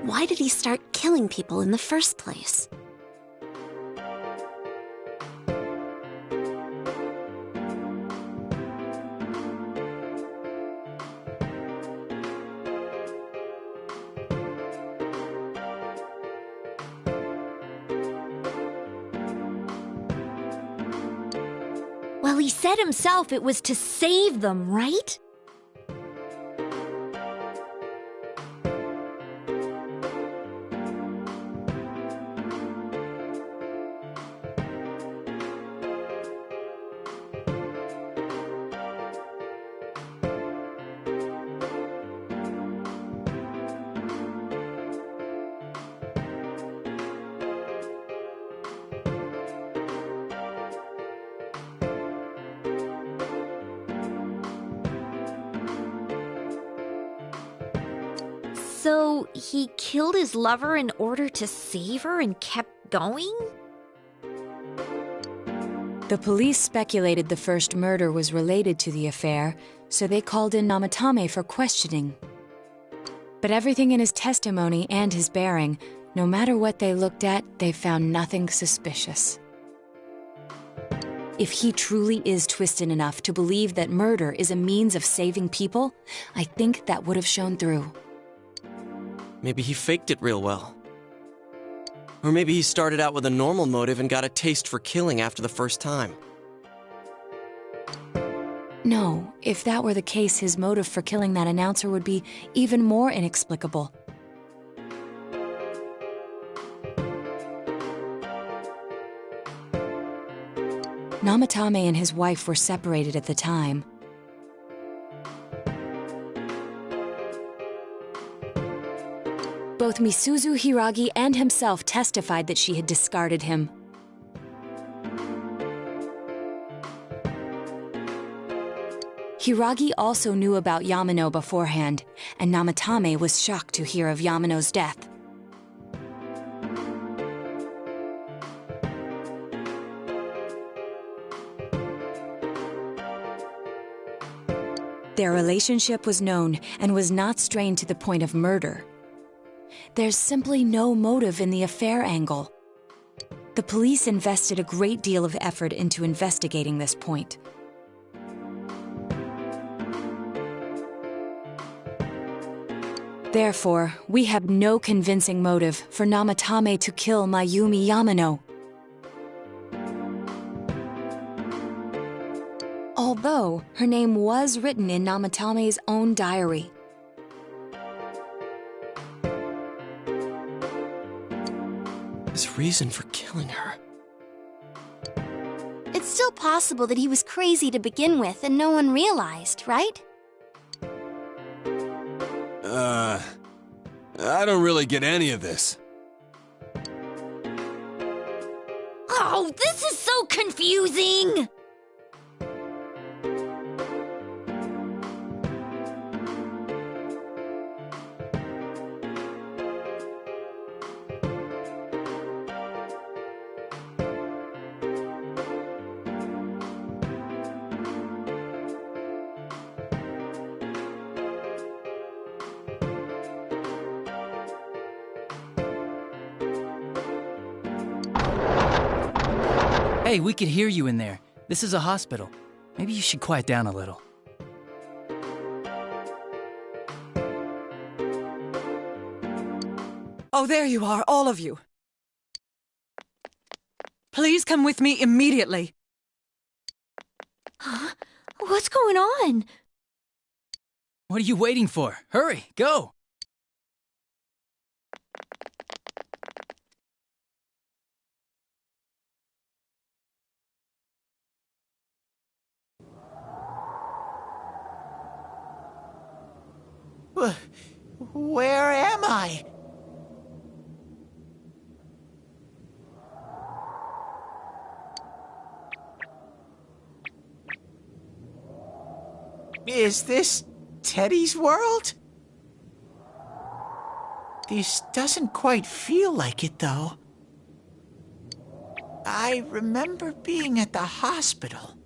Why did he start killing people in the first place? Well, he said himself it was to save them, right? So he killed his lover in order to save her and kept going? The police speculated the first murder was related to the affair, so they called in Namatame for questioning. But everything in his testimony and his bearing, no matter what they looked at, they found nothing suspicious. If he truly is twisted enough to believe that murder is a means of saving people, I think that would have shown through. Maybe he faked it real well. Or maybe he started out with a normal motive and got a taste for killing after the first time. No, if that were the case, his motive for killing that announcer would be even more inexplicable. Namatame and his wife were separated at the time. Both Misuzu Hiragi and himself testified that she had discarded him. Hiragi also knew about Yamano beforehand, and Namatame was shocked to hear of Yamano's death. Their relationship was known and was not strained to the point of murder. There's simply no motive in the affair angle. The police invested a great deal of effort into investigating this point. Therefore, we have no convincing motive for Namatame to kill Mayumi Yamano. Although her name was written in Namatame's own diary. His reason for killing her. It's still possible that he was crazy to begin with and no one realized, right? I don't really get any of this. Oh, this is so confusing! Hey, we could hear you in there. This is a hospital. Maybe you should quiet down a little. Oh, there you are, all of you. Please come with me immediately. Huh? What's going on? What are you waiting for? Hurry, go! Where am I? Is this Teddy's world? This doesn't quite feel like it, though. I remember being at the hospital.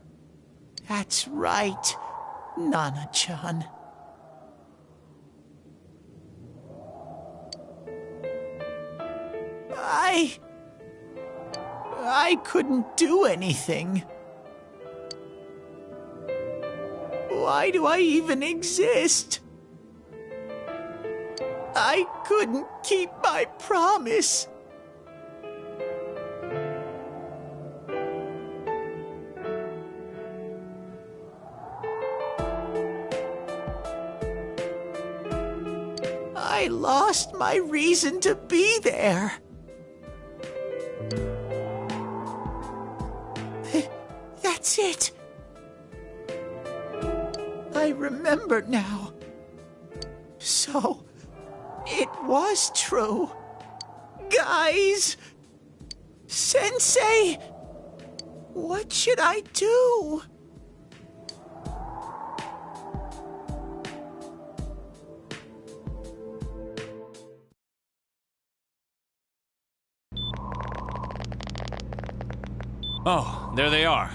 That's right, Nana-chan. I couldn't do anything. Why do I even exist? I couldn't keep my promise. I lost my reason to be there. That's it. I remember now. So, it was true. Guys! Sensei! What should I do? Oh, there they are.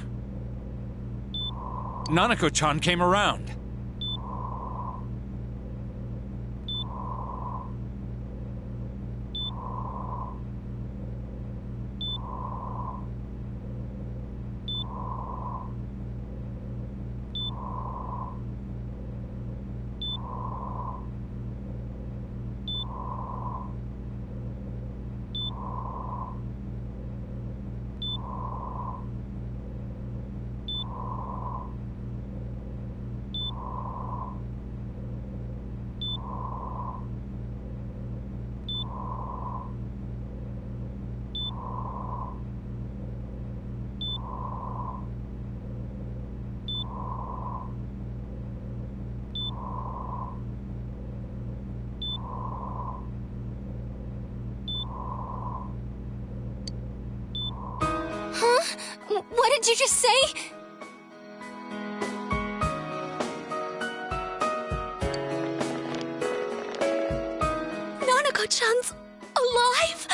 Nanako-chan came around. What did you just say? Nanako-chan's alive?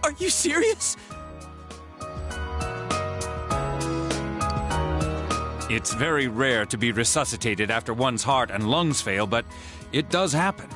Are you serious? It's very rare to be resuscitated after one's heart and lungs fail, but it does happen.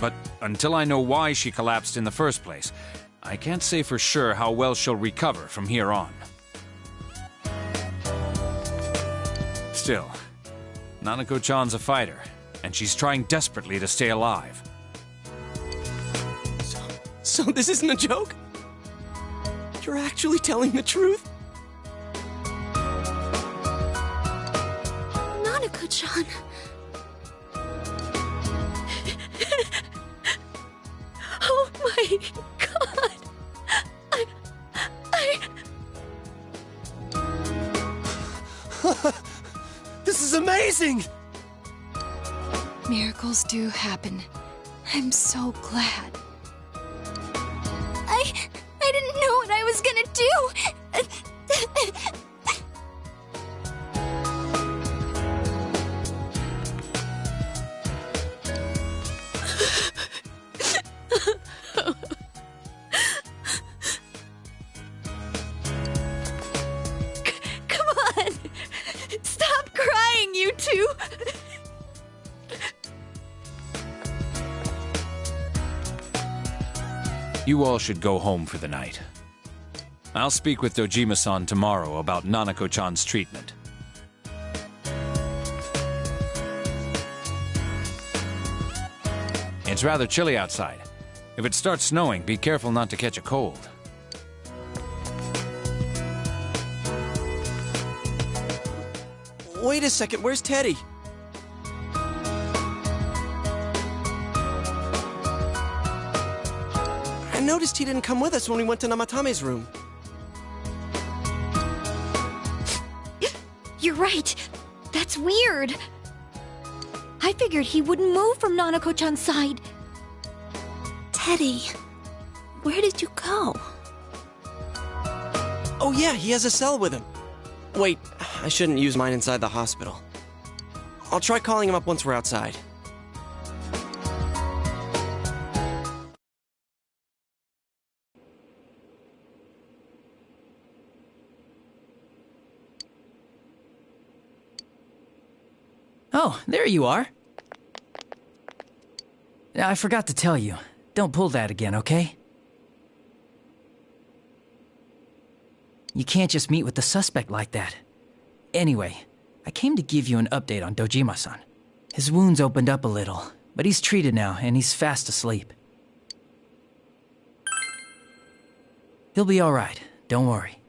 But until I know why she collapsed in the first place, I can't say for sure how well she'll recover from here on. Still, Nanako-chan's a fighter, and she's trying desperately to stay alive. So this isn't a joke? You're actually telling the truth? Nanako-chan. Oh my god! This is amazing! Miracles do happen. I'm so glad. I didn't know what I was gonna do! Come on! Stop crying, you two! You all should go home for the night. I'll speak with Dojima-san tomorrow about Nanako-chan's treatment. It's rather chilly outside. If it starts snowing, be careful not to catch a cold. Wait a second, where's Teddy? I noticed he didn't come with us when we went to Namatame's room. You're right. That's weird. I figured he wouldn't move from Nanako-chan's side. Teddy, where did you go? Oh yeah, he has a cell with him. Wait, I shouldn't use mine inside the hospital. I'll try calling him up once we're outside. Oh, there you are. I forgot to tell you. Don't pull that again, okay? You can't just meet with the suspect like that. Anyway, I came to give you an update on Dojima-san. His wounds opened up a little, but he's treated now and he's fast asleep. He'll be alright, don't worry.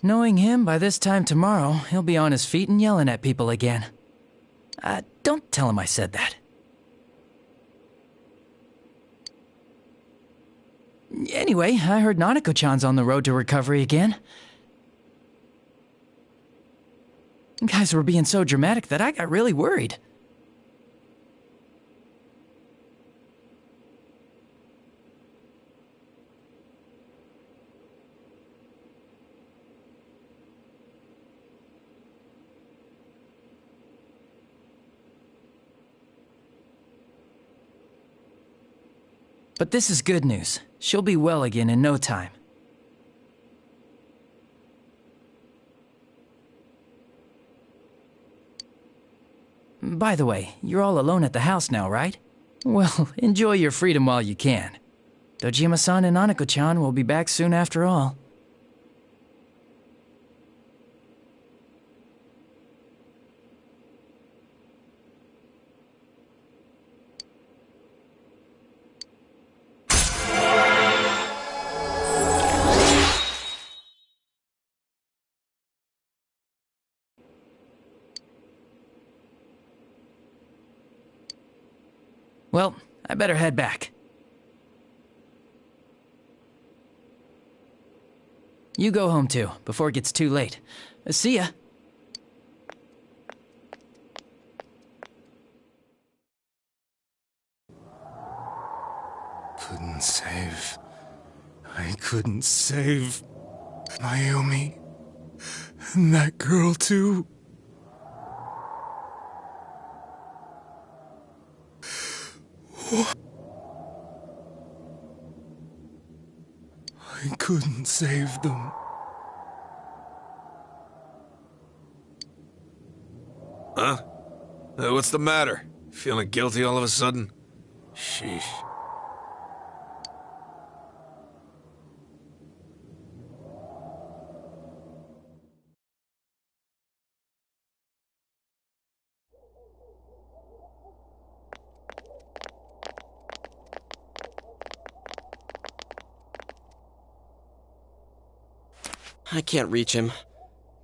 Knowing him, by this time tomorrow, he'll be on his feet and yelling at people again. Don't tell him I said that. Anyway, I heard Nanako-chan's on the road to recovery again. You guys were being so dramatic that I got really worried. But this is good news. She'll be well again in no time. By the way, you're all alone at the house now, right? Well, enjoy your freedom while you can. Dojima-san and Nanako-chan will be back soon after all. Well, I better head back. You go home too, before it gets too late. See ya. I couldn't save Mayumi. And that girl too. I couldn't save them. Huh? What's the matter? Feeling guilty all of a sudden? Sheesh. I can't reach him.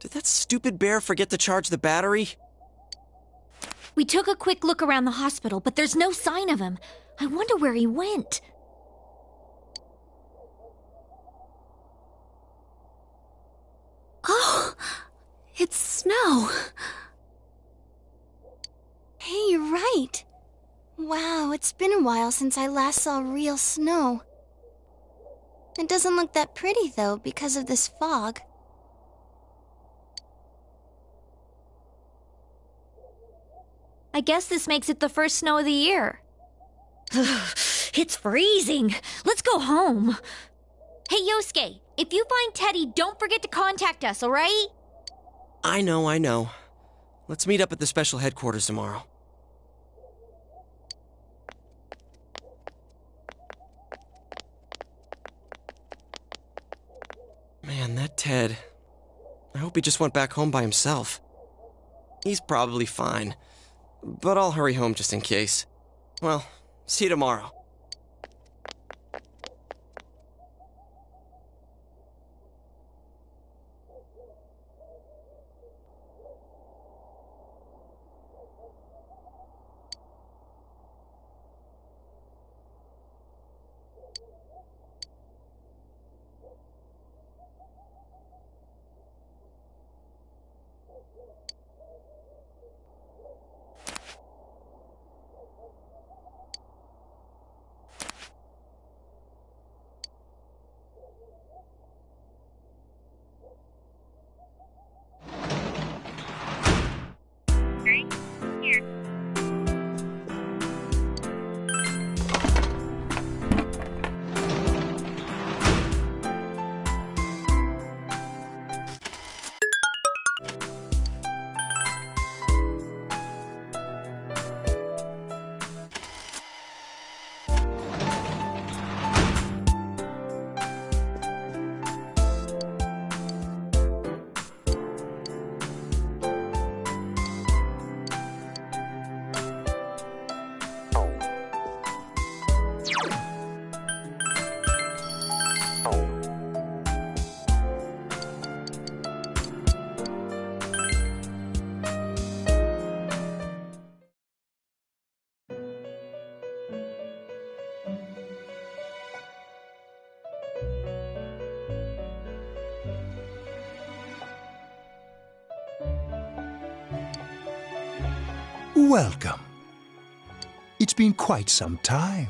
Did that stupid bear forget to charge the battery? We took a quick look around the hospital, but there's no sign of him. I wonder where he went. Oh, it's snow. Hey, you're right. Wow, it's been a while since I last saw real snow. It doesn't look that pretty, though, because of this fog. I guess this makes it the first snow of the year. It's freezing. Let's go home. Hey, Yosuke, if you find Teddy, don't forget to contact us, all right? I know. Let's meet up at the special headquarters tomorrow. Man, that Ted. I hope he just went back home by himself. He's probably fine. But I'll hurry home just in case. Well, see you tomorrow. Welcome. It's been quite some time.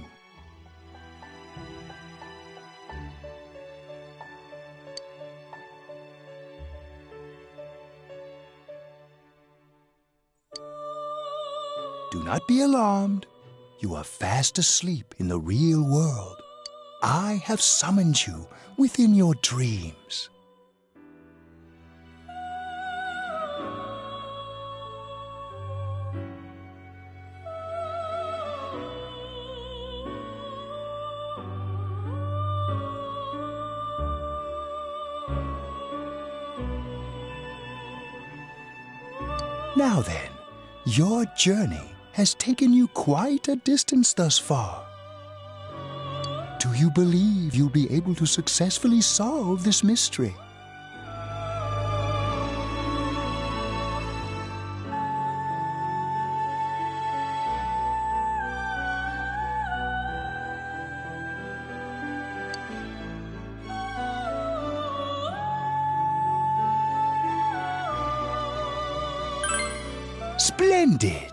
Do not be alarmed. You are fast asleep in the real world. I have summoned you within your dreams. Now then, your journey has taken you quite a distance thus far. Do you believe you'll be able to successfully solve this mystery? Splendid!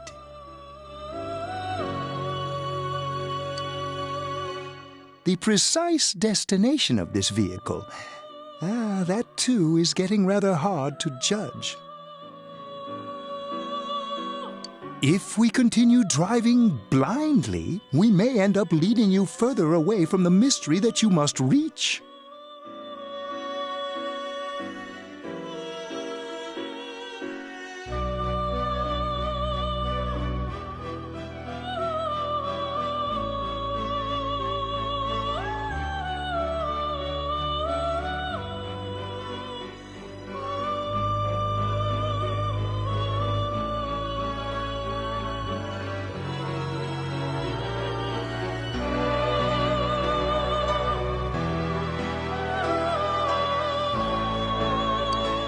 The precise destination of this vehicle, that too is getting rather hard to judge. If we continue driving blindly, we may end up leading you further away from the mystery that you must reach.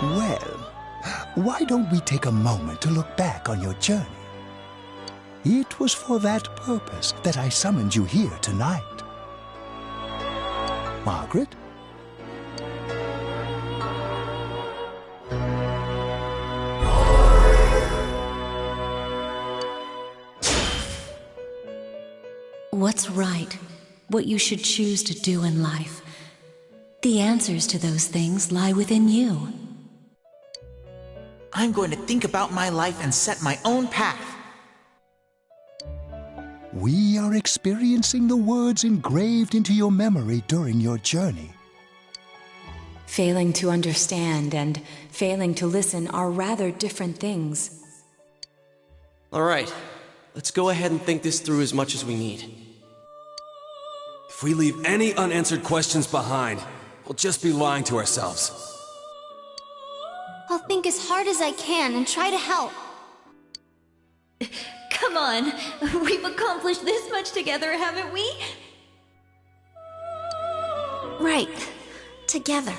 Well, why don't we take a moment to look back on your journey? It was for that purpose that I summoned you here tonight. Margaret? What's right? What you should choose to do in life? The answers to those things lie within you. I'm going to think about my life and set my own path. We are experiencing the words engraved into your memory during your journey. Failing to understand and failing to listen are rather different things. All right, let's go ahead and think this through as much as we need. If we leave any unanswered questions behind, we'll just be lying to ourselves. I'll think as hard as I can and try to help. Come on, we've accomplished this much together, haven't we? Right, together.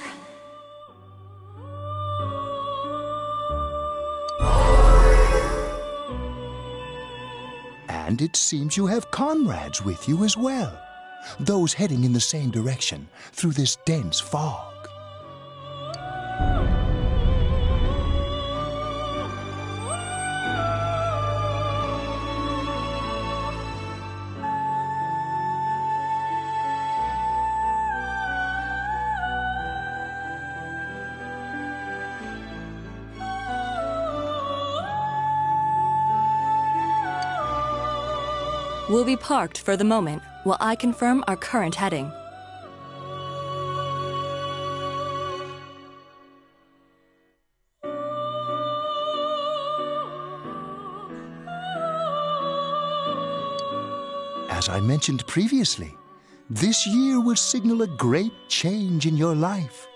And it seems you have comrades with you as well. Those heading in the same direction through this dense fog. We'll be parked for the moment while I confirm our current heading. As I mentioned previously, this year will signal a great change in your life.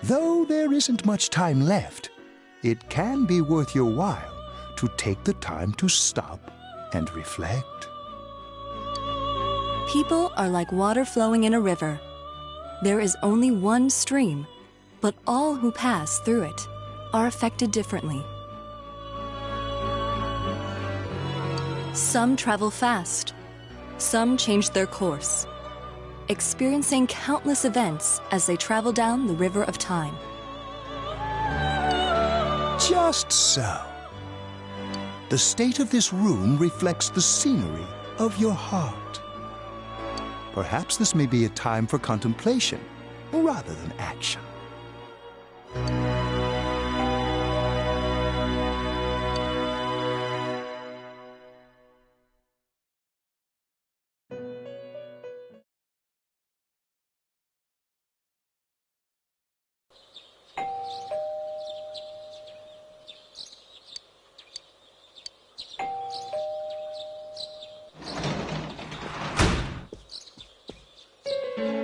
Though there isn't much time left, it can be worth your while to take the time to stop and reflect. People are like water flowing in a river. There is only one stream, but all who pass through it are affected differently. Some travel fast, some change their course, experiencing countless events as they travel down the river of time. Just so. The state of this room reflects the scenery of your heart. Perhaps this may be a time for contemplation rather than action.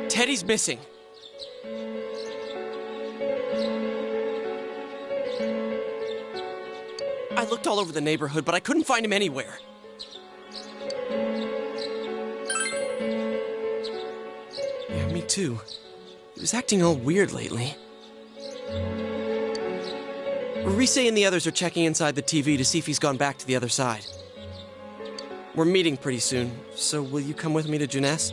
Teddy's missing. I looked all over the neighborhood, but I couldn't find him anywhere. Yeah, me too. He was acting all weird lately. Rise and the others are checking inside the TV to see if he's gone back to the other side. We're meeting pretty soon, so will you come with me to Jeunesse?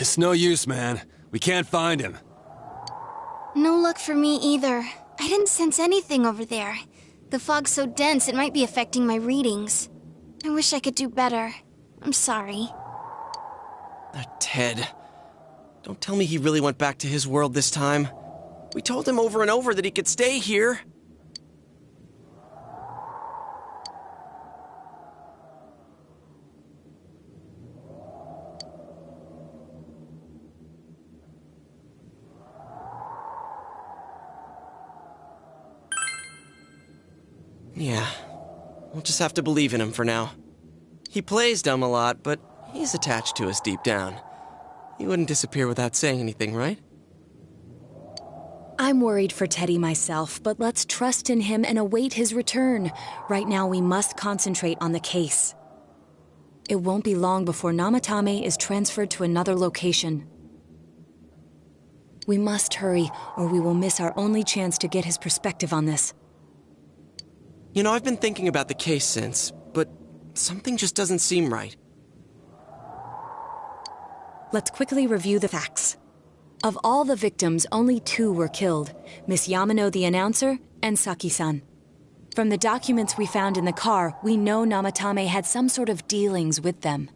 It's no use, man. We can't find him. No luck for me either. I didn't sense anything over there. The fog's so dense it might be affecting my readings. I wish I could do better. I'm sorry. That Ted. Don't tell me he really went back to his world this time. We told him over and over that he could stay here. Yeah, we'll just have to believe in him for now. He plays dumb a lot, but he's attached to us deep down. He wouldn't disappear without saying anything, right? I'm worried for Teddy myself, but let's trust in him and await his return. Right now, we must concentrate on the case. It won't be long before Namatame is transferred to another location. We must hurry, or we will miss our only chance to get his perspective on this. You know, I've been thinking about the case since, but something just doesn't seem right. Let's quickly review the facts. Of all the victims, only 2 were killed, Miss Yamano the announcer and Saki-san. From the documents we found in the car, we know Namatame had some sort of dealings with them.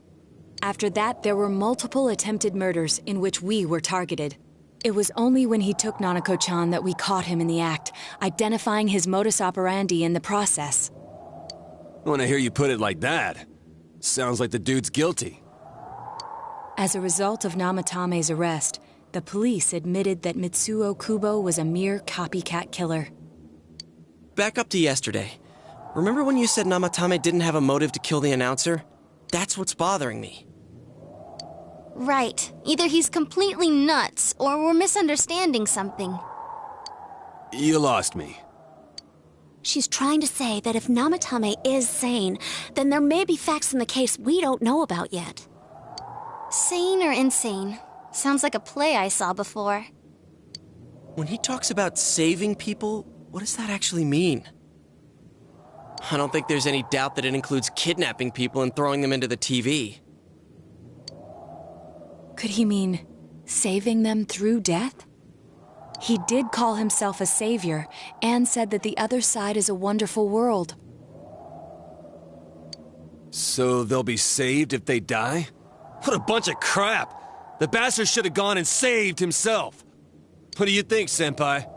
After that, there were multiple attempted murders in which we were targeted. It was only when he took Nanako-chan that we caught him in the act, identifying his modus operandi in the process. When I hear you put it like that, sounds like the dude's guilty. As a result of Namatame's arrest, the police admitted that Mitsuo Kubo was a mere copycat killer. Back up to yesterday. Remember when you said Namatame didn't have a motive to kill the announcer? That's what's bothering me. Right. Either he's completely nuts, or we're misunderstanding something. You lost me. She's trying to say that if Namatame is sane, then there may be facts in the case we don't know about yet. Sane or insane? Sounds like a play I saw before. When he talks about saving people, what does that actually mean? I don't think there's any doubt that it includes kidnapping people and throwing them into the TV. Could he mean saving them through death? He did call himself a savior and said that the other side is a wonderful world. So they'll be saved if they die? What a bunch of crap! The bastard should have gone and saved himself. What do you think, Senpai?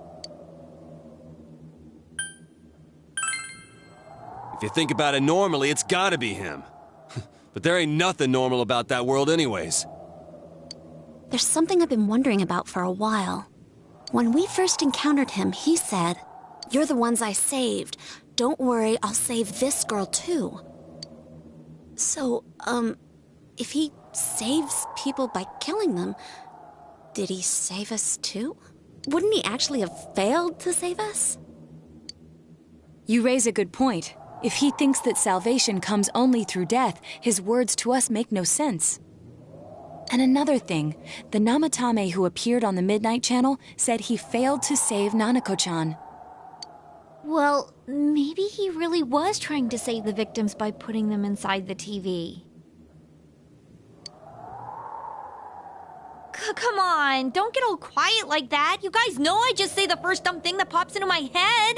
If you think about it normally, it's gotta be him. But there ain't nothing normal about that world anyways. There's something I've been wondering about for a while. When we first encountered him, he said, "You're the ones I saved. Don't worry, I'll save this girl too." So, if he saves people by killing them, did he save us too? Wouldn't he actually have failed to save us? You raise a good point. If he thinks that salvation comes only through death, his words to us make no sense. And another thing, the Namatame who appeared on the Midnight Channel said he failed to save Nanako-chan. Well, maybe he really was trying to save the victims by putting them inside the TV. Come on, don't get all quiet like that. You guys know I just say the first dumb thing that pops into my head.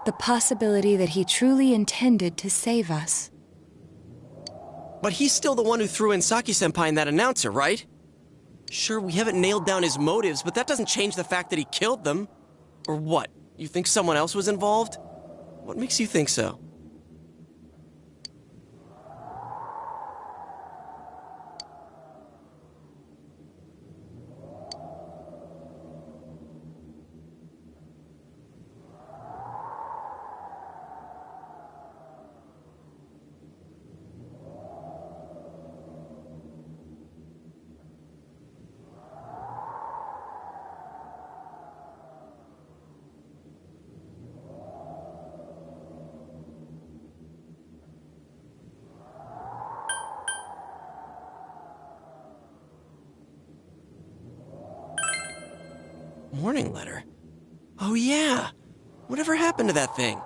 The possibility that he truly intended to save us. But he's still the one who threw in Saki-senpai and that announcer, right? Sure, we haven't nailed down his motives, but that doesn't change the fact that he killed them. Or what? You think someone else was involved? What makes you think so? Warning letter? Oh yeah! Whatever happened to that thing?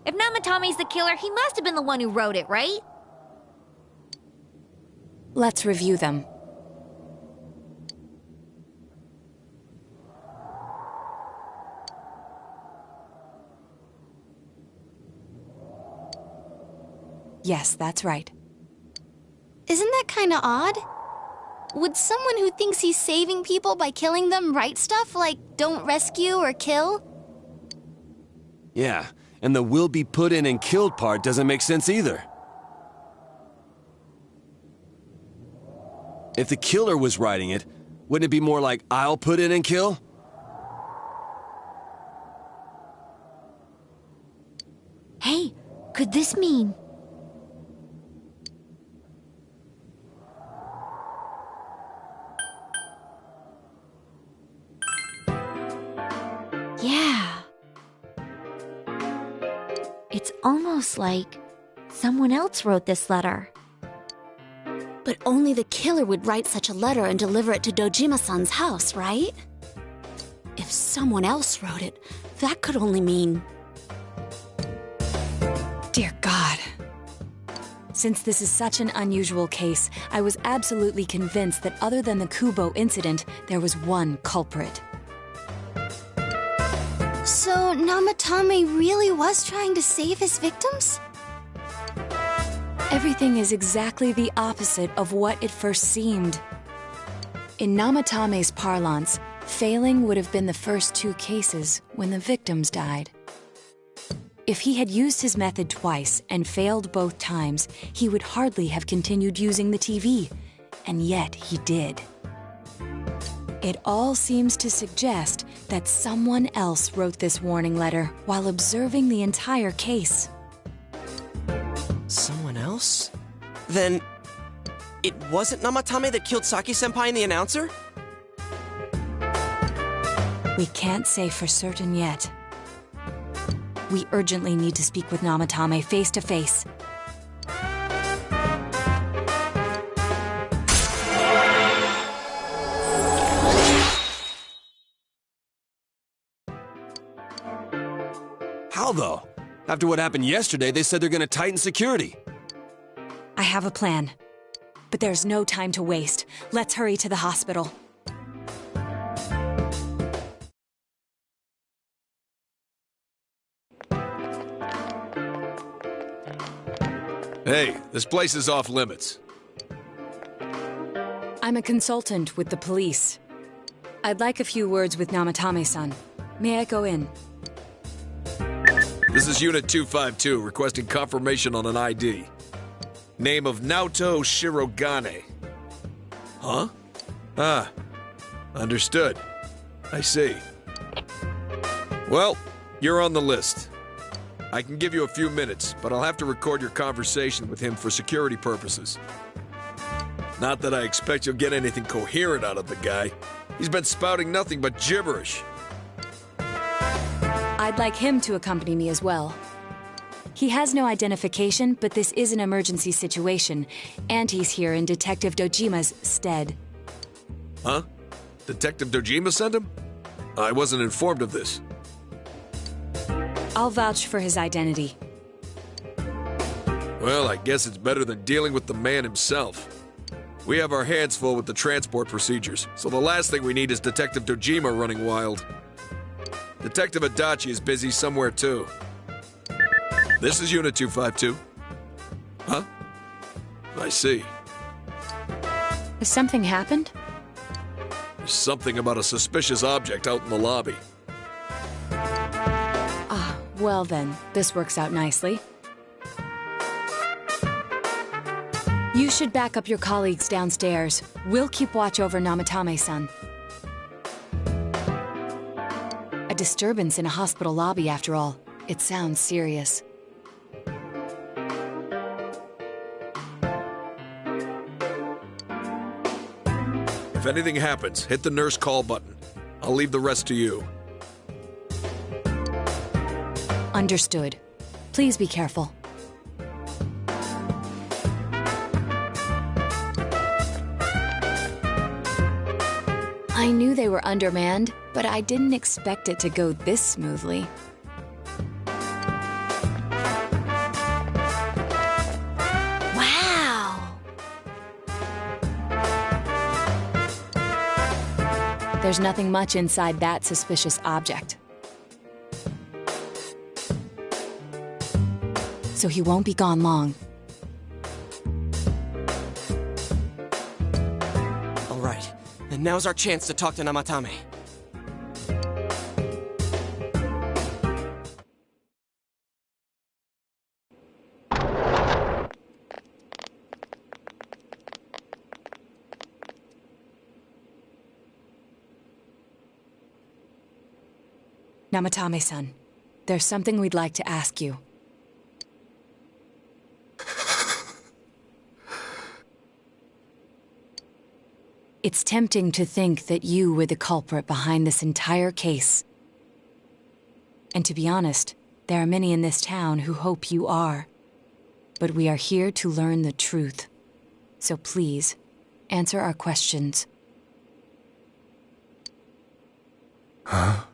If Namatame's the killer, he must have been the one who wrote it, right? Let's review them. Yes, that's right. Isn't that kinda odd? Would someone who thinks he's saving people by killing them write stuff like, don't rescue or kill? Yeah, and the will be put in and killed part doesn't make sense either. If the killer was writing it, wouldn't it be more like, I'll put in and kill? Hey, could this mean... Yeah. It's almost like someone else wrote this letter. But only the killer would write such a letter and deliver it to Dojima-san's house, right? If someone else wrote it, that could only mean... Dear God. Since this is such an unusual case, I was absolutely convinced that other than the Kubo incident, there was one culprit. So, Namatame really was trying to save his victims? Everything is exactly the opposite of what it first seemed. In Namatame's parlance, failing would have been the first two cases when the victims died. If he had used his method twice and failed both times, he would hardly have continued using the TV, and yet he did. It all seems to suggest that someone else wrote this warning letter while observing the entire case. Someone else? Then... it wasn't Namatame that killed Saki-senpai and the announcer? We can't say for certain yet. We urgently need to speak with Namatame face to face. How though? After what happened yesterday, they said they're gonna tighten security. I have a plan. But there's no time to waste. Let's hurry to the hospital. Hey, this place is off limits. I'm a consultant with the police. I'd like a few words with Namatame-san. May I go in? This is Unit 252, requesting confirmation on an ID. Name of Naoto Shirogane. Huh? Ah, understood. I see. Well, you're on the list. I can give you a few minutes, but I'll have to record your conversation with him for security purposes. Not that I expect you'll get anything coherent out of the guy. He's been spouting nothing but gibberish. I'd like him to accompany me as well. He has no identification, but this is an emergency situation, and he's here in Detective Dojima's stead. Huh? Detective Dojima sent him? I wasn't informed of this. I'll vouch for his identity. Well, I guess it's better than dealing with the man himself. We have our hands full with the transport procedures, so the last thing we need is Detective Dojima running wild. Detective Adachi is busy somewhere too. This is Unit 252. Huh? I see. Has something happened? There's something about a suspicious object out in the lobby. Ah, well then, this works out nicely. You should back up your colleagues downstairs. We'll keep watch over Namatame-san. A disturbance in a hospital lobby, after all. It sounds serious. If anything happens, hit the nurse call button. I'll leave the rest to you. Understood. Please be careful. I knew they were undermanned, but I didn't expect it to go this smoothly. Wow! There's nothing much inside that suspicious object. So he won't be gone long. All right, and now's our chance to talk to Namatame. Namatame-san, there's something we'd like to ask you. It's tempting to think that you were the culprit behind this entire case. And to be honest, there are many in this town who hope you are. But we are here to learn the truth. So please, answer our questions. Huh?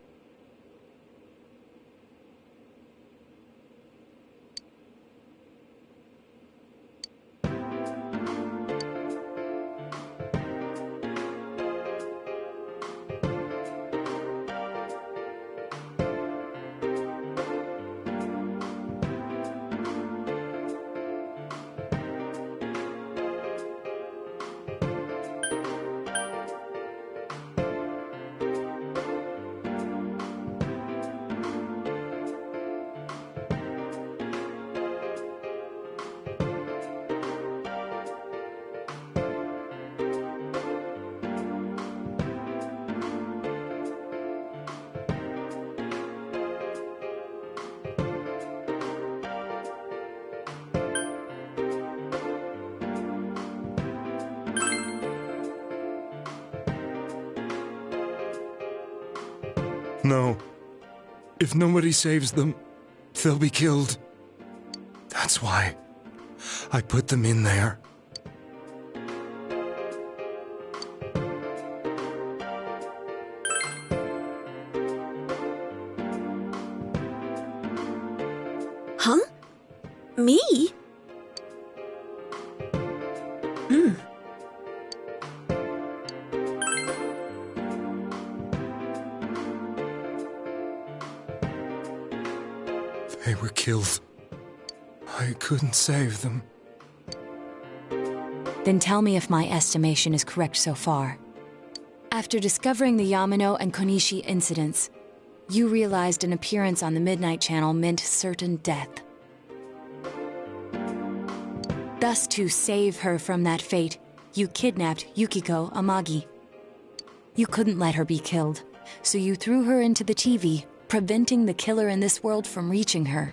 No. If nobody saves them, they'll be killed. That's why I put them in there. Huh? Me? They were killed. I couldn't save them. Then tell me if my estimation is correct so far. After discovering the Yamano and Konishi incidents, you realized an appearance on the Midnight Channel meant certain death. Thus, to save her from that fate, you kidnapped Yukiko Amagi. You couldn't let her be killed, so you threw her into the TV, preventing the killer in this world from reaching her.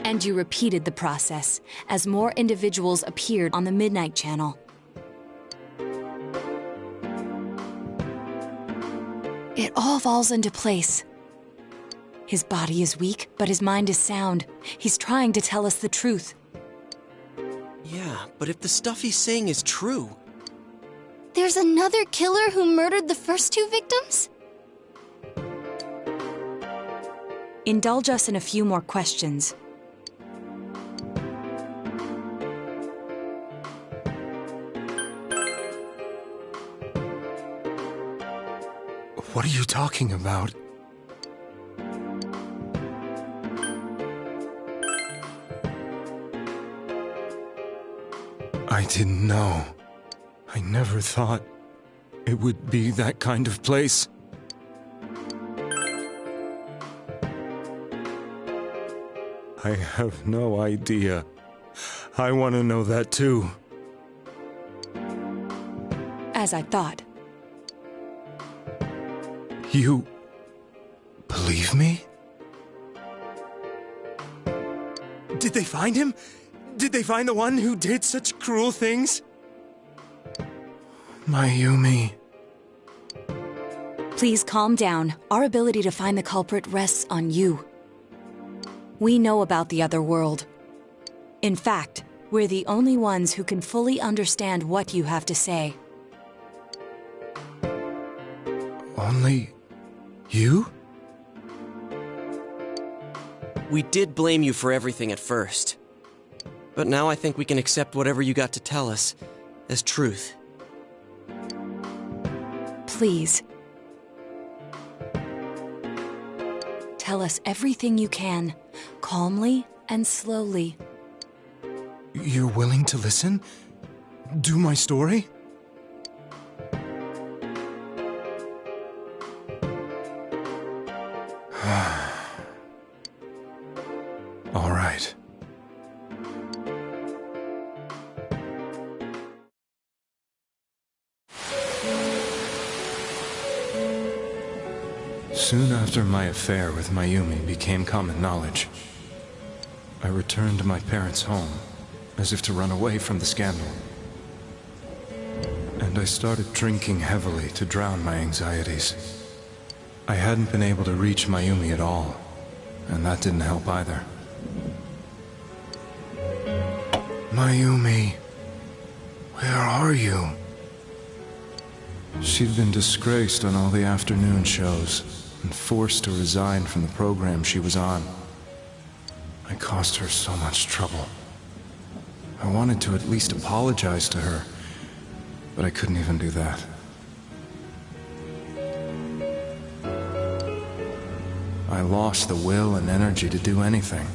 And you repeated the process as more individuals appeared on the Midnight Channel. It all falls into place. His body is weak, but his mind is sound. He's trying to tell us the truth. Yeah, but if the stuff he's saying is true... There's another killer who murdered the first two victims? Indulge us in a few more questions. What are you talking about? I didn't know. I never thought it would be that kind of place. I have no idea. I want to know that too. As I thought. You believe me? Did they find him? Did they find the one who did such cruel things? Mayumi. Please calm down. Our ability to find the culprit rests on you. We know about the other world. In fact, we're the only ones who can fully understand what you have to say. Only you? We did blame you for everything at first. But now I think we can accept whatever you got to tell us as truth. Please. Tell us everything you can, calmly and slowly. You're willing to listen? Do my story? All right. Soon after my affair with Mayumi became common knowledge, I returned to my parents' home, as if to run away from the scandal. And I started drinking heavily to drown my anxieties. I hadn't been able to reach Mayumi at all, and that didn't help either. Mayumi, where are you? She'd been disgraced on all the afternoon shows and forced to resign from the program she was on. I caused her so much trouble. I wanted to at least apologize to her, but I couldn't even do that. I lost the will and energy to do anything.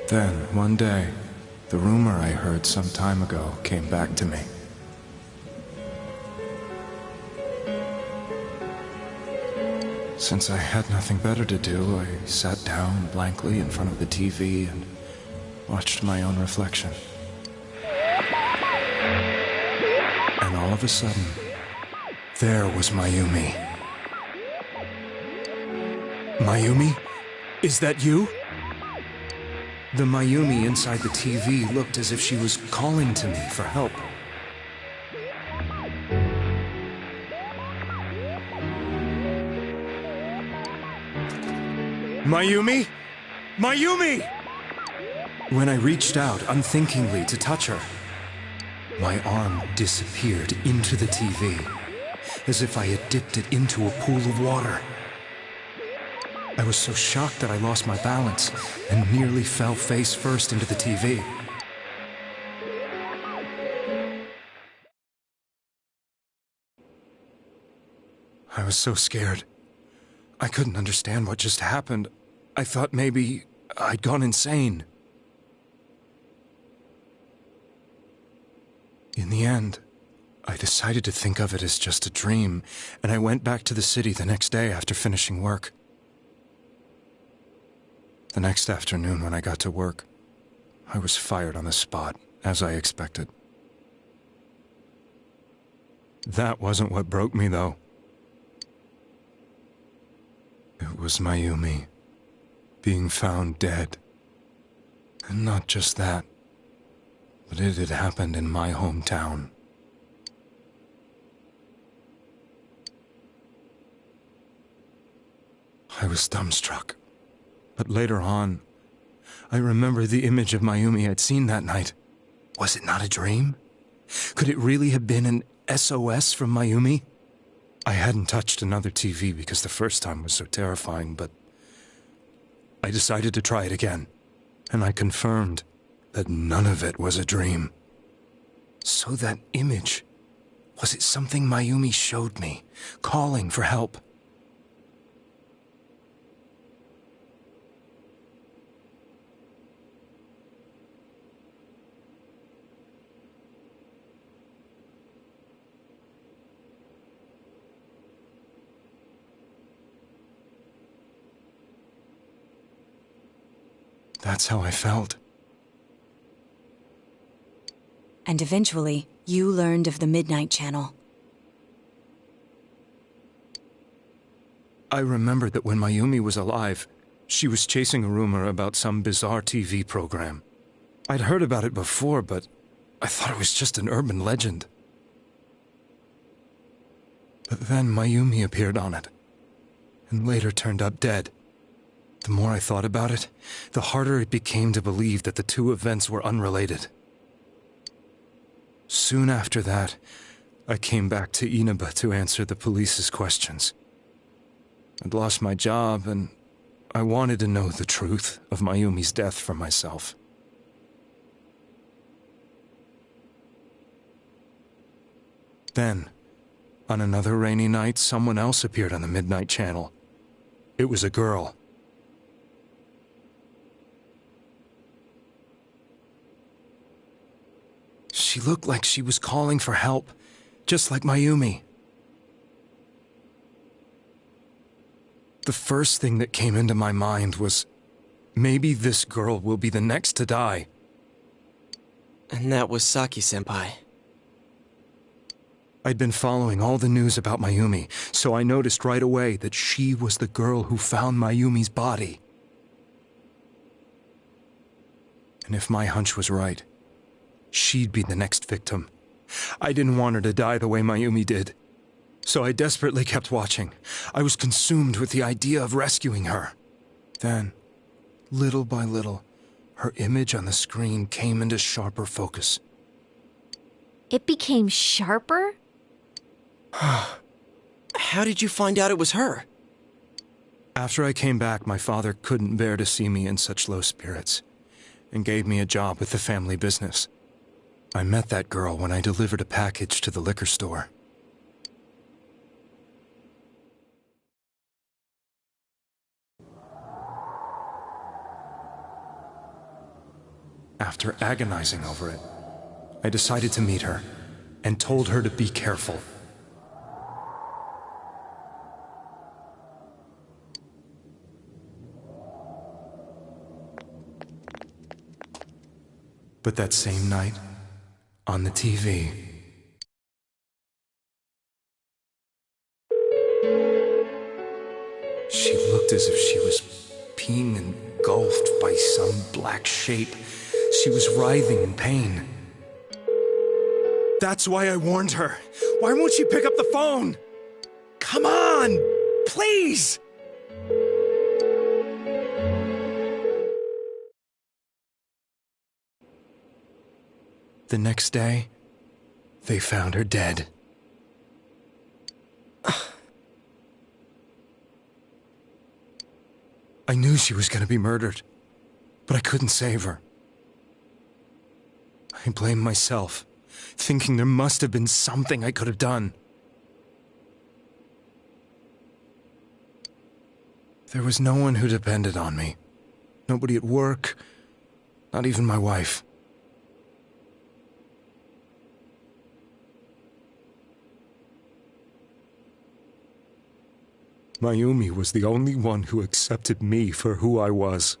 Then, one day, the rumor I heard some time ago came back to me. Since I had nothing better to do, I sat down blankly in front of the TV and watched my own reflection. And all of a sudden, there was Mayumi. Mayumi? Is that you? The Mayumi inside the TV looked as if she was calling to me for help. Mayumi? Mayumi! When I reached out unthinkingly to touch her, my arm disappeared into the TV, as if I had dipped it into a pool of water. I was so shocked that I lost my balance and nearly fell face first into the TV. I was so scared. I couldn't understand what just happened. I thought maybe I'd gone insane. In the end, I decided to think of it as just a dream, and I went back to the city the next day after finishing work. The next afternoon when I got to work, I was fired on the spot, as I expected. That wasn't what broke me, though. It was Mayumi being found dead. And not just that, but it had happened in my hometown. I was dumbstruck. But later on, I remember the image of Mayumi I'd seen that night. Was it not a dream? Could it really have been an SOS from Mayumi? I hadn't touched another TV because the first time was so terrifying, but I decided to try it again, and I confirmed that none of it was a dream. So that image, was it something Mayumi showed me, calling for help? That's how I felt. And eventually, you learned of the Midnight Channel. I remembered that when Mayumi was alive, she was chasing a rumor about some bizarre TV program. I'd heard about it before, but I thought it was just an urban legend. But then Mayumi appeared on it, and later turned up dead. The more I thought about it, the harder it became to believe that the two events were unrelated. Soon after that, I came back to Inaba to answer the police's questions. I'd lost my job, and I wanted to know the truth of Mayumi's death for myself. Then, on another rainy night, someone else appeared on the Midnight Channel. It was a girl. She looked like she was calling for help, just like Mayumi. The first thing that came into my mind was, maybe this girl will be the next to die. And that was Saki-senpai. I'd been following all the news about Mayumi, so I noticed right away that she was the girl who found Mayumi's body. And if my hunch was right, she'd be the next victim. I didn't want her to die the way Mayumi did. So I desperately kept watching. I was consumed with the idea of rescuing her. Then, little by little, her image on the screen came into sharper focus. It became sharper? How did you find out it was her? After I came back, my father couldn't bear to see me in such low spirits, and gave me a job with the family business. I met that girl when I delivered a package to the liquor store. After agonizing over it, I decided to meet her and told her to be careful. But that same night, on the TV, she looked as if she was being engulfed by some black shape. She was writhing in pain. That's why I warned her. Why won't she pick up the phone? Come on, please! The next day, they found her dead. I knew she was going to be murdered, but I couldn't save her. I blamed myself, thinking there must have been something I could have done. There was no one who depended on me. Nobody at work, not even my wife. Mayumi was the only one who accepted me for who I was.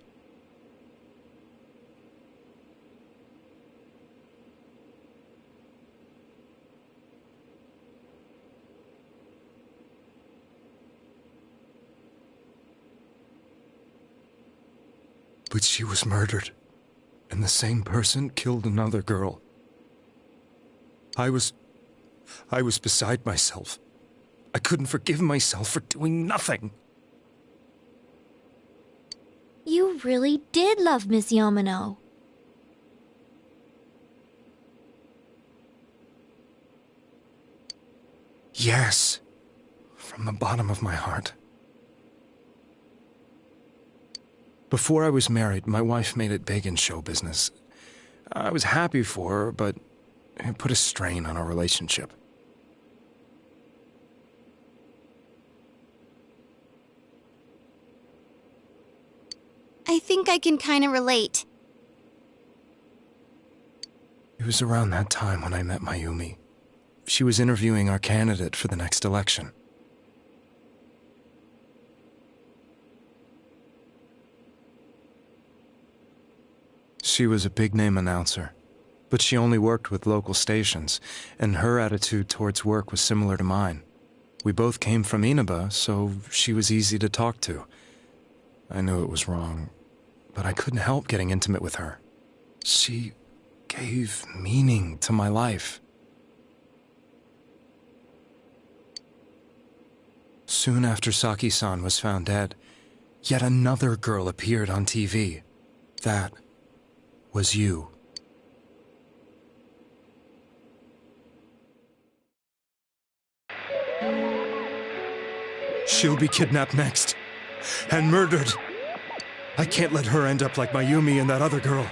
But she was murdered, and the same person killed another girl. I was beside myself. I couldn't forgive myself for doing nothing. You really did love Miss Yamano. Yes, from the bottom of my heart. Before I was married, my wife made it big in show business. I was happy for her, but it put a strain on our relationship. I think I can kind of relate. It was around that time when I met Mayumi. She was interviewing our candidate for the next election. She was a big-name announcer, but she only worked with local stations, and her attitude towards work was similar to mine. We both came from Inaba, so she was easy to talk to. I knew it was wrong, but I couldn't help getting intimate with her. She gave meaning to my life. Soon after Saki-san was found dead, yet another girl appeared on TV. That was you. She'll be kidnapped next, and murdered. I can't let her end up like Mayumi and that other girl.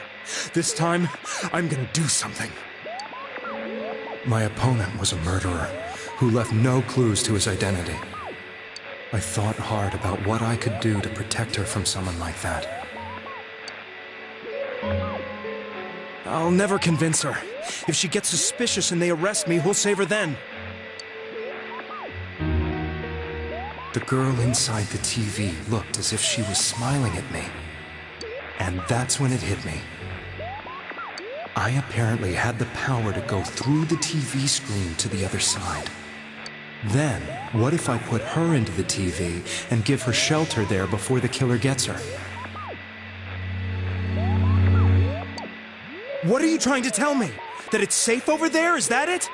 This time, I'm gonna do something. My opponent was a murderer who left no clues to his identity. I thought hard about what I could do to protect her from someone like that. I'll never convince her. If she gets suspicious and they arrest me, we'll save her then. The girl inside the TV looked as if she was smiling at me. And that's when it hit me. I apparently had the power to go through the TV screen to the other side. Then, what if I put her into the TV and give her shelter there before the killer gets her? What are you trying to tell me? That it's safe over there? Is that it?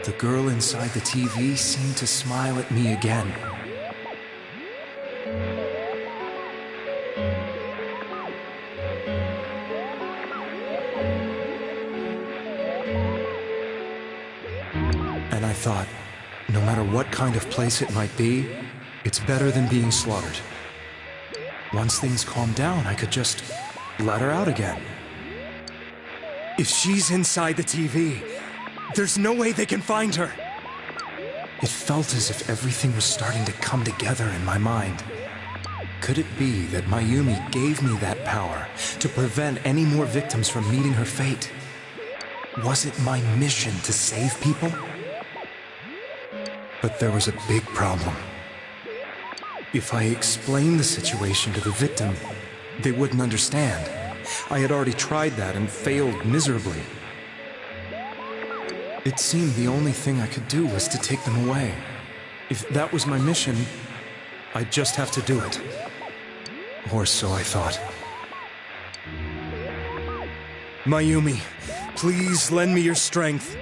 The girl inside the TV seemed to smile at me again. And I thought, no matter what kind of place it might be, it's better than being slaughtered. Once things calmed down, I could just let her out again. If she's inside the TV, there's no way they can find her. It felt as if everything was starting to come together in my mind. Could it be that Mayumi gave me that power to prevent any more victims from meeting her fate? Was it my mission to save people? But there was a big problem. If I explained the situation to the victim, they wouldn't understand. I had already tried that and failed miserably. It seemed the only thing I could do was to take them away. If that was my mission, I'd just have to do it. Or so I thought. Mayumi, please lend me your strength.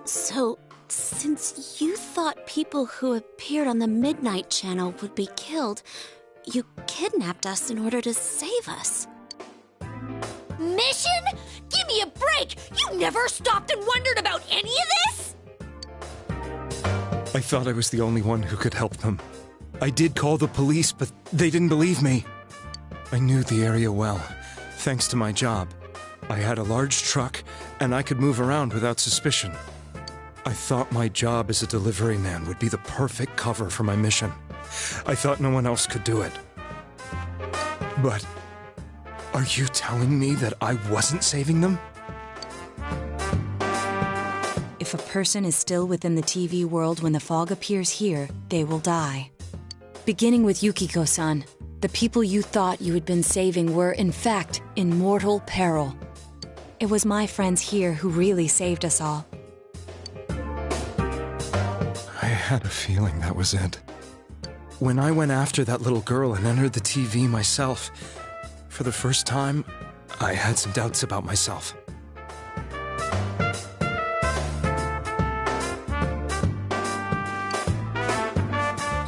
So, since you thought people who appeared on the Midnight Channel would be killed, you kidnapped us in order to save us. Mission? Give me a break! You never stopped and wondered about any of this? I thought I was the only one who could help them. I did call the police, but they didn't believe me. I knew the area well, thanks to my job. I had a large truck, and I could move around without suspicion. I thought my job as a delivery man would be the perfect cover for my mission. I thought no one else could do it. But are you telling me that I wasn't saving them? If a person is still within the TV world when the fog appears here, they will die. Beginning with Yukiko-san, the people you thought you had been saving were, in fact, in mortal peril. It was my friends here who really saved us all. I had a feeling that was it. When I went after that little girl and entered the TV myself, for the first time, I had some doubts about myself.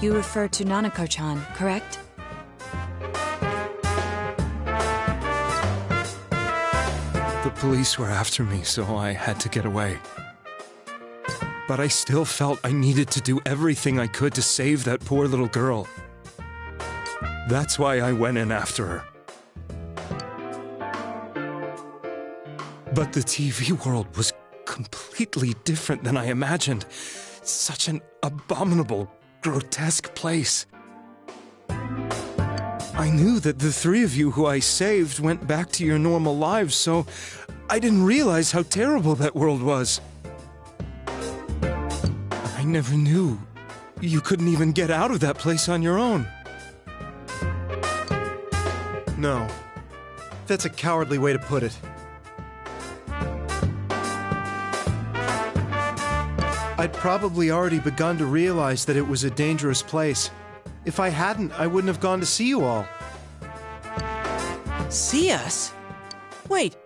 You refer to Nanako-chan, correct? The police were after me, so I had to get away. But I still felt I needed to do everything I could to save that poor little girl. That's why I went in after her. But the TV world was completely different than I imagined. Such an abominable, grotesque place. I knew that the three of you who I saved went back to your normal lives, so I didn't realize how terrible that world was. I never knew you couldn't even get out of that place on your own. No, that's a cowardly way to put it. I'd probably already begun to realize that it was a dangerous place. If I hadn't, I wouldn't have gone to see you all. See us? Wait,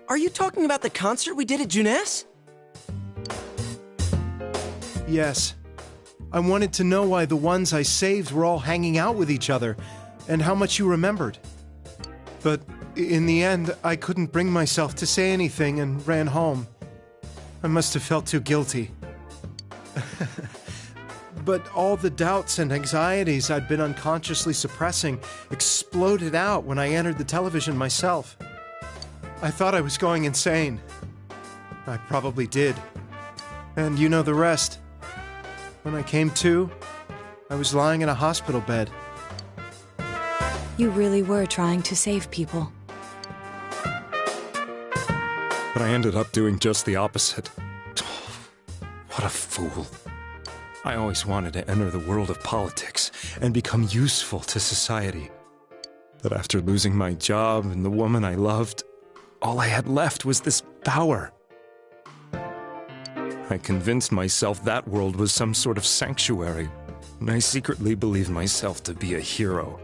are you talking about the concert we did at Juness? Yes. I wanted to know why the ones I saved were all hanging out with each other, and how much you remembered. But in the end, I couldn't bring myself to say anything and ran home. I must have felt too guilty. But all the doubts and anxieties I'd been unconsciously suppressing exploded out when I entered the television myself. I thought I was going insane. I probably did. And you know the rest. When I came to, I was lying in a hospital bed. You really were trying to save people. But I ended up doing just the opposite. What a fool. I always wanted to enter the world of politics and become useful to society. But after losing my job and the woman I loved, all I had left was this power. I convinced myself that world was some sort of sanctuary, and I secretly believed myself to be a hero.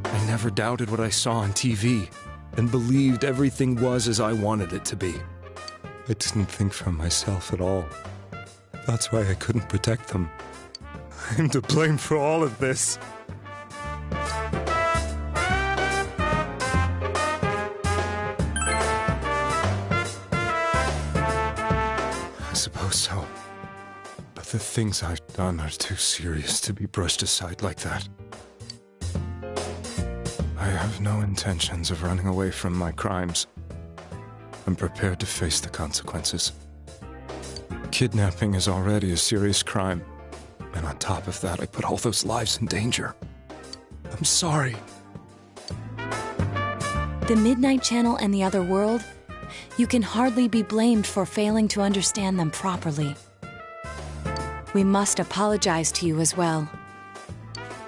I never doubted what I saw on TV, and believed everything was as I wanted it to be. I didn't think for myself at all. That's why I couldn't protect them. I'm to blame for all of this. I suppose so. But the things I've done are too serious to be brushed aside like that. I have no intentions of running away from my crimes. I'm prepared to face the consequences. Kidnapping is already a serious crime, and on top of that, I put all those lives in danger. I'm sorry. The Midnight Channel and the other world, you can hardly be blamed for failing to understand them properly. We must apologize to you as well.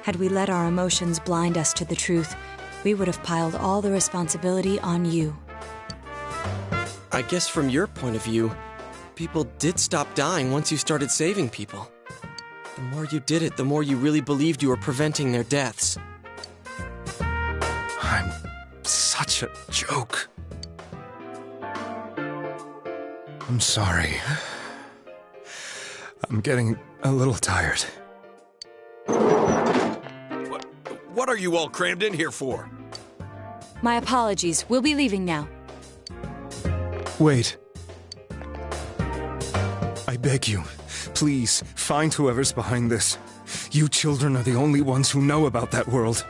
Had we let our emotions blind us to the truth, we would have piled all the responsibility on you. I guess from your point of view, people did stop dying once you started saving people. The more you did it, the more you really believed you were preventing their deaths. I'm such a joke. I'm sorry. I'm getting a little tired. What are you all crammed in here for? My apologies. We'll be leaving now. Wait. I beg you, please, find whoever's behind this. You children are the only ones who know about that world.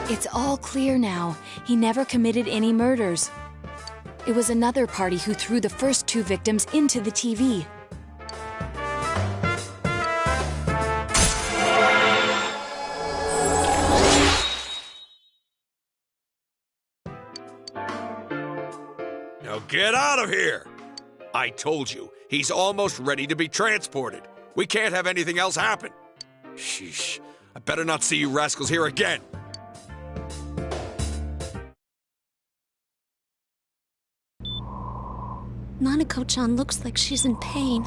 It's all clear now. He never committed any murders. It was another party who threw the first two victims into the TV. Get out of here! I told you, he's almost ready to be transported. We can't have anything else happen. Sheesh. I better not see you rascals here again. Nanako-chan looks like she's in pain.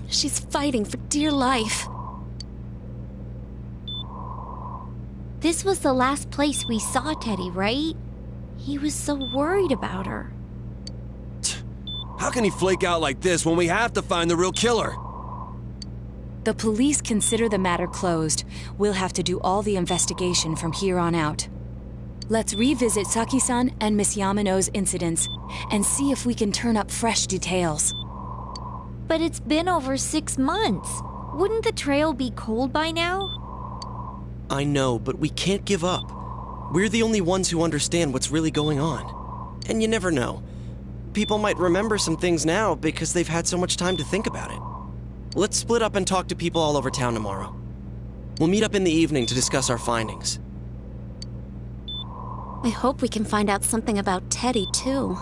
She's fighting for dear life. This was the last place we saw Teddy, right? He was so worried about her. How can he flake out like this when we have to find the real killer? The police consider the matter closed. We'll have to do all the investigation from here on out. Let's revisit Saki-san and Miss Yamano's incidents and see if we can turn up fresh details. But it's been over 6 months. Wouldn't the trail be cold by now? I know, but we can't give up. We're the only ones who understand what's really going on. And you never know. People might remember some things now because they've had so much time to think about it. Let's split up and talk to people all over town tomorrow. We'll meet up in the evening to discuss our findings. I hope we can find out something about Teddy, too.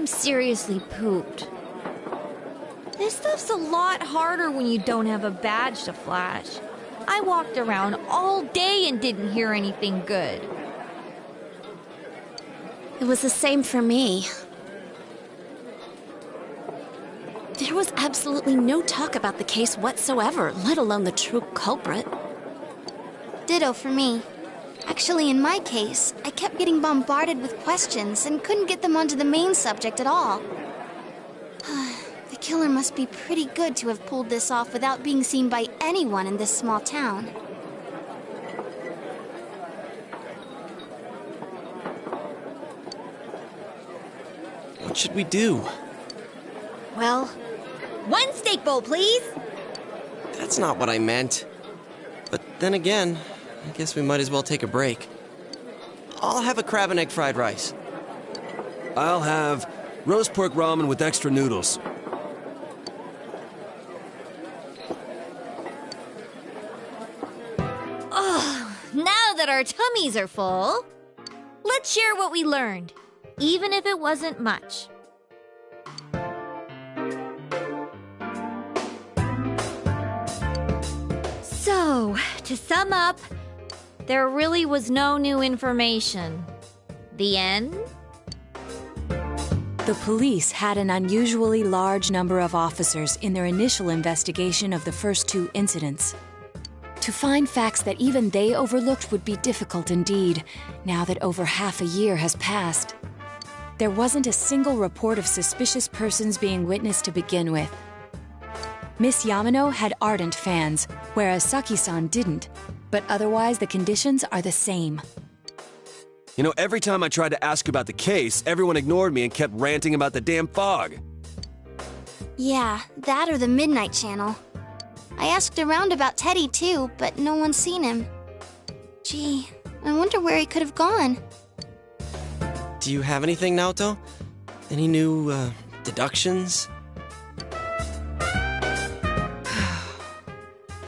I'm seriously pooped. This stuff's a lot harder when you don't have a badge to flash. I walked around all day and didn't hear anything good. It was the same for me. There was absolutely no talk about the case whatsoever, let alone the true culprit. Ditto for me. Actually, in my case, I kept getting bombarded with questions and couldn't get them onto the main subject at all. The killer must be pretty good to have pulled this off without being seen by anyone in this small town. What should we do? Well, one steak bowl, please. That's not what I meant. But then again, I guess we might as well take a break. I'll have a crab and egg fried rice. I'll have roast pork ramen with extra noodles. Oh, now that our tummies are full, let's share what we learned, even if it wasn't much. So, to sum up, there really was no new information. The end? The police had an unusually large number of officers in their initial investigation of the first two incidents. To find facts that even they overlooked would be difficult indeed, now that over half a year has passed. There wasn't a single report of suspicious persons being witnessed to begin with. Miss Yamano had ardent fans, whereas Saki-san didn't, but otherwise the conditions are the same. You know, every time I tried to ask about the case, everyone ignored me and kept ranting about the damn fog. Yeah, that or the Midnight Channel. I asked around about Teddy too, but no one's seen him. Gee, I wonder where he could have gone. Do you have anything, Naoto? Any new, deductions?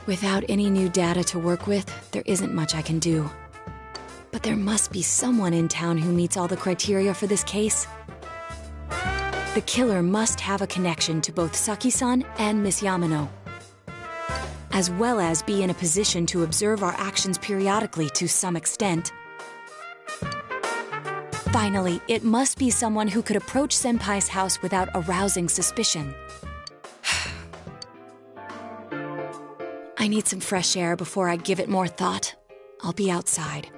Without any new data to work with, there isn't much I can do. But there must be someone in town who meets all the criteria for this case. The killer must have a connection to both Saki-san and Miss Yamano, as well as be in a position to observe our actions periodically to some extent. Finally, it must be someone who could approach Senpai's house without arousing suspicion. I need some fresh air before I give it more thought. I'll be outside.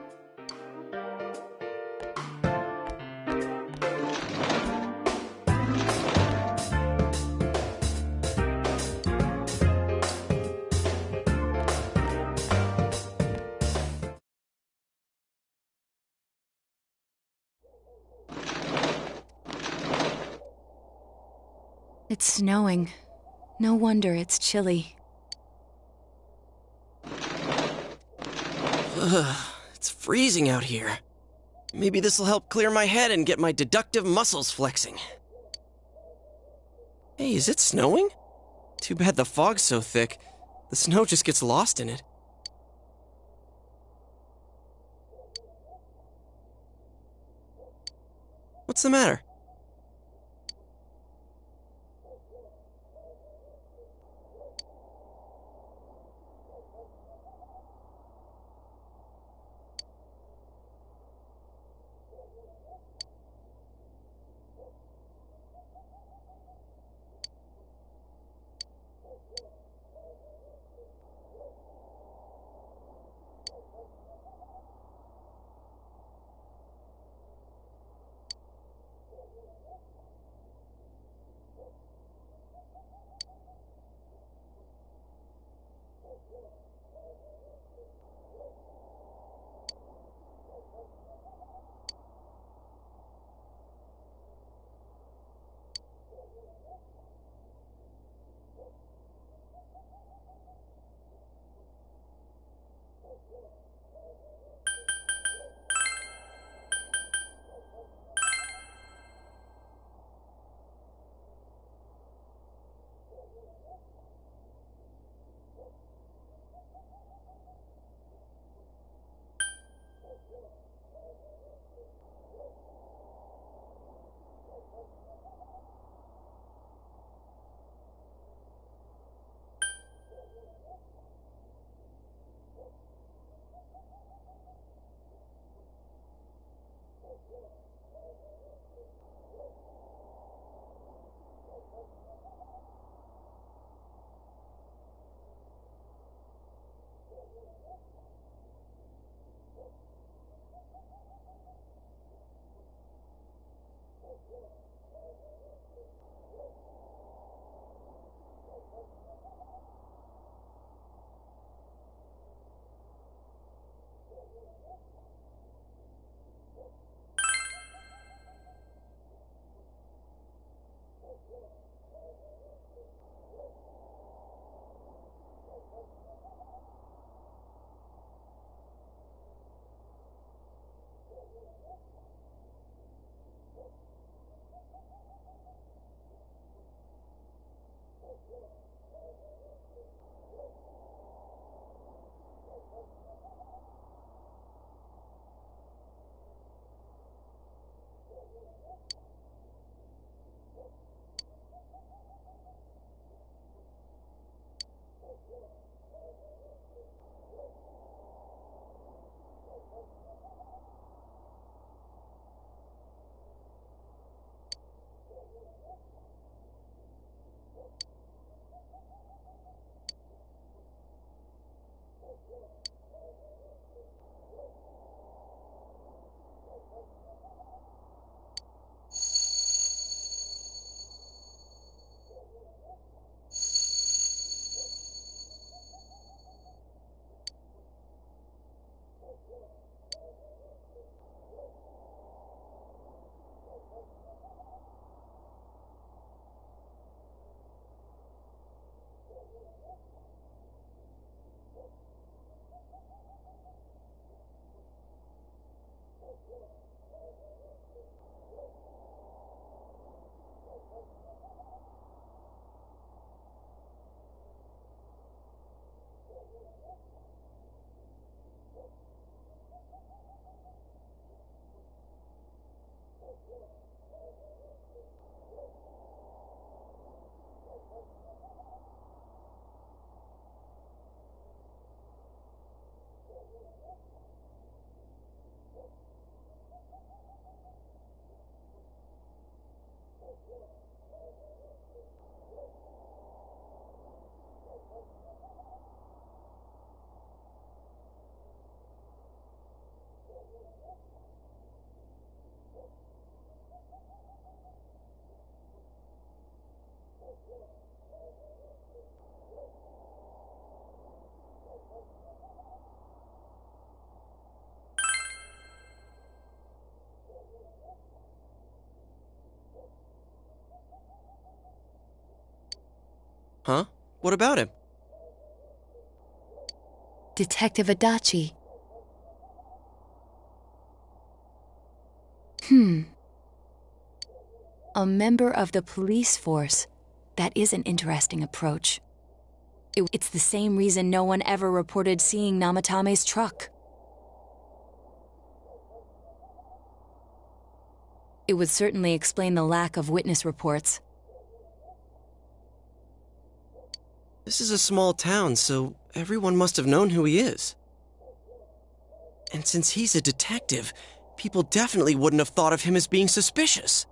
It's snowing. No wonder it's chilly. Ugh, it's freezing out here. Maybe this'll help clear my head and get my deductive muscles flexing. Hey, is it snowing? Too bad the fog's so thick. The snow just gets lost in it. What's the matter? What about him? Detective Adachi. A member of the police force. That is an interesting approach. It's the same reason no one ever reported seeing Namatame's truck. It would certainly explain the lack of witness reports. This is a small town, so everyone must have known who he is. And since he's a detective, people definitely wouldn't have thought of him as being suspicious.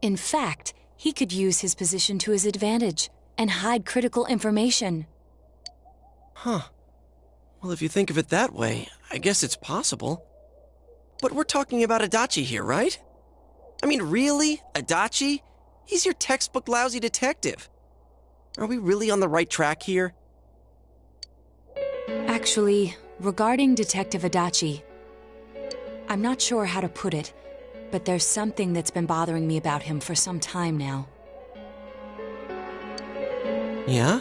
In fact, he could use his position to his advantage and hide critical information. Huh. Well, if you think of it that way, I guess it's possible. But we're talking about Adachi here, right? I mean, really? Adachi? He's your textbook lousy detective. Are we really on the right track here? Actually, regarding Detective Adachi, I'm not sure how to put it, but there's something that's been bothering me about him for some time now. Yeah?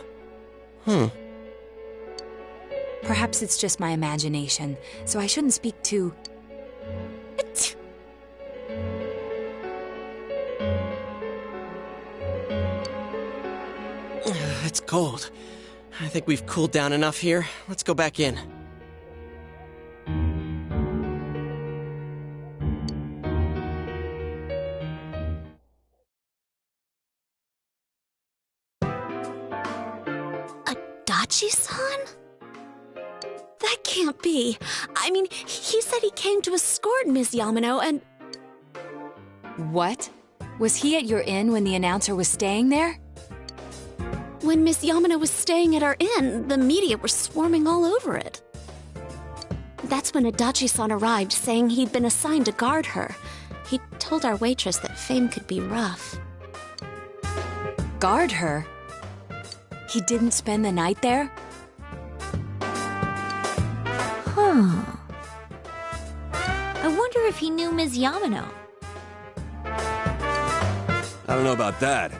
Perhaps it's just my imagination, so I shouldn't speak too... It's cold. I think we've cooled down enough here. Let's go back in. Adachi-san? That can't be. I mean, he said he came to escort Miss Yamano and... What? Was he at your inn when the announcer was staying there? When Miss Yamano was staying at our inn, the media were swarming all over it. That's when Adachi-san arrived, saying he'd been assigned to guard her. He told our waitress that fame could be rough. Guard her? He didn't spend the night there? Huh. I wonder if he knew Ms. Yamano. I don't know about that,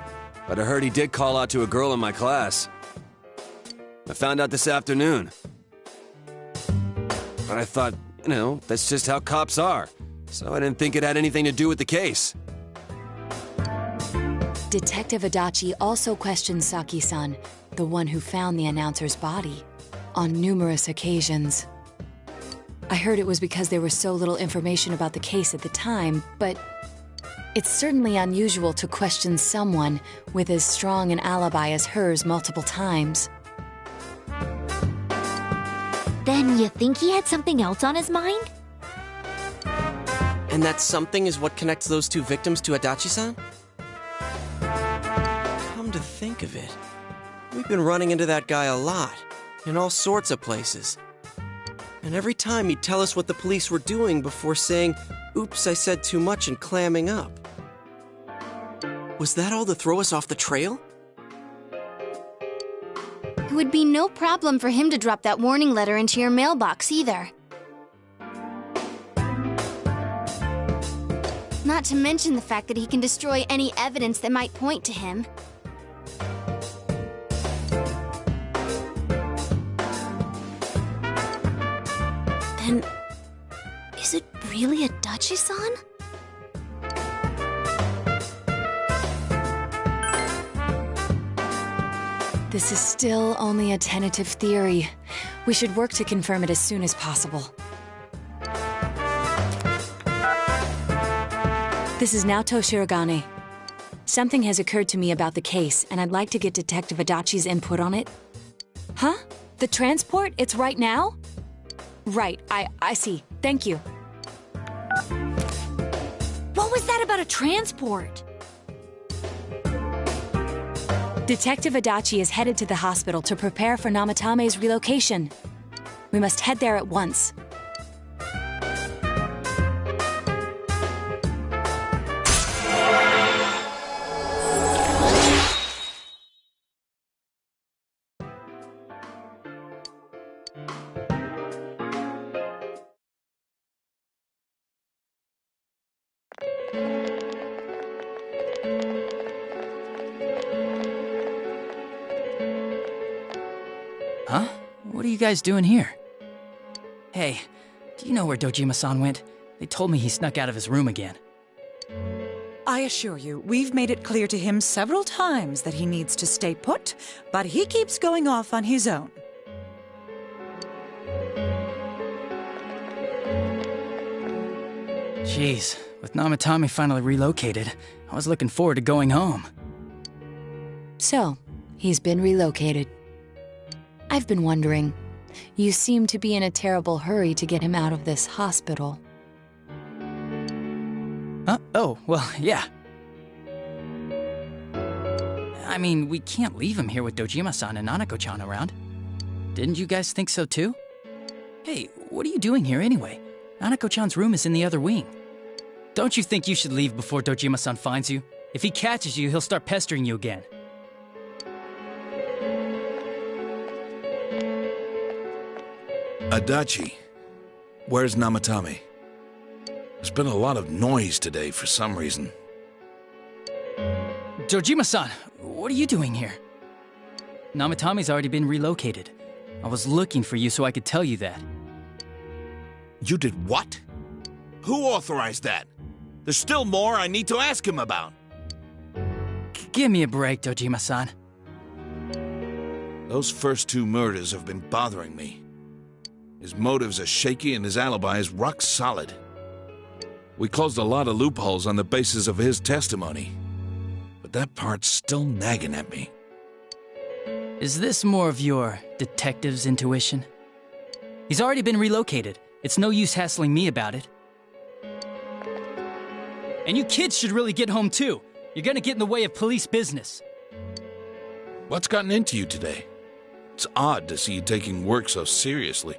but I heard he did call out to a girl in my class. I found out this afternoon. But I thought, that's just how cops are. So I didn't think it had anything to do with the case. Detective Adachi also questioned Saki-san, the one who found the announcer's body, on numerous occasions. I heard it was because there was so little information about the case at the time, but it's certainly unusual to question someone with as strong an alibi as hers multiple times. Then you think he had something else on his mind? And that something is what connects those two victims to Adachi-san? Come to think of it, we've been running into that guy a lot, in all sorts of places. And every time he'd tell us what the police were doing before saying, "Oops, I said too much," and clamming up. Was that all to throw us off the trail? It would be no problem for him to drop that warning letter into your mailbox either. Not to mention the fact that he can destroy any evidence that might point to him. Then, is it really Adachi-san? This is still only a tentative theory. We should work to confirm it as soon as possible. This is Naoto Shirogane. Something has occurred to me about the case, and I'd like to get Detective Adachi's input on it. Huh? The transport? It's right now? Right, I see. Thank you. What was that about a transport? Detective Adachi is headed to the hospital to prepare for Namatame's relocation. We must head there at once. Huh? What are you guys doing here? Hey, do you know where Dojima-san went? They told me he snuck out of his room again. I assure you, we've made it clear to him several times that he needs to stay put, but he keeps going off on his own. Jeez, with Namatame finally relocated, I was looking forward to going home. So, he's been relocated. I've been wondering, you seem to be in a terrible hurry to get him out of this hospital. Oh, well, yeah. I mean, we can't leave him here with Dojima-san and Nanako-chan around. Didn't you guys think so too? Hey, what are you doing here anyway? Nanako-chan's room is in the other wing. Don't you think you should leave before Dojima-san finds you? If he catches you, he'll start pestering you again. Adachi, where's Namatame? There's been a lot of noise today for some reason. Dojima-san, what are you doing here? Namatame's already been relocated. I was looking for you so I could tell you that. You did what? Who authorized that? There's still more I need to ask him about. Give me a break, Dojima-san. Those first 2 murders have been bothering me. His motives are shaky and his alibi is rock solid. We closed a lot of loopholes on the basis of his testimony. But that part's still nagging at me. Is this more of your detective's intuition? He's already been relocated. It's no use hassling me about it. And you kids should really get home too. You're gonna get in the way of police business. What's gotten into you today? It's odd to see you taking work so seriously.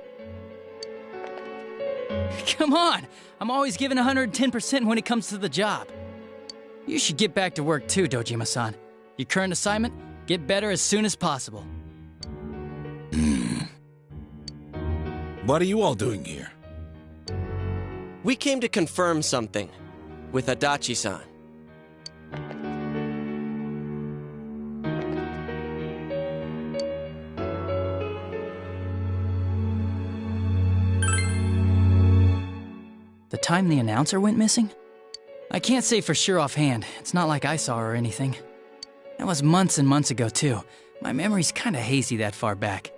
Come on! I'm always giving 110% when it comes to the job. You should get back to work too, Dojima-san. Your current assignment? Get better as soon as possible. What are you all doing here? We came to confirm something with Adachi-san. The time the announcer went missing? I can't say for sure offhand. It's not like I saw her or anything. That was months and months ago, too. My memory's kinda hazy that far back.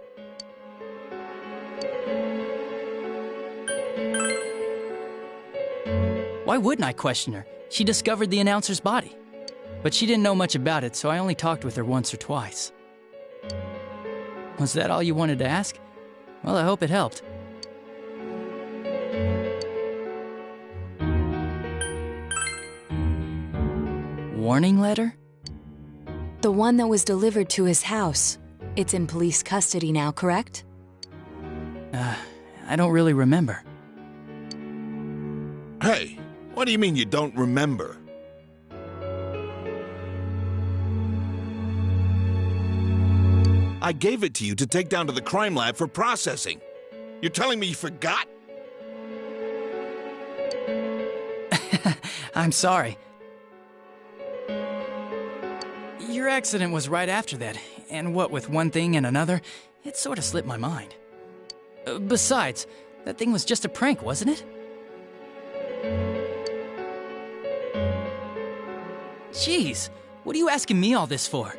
Why wouldn't I question her? She discovered the announcer's body. But she didn't know much about it, so I only talked with her once or twice. Was that all you wanted to ask? Well, I hope it helped. Warning letter? The one that was delivered to his house. It's in police custody now, correct? I don't really remember. Hey, what do you mean you don't remember? I gave it to you to take down to the crime lab for processing. You're telling me you forgot? I'm sorry. Your accident was right after that, and what with one thing and another, it sort of slipped my mind. Besides, that thing was just a prank, wasn't it? Jeez, what are you asking me all this for?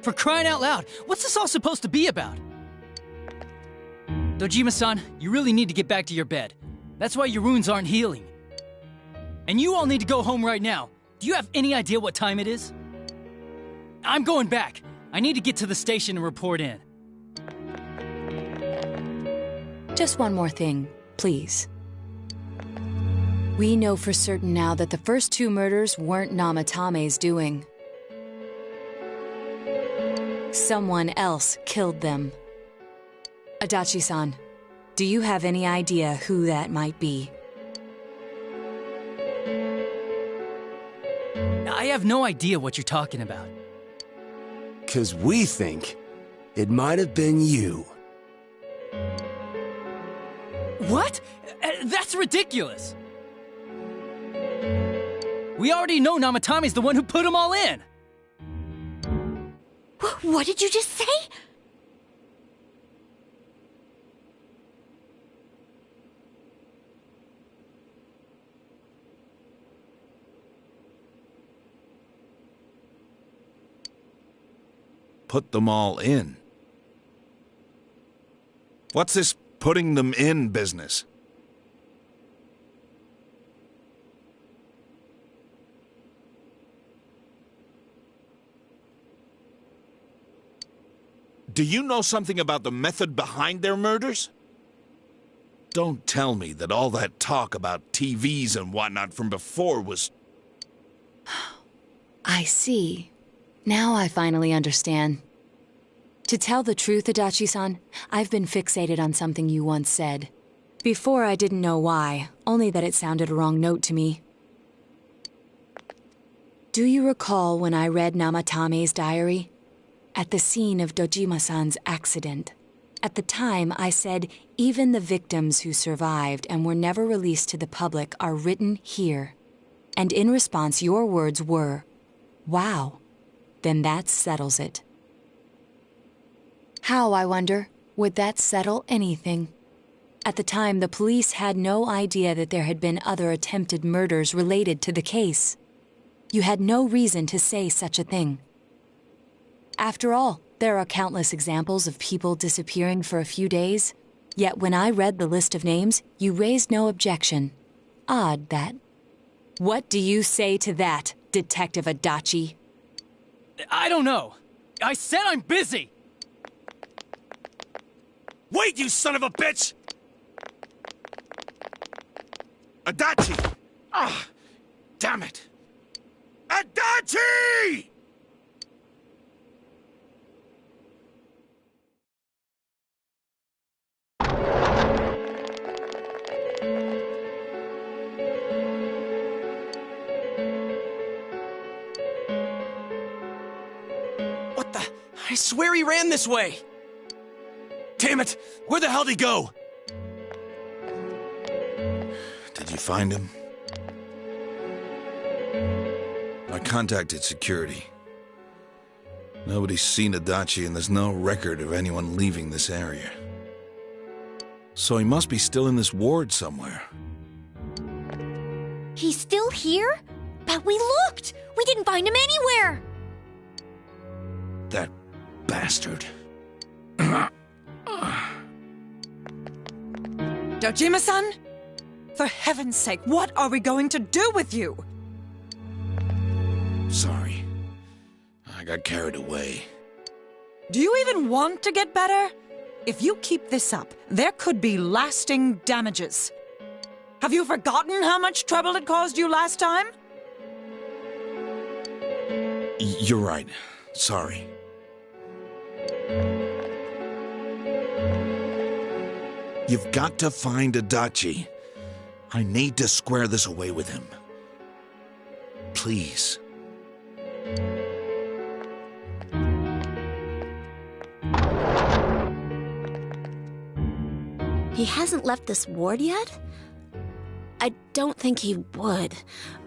For crying out loud, what's this all supposed to be about? Dojima-san, you really need to get back to your bed. That's why your wounds aren't healing. And you all need to go home right now. Do you have any idea what time it is? I'm going back. I need to get to the station and report in. Just one more thing, please. We know for certain now that the first 2 murders weren't Namatame's doing. Someone else killed them. Adachi-san, do you have any idea who that might be? I have no idea what you're talking about. 'Cause we think it might have been you. What? That's ridiculous! We already know Namatame's the one who put them all in! What did you just say? put them all in. What's this putting them in business? Do you know something about the method behind their murders? Don't tell me that all that talk about TVs and whatnot from before was... I see. Now I finally understand. To tell the truth, Adachi-san, I've been fixated on something you once said. Before I didn't know why, only that it sounded a wrong note to me. Do you recall when I read Namatame's diary? At the scene of Dojima-san's accident. At the time, I said, even the victims who survived and were never released to the public are written here. And in response, your words were, wow, then that settles it. How, I wonder, would that settle anything? At the time, the police had no idea that there had been other attempted murders related to the case. You had no reason to say such a thing. After all, there are countless examples of people disappearing for a few days. Yet when I read the list of names, you raised no objection. Odd, that. What do you say to that, Detective Adachi? I don't know. I said I'm busy! Wait, you son of a bitch! Adachi! Ah, damn it! Adachi! What the? I swear he ran this way! Damn it! Where the hell did he go? Did you find him? I contacted security. Nobody's seen Adachi and there's no record of anyone leaving this area. So he must be still in this ward somewhere. He's still here? But we looked! We didn't find him anywhere! That bastard. Dojima-san? For heaven's sake, what are we going to do with you? Sorry. I got carried away. Do you even want to get better? If you keep this up, there could be lasting damages. Have you forgotten how much trouble it caused you last time? You're right. Sorry. You've got to find Adachi. I need to square this away with him. Please. He hasn't left this ward yet? I don't think he would.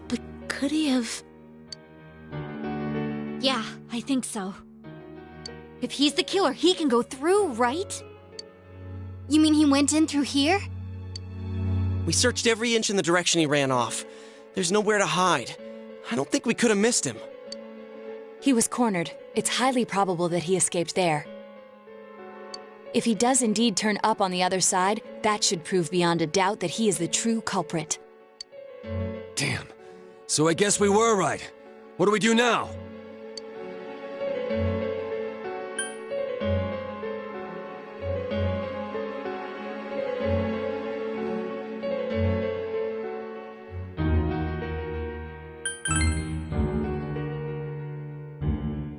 But could he have... Yeah, I think so. If he's the killer, he can go through, right? You mean he went in through here? We searched every inch in the direction he ran off. There's nowhere to hide. I don't think we could have missed him. He was cornered. It's highly probable that he escaped there. If he does indeed turn up on the other side, that should prove beyond a doubt that he is the true culprit. Damn. So I guess we were right. What do we do now?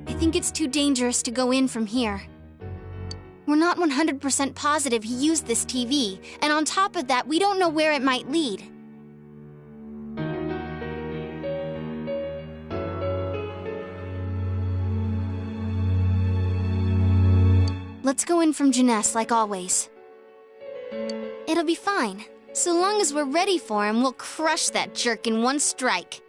I think it's too dangerous to go in from here. We're not 100% positive he used this TV, and on top of that, we don't know where it might lead. Let's go in from Jeunesse like always. It'll be fine. So long as we're ready for him, we'll crush that jerk in one strike.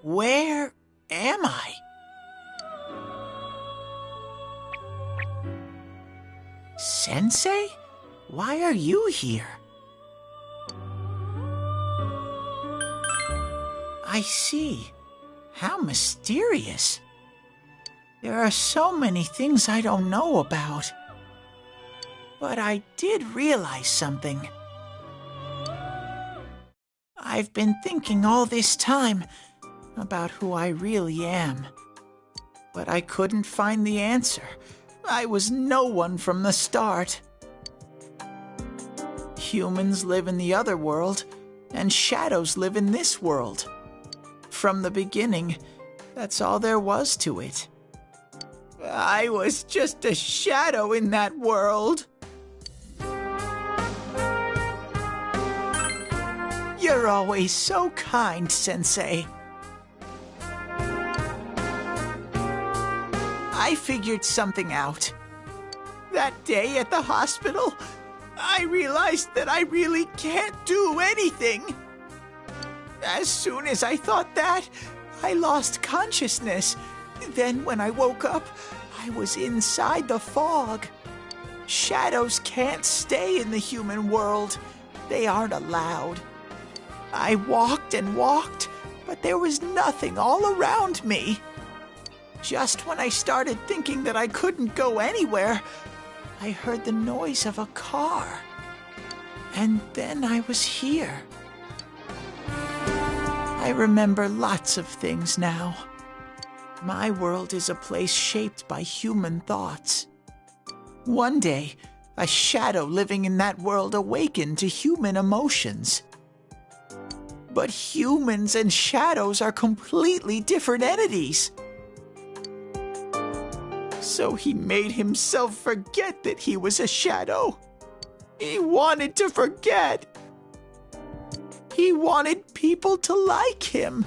Where am I? Sensei? Why are you here? I see. How mysterious. There are so many things I don't know about. But I did realize something. I've been thinking all this time about who I really am. But I couldn't find the answer. I was no one from the start. Humans live in the other world, and shadows live in this world. From the beginning, that's all there was to it. I was just a shadow in that world. You're always so kind, Sensei. I figured something out. That day at the hospital, I realized that I really can't do anything. As soon as I thought that, I lost consciousness. Then when I woke up, I was inside the fog. Shadows can't stay in the human world. They aren't allowed. I walked and walked, but there was nothing all around me. Just when I started thinking that I couldn't go anywhere, I heard the noise of a car. And then I was here. I remember lots of things now. My world is a place shaped by human thoughts. One day, a shadow living in that world awakened to human emotions. But humans and shadows are completely different entities. So he made himself forget that he was a shadow. He wanted to forget. He wanted people to like him.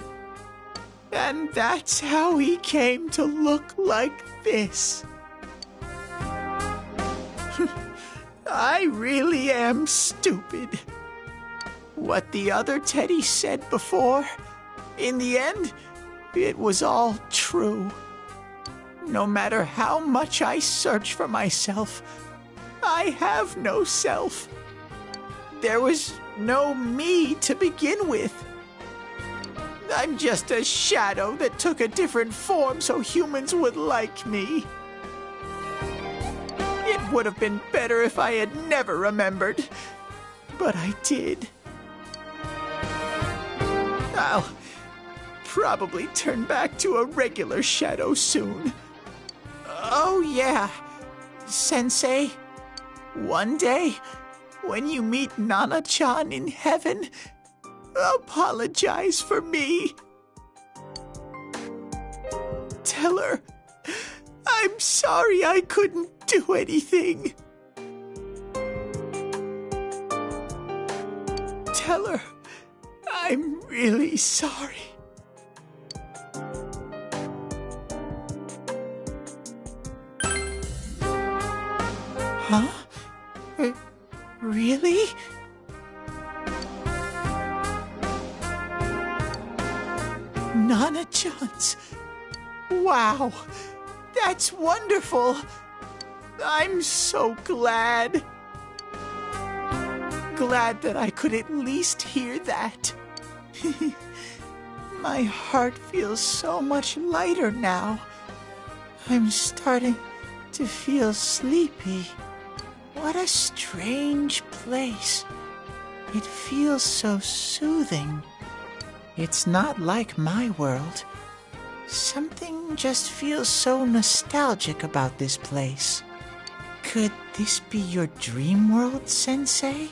And that's how he came to look like this. I really am stupid. What the other Teddy said before, in the end, it was all true. No matter how much I search for myself, I have no self. There was no me to begin with. I'm just a shadow that took a different form so humans would like me. It would have been better if I had never remembered, but I did. I'll probably turn back to a regular shadow soon. Oh yeah, Sensei, one day, when you meet Nana-chan in heaven, apologize for me. Tell her I'm sorry I couldn't do anything. Tell her I'm really sorry. Huh? Really? Nana-chan's. Wow, that's wonderful. I'm so glad. Glad that I could at least hear that. My heart feels so much lighter now. I'm starting to feel sleepy. What a strange place. It feels so soothing. It's not like my world. Something just feels so nostalgic about this place. Could this be your dream world, Sensei?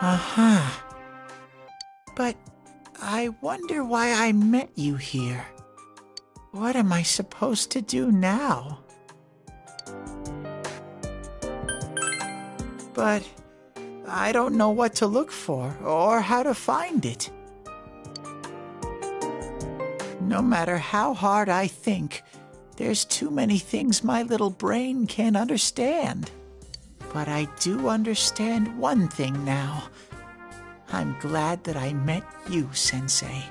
Uh-huh. But I wonder why I met you here. What am I supposed to do now? But I don't know what to look for or how to find it. No matter how hard I think, there's too many things my little brain can't understand. But I do understand one thing now. I'm glad that I met you, Sensei.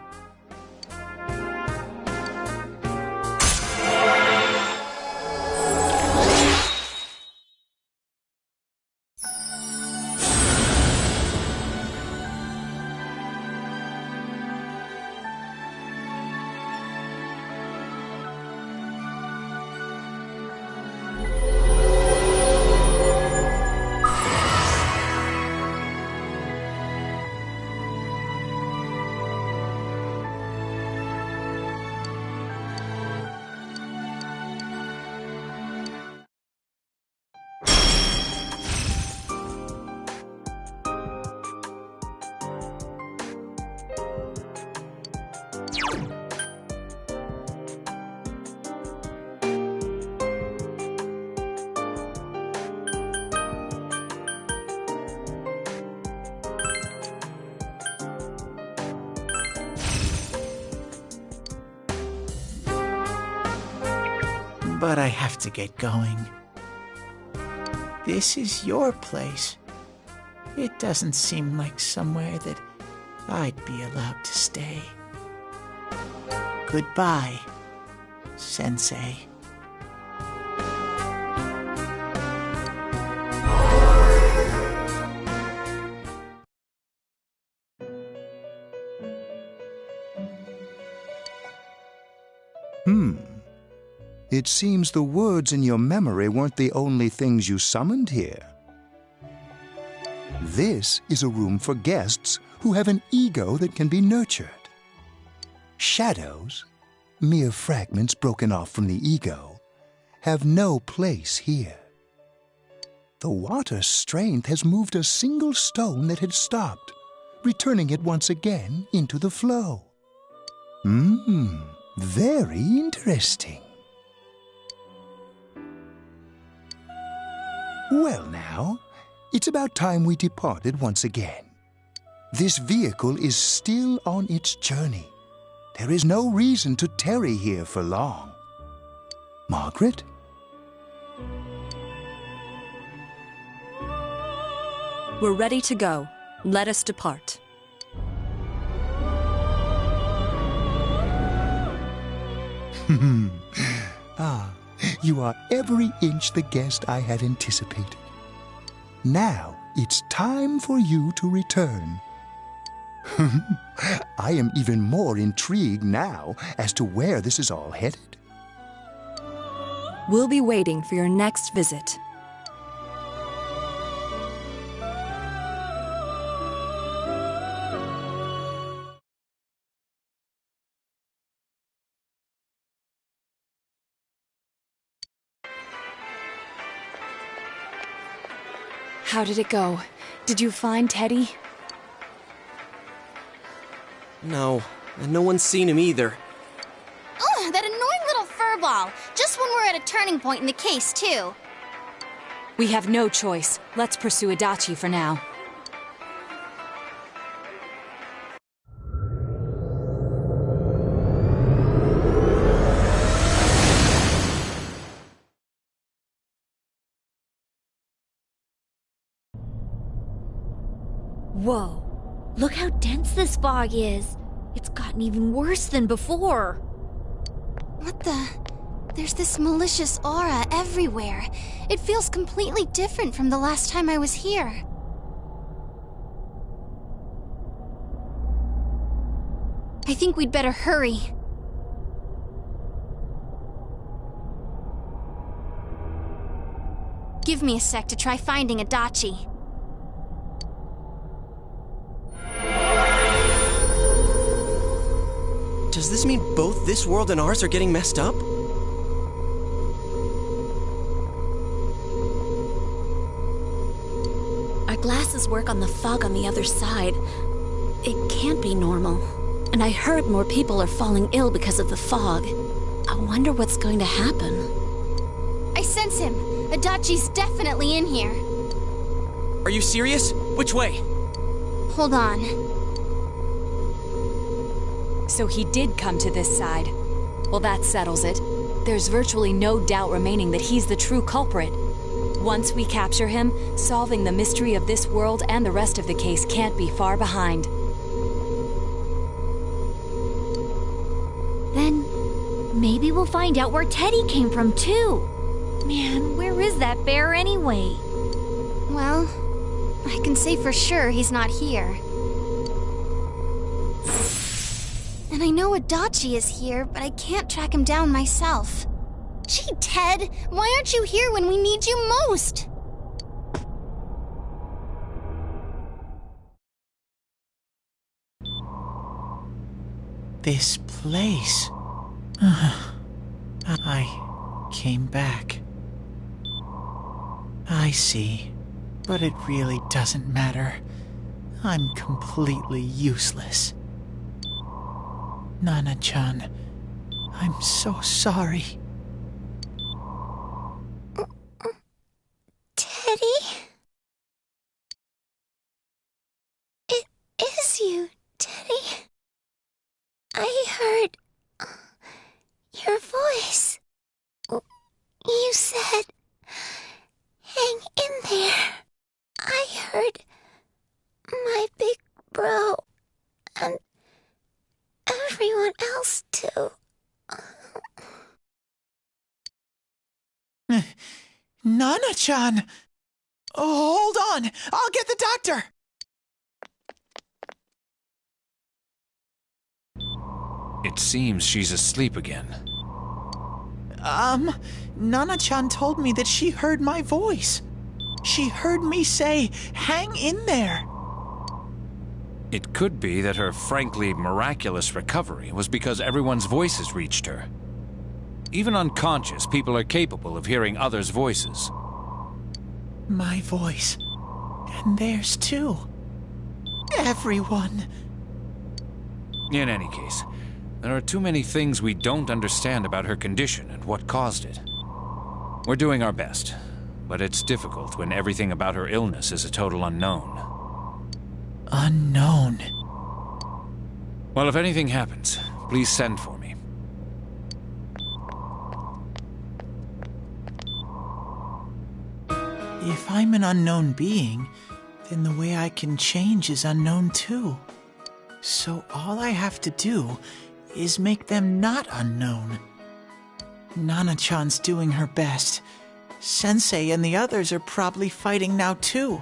But I have to get going. This is your place. It doesn't seem like somewhere that I'd be allowed to stay. Goodbye, Sensei. It seems the words in your memory weren't the only things you summoned here. This is a room for guests who have an ego that can be nurtured. Shadows, mere fragments broken off from the ego, have no place here. The water's strength has moved a single stone that had stopped, returning it once again into the flow. Very interesting. Well now, it's about time we departed once again. This vehicle is still on its journey. There is no reason to tarry here for long. Margaret? We're ready to go. Let us depart. You are every inch the guest I had anticipated. Now it's time for you to return. I am even more intrigued now as to where this is all headed. We'll be waiting for your next visit. How did it go? Did you find Teddy? No, and no one's seen him either. Ugh, that annoying little furball. Just when we're at a turning point in the case, too. We have no choice. Let's pursue Adachi for now. Whoa. Look how dense this fog is. It's gotten even worse than before. What the? There's this malicious aura everywhere. It feels completely different from the last time I was here. I think we'd better hurry. Give me a sec to try finding Adachi. Does this mean both this world and ours are getting messed up? Our glasses work on the fog on the other side. It can't be normal. And I heard more people are falling ill because of the fog. I wonder what's going to happen. I sense him. Adachi's definitely in here. Are you serious? Which way? Hold on. So he did come to this side. Well, that settles it. There's virtually no doubt remaining that he's the true culprit. Once we capture him, solving the mystery of this world and the rest of the case can't be far behind. Then maybe we'll find out where Teddy came from, too. Man, where is that bear anyway? Well, I can say for sure he's not here. And I know Adachi is here, but I can't track him down myself. Gee, Ted, why aren't you here when we need you most? This place. I came back. I see. But it really doesn't matter. I'm completely useless. Nana-chan, I'm so sorry. Teddy? It is you, Teddy. I heard your voice. You said, hang in there. I heard my big bro and everyone else too. Nana-chan! Oh, hold on! I'll get the doctor! It seems she's asleep again. Nana-chan told me that she heard my voice. She heard me say, hang in there. It could be that her frankly miraculous recovery was because everyone's voices reached her. Even unconscious, people are capable of hearing others' voices. My voice. And theirs too. Everyone. In any case, there are too many things we don't understand about her condition and what caused it. We're doing our best, but it's difficult when everything about her illness is a total unknown. Unknown? Well, if anything happens, please send for me. If I'm an unknown being, then the way I can change is unknown too. So all I have to do is make them not unknown. Nana-chan's doing her best. Sensei and the others are probably fighting now too.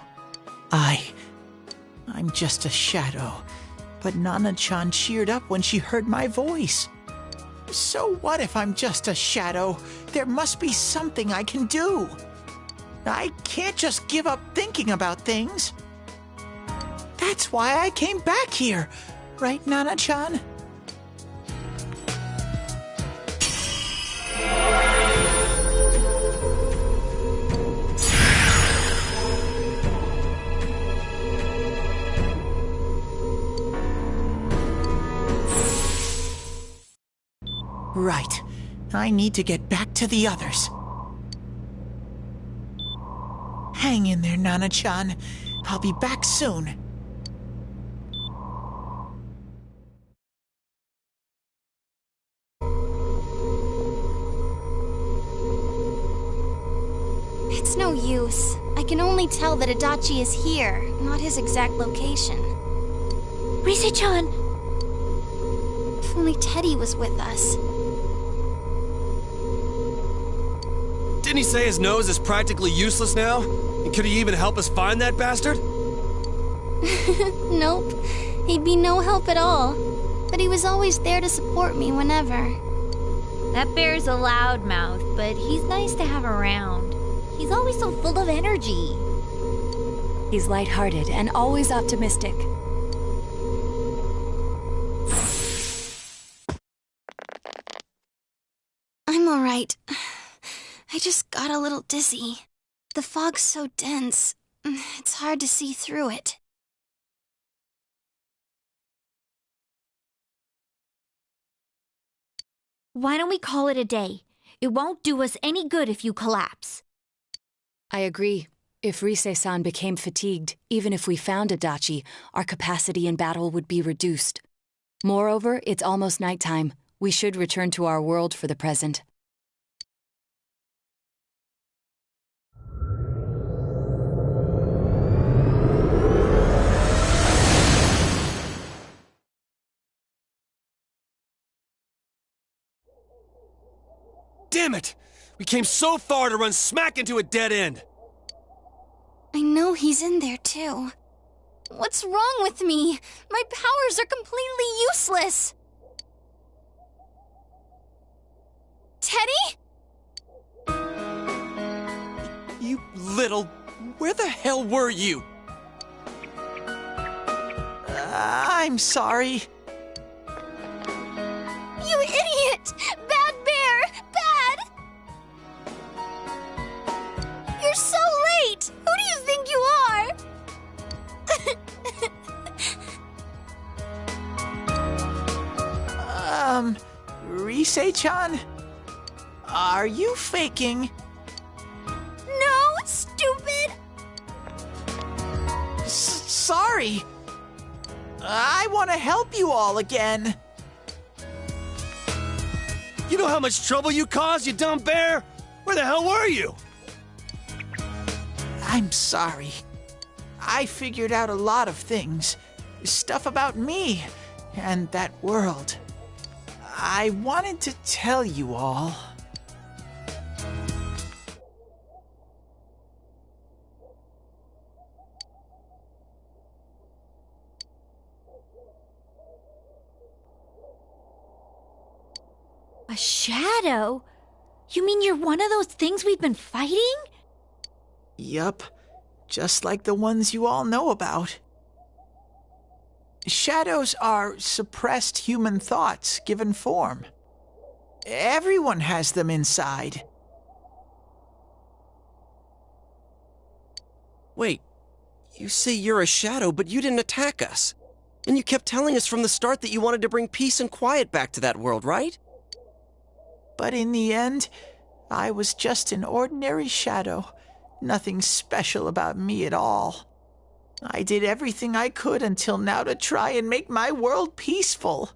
I'm just a shadow, but Nana-chan cheered up when she heard my voice. So what if I'm just a shadow? There must be something I can do. I can't just give up thinking about things. That's why I came back here, right, Nana-chan? Right. I need to get back to the others. Hang in there, Nana-chan. I'll be back soon. It's no use. I can only tell that Adachi is here, not his exact location. Rise-chan! If only Teddy was with us. Didn't he say his nose is practically useless now? And could he even help us find that bastard? Nope. He'd be no help at all. But he was always there to support me whenever. That bear's a loudmouth, but he's nice to have around. He's always so full of energy. He's lighthearted and always optimistic. I'm alright. I just got a little dizzy. The fog's so dense, it's hard to see through it. Why don't we call it a day? It won't do us any good if you collapse. I agree. If Rise-san became fatigued, even if we found Adachi, our capacity in battle would be reduced. Moreover, it's almost nighttime. We should return to our world for the present. Damn it! We came so far to run smack into a dead end! I know he's in there, too. What's wrong with me? My powers are completely useless. Teddy? You little... Where the hell were you? I'm sorry. You idiot! Bad bear! Bad! You're so late! Who do you think you are? Rise-chan? Are you faking? No, stupid! Sorry. I want to help you all again. You know how much trouble you caused, you dumb bear? Where the hell were you? I'm sorry. I figured out a lot of things. Stuff about me and that world. I wanted to tell you all. A shadow? You mean you're one of those things we've been fighting? Yup, just like the ones you all know about. Shadows are suppressed human thoughts given form. Everyone has them inside. Wait, you say you're a shadow, but you didn't attack us. And you kept telling us from the start that you wanted to bring peace and quiet back to that world, right? But in the end, I was just an ordinary shadow. Nothing special about me at all. I did everything I could until now to try and make my world peaceful.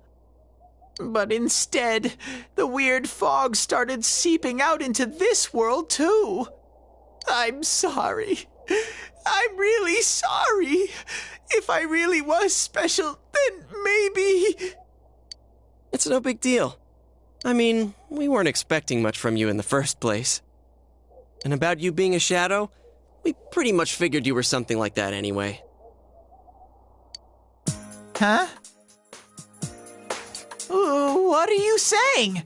But instead, the weird fog started seeping out into this world too. I'm sorry. I'm really sorry. If I really was special, then maybe... It's no big deal. I mean, we weren't expecting much from you in the first place. And about you being a shadow, we pretty much figured you were something like that anyway. Huh? What are you saying?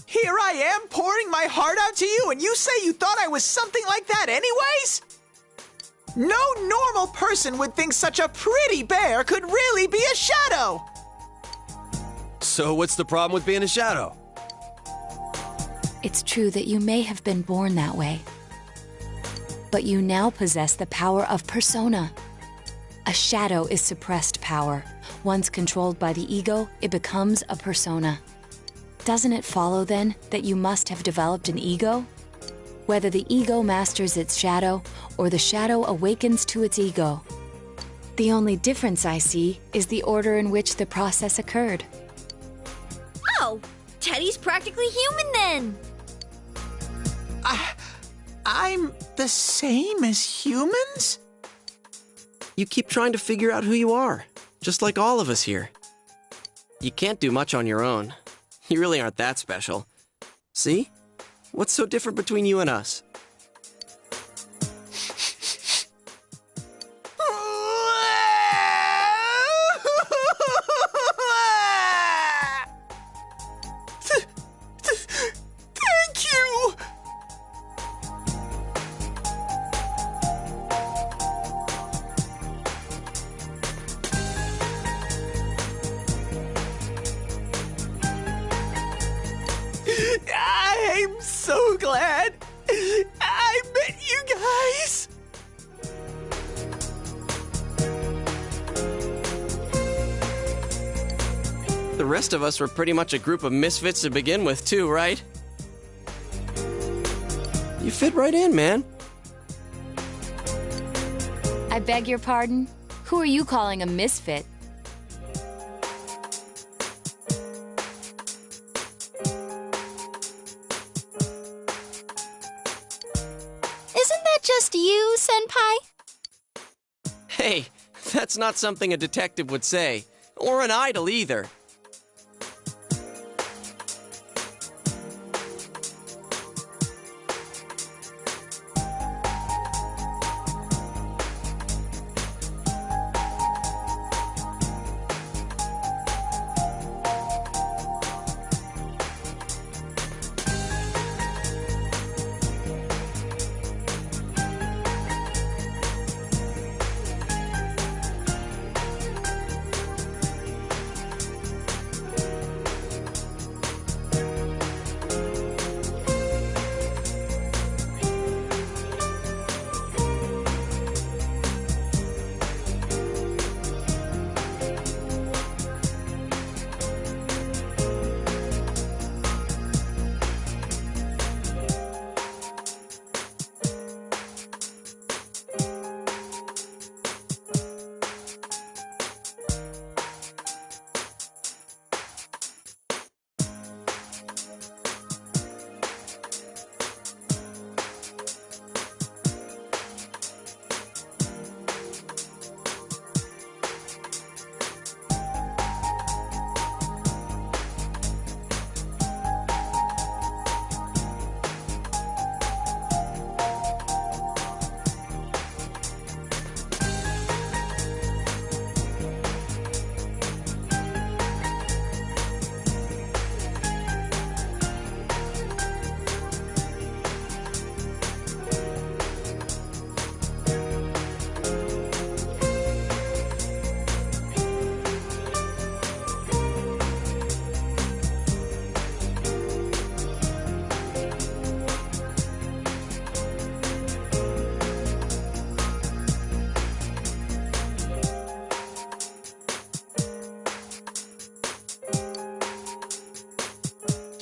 Here I am pouring my heart out to you, and you say you thought I was something like that anyways? No normal person would think such a pretty bear could really be a shadow! So what's the problem with being a shadow? It's true that you may have been born that way, but you now possess the power of persona. A shadow is suppressed power. Once controlled by the ego, it becomes a persona. Doesn't it follow, then, that you must have developed an ego? Whether the ego masters its shadow, or the shadow awakens to its ego. The only difference I see is the order in which the process occurred. Oh, Teddy's practically human then. I'm the same as humans? You keep trying to figure out who you are, just like all of us here. You can't do much on your own. You really aren't that special. See? What's so different between you and us? Thank you! I'm so glad I met you guys! The rest of us were pretty much a group of misfits to begin with, too, right? You fit right in, man. I beg your pardon? Who are you calling a misfit? Isn't that just you, Senpai? Hey, that's not something a detective would say. Or an idol, either.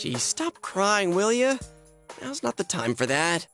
Gee, stop crying, will ya? Now's not the time for that.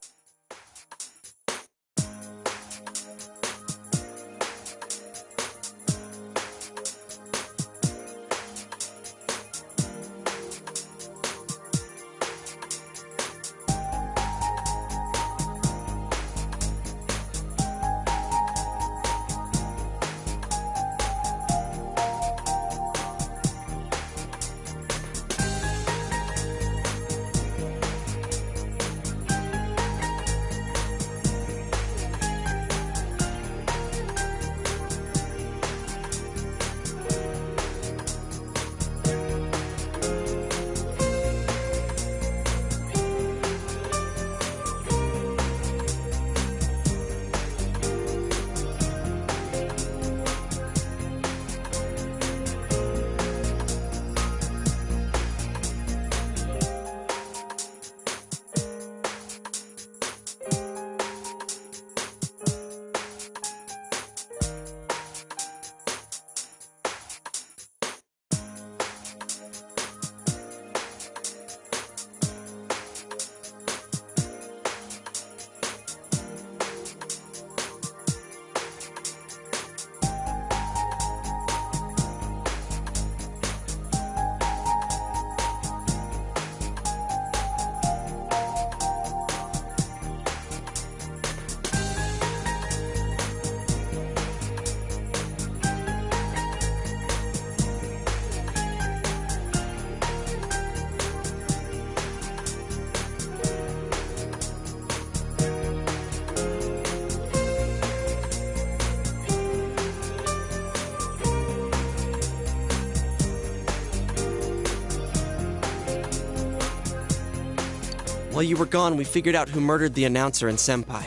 While you were gone, we figured out who murdered the announcer and Senpai.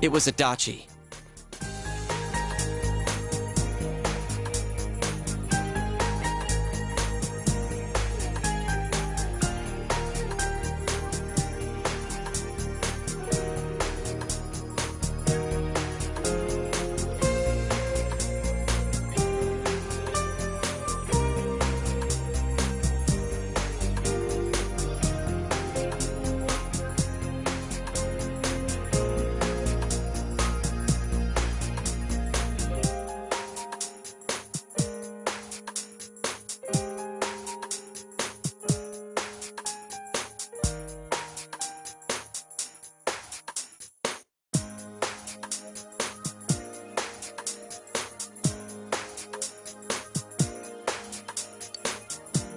It was Adachi.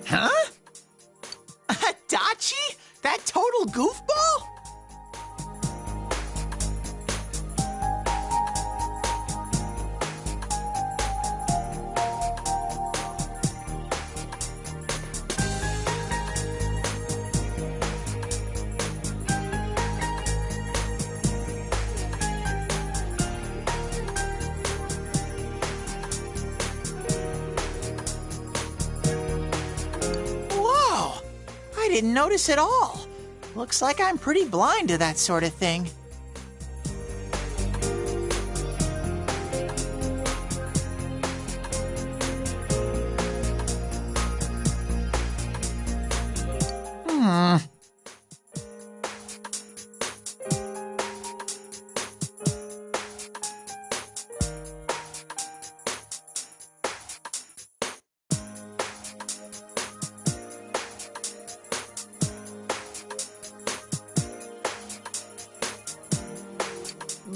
Huh? Adachi? That total goofball? I didn't notice at all. Looks like I'm pretty blind to that sort of thing.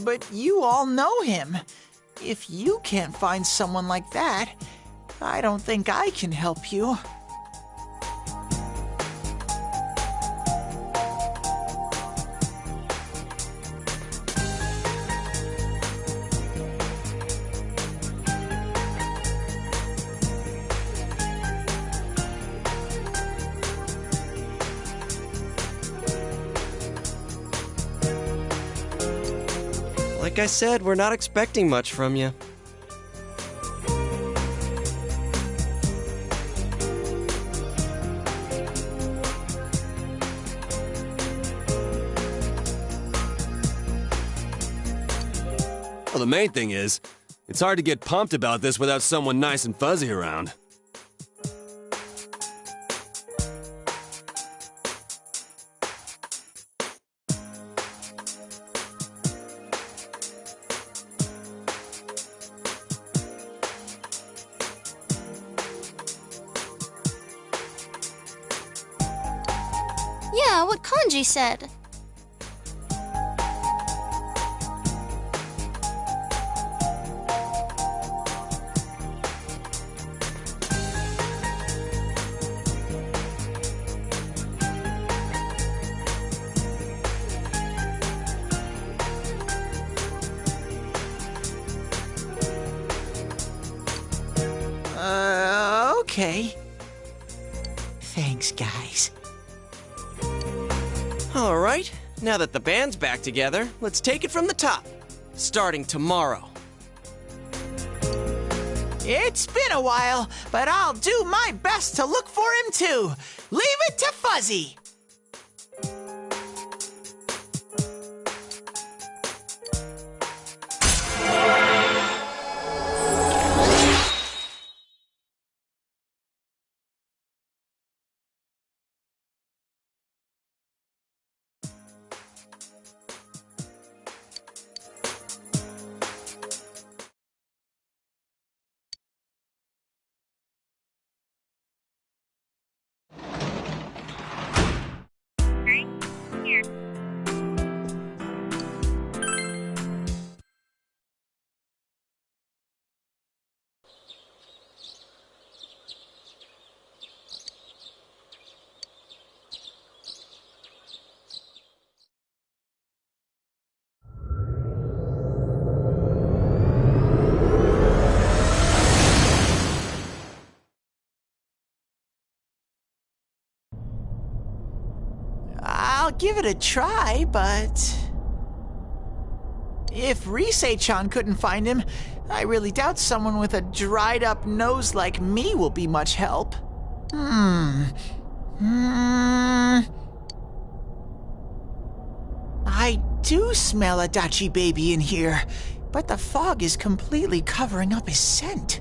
But you all know him. If you can't find someone like that, I don't think I can help you. Like I said, we're not expecting much from you. Well, the main thing is, it's hard to get pumped about this without someone nice and fuzzy around. Yeah, what Kanji said. Okay. Thanks, guys. All right, now that the band's back together, let's take it from the top. Starting tomorrow. It's been a while, but I'll do my best to look for him too. Leave it to Fuzzy. I'll give it a try, but if Risei-chan couldn't find him, I really doubt someone with a dried-up nose like me will be much help. I do smell a Dachi baby in here, but the fog is completely covering up his scent.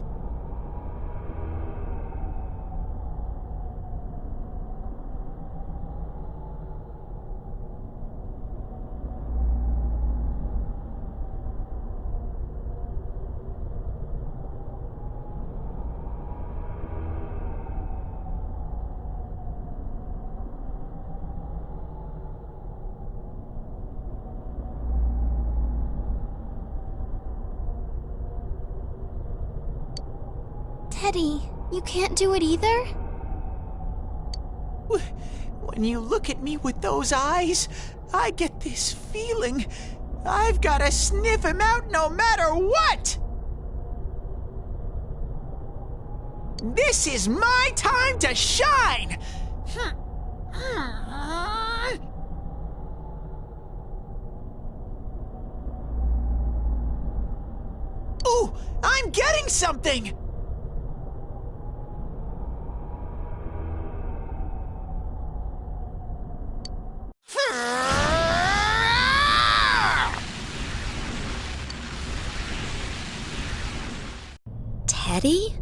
Teddy, you can't do it either? When you look at me with those eyes, I get this feeling I've got to sniff him out no matter what! This is my time to shine! Ooh, I'm getting something! Teddy?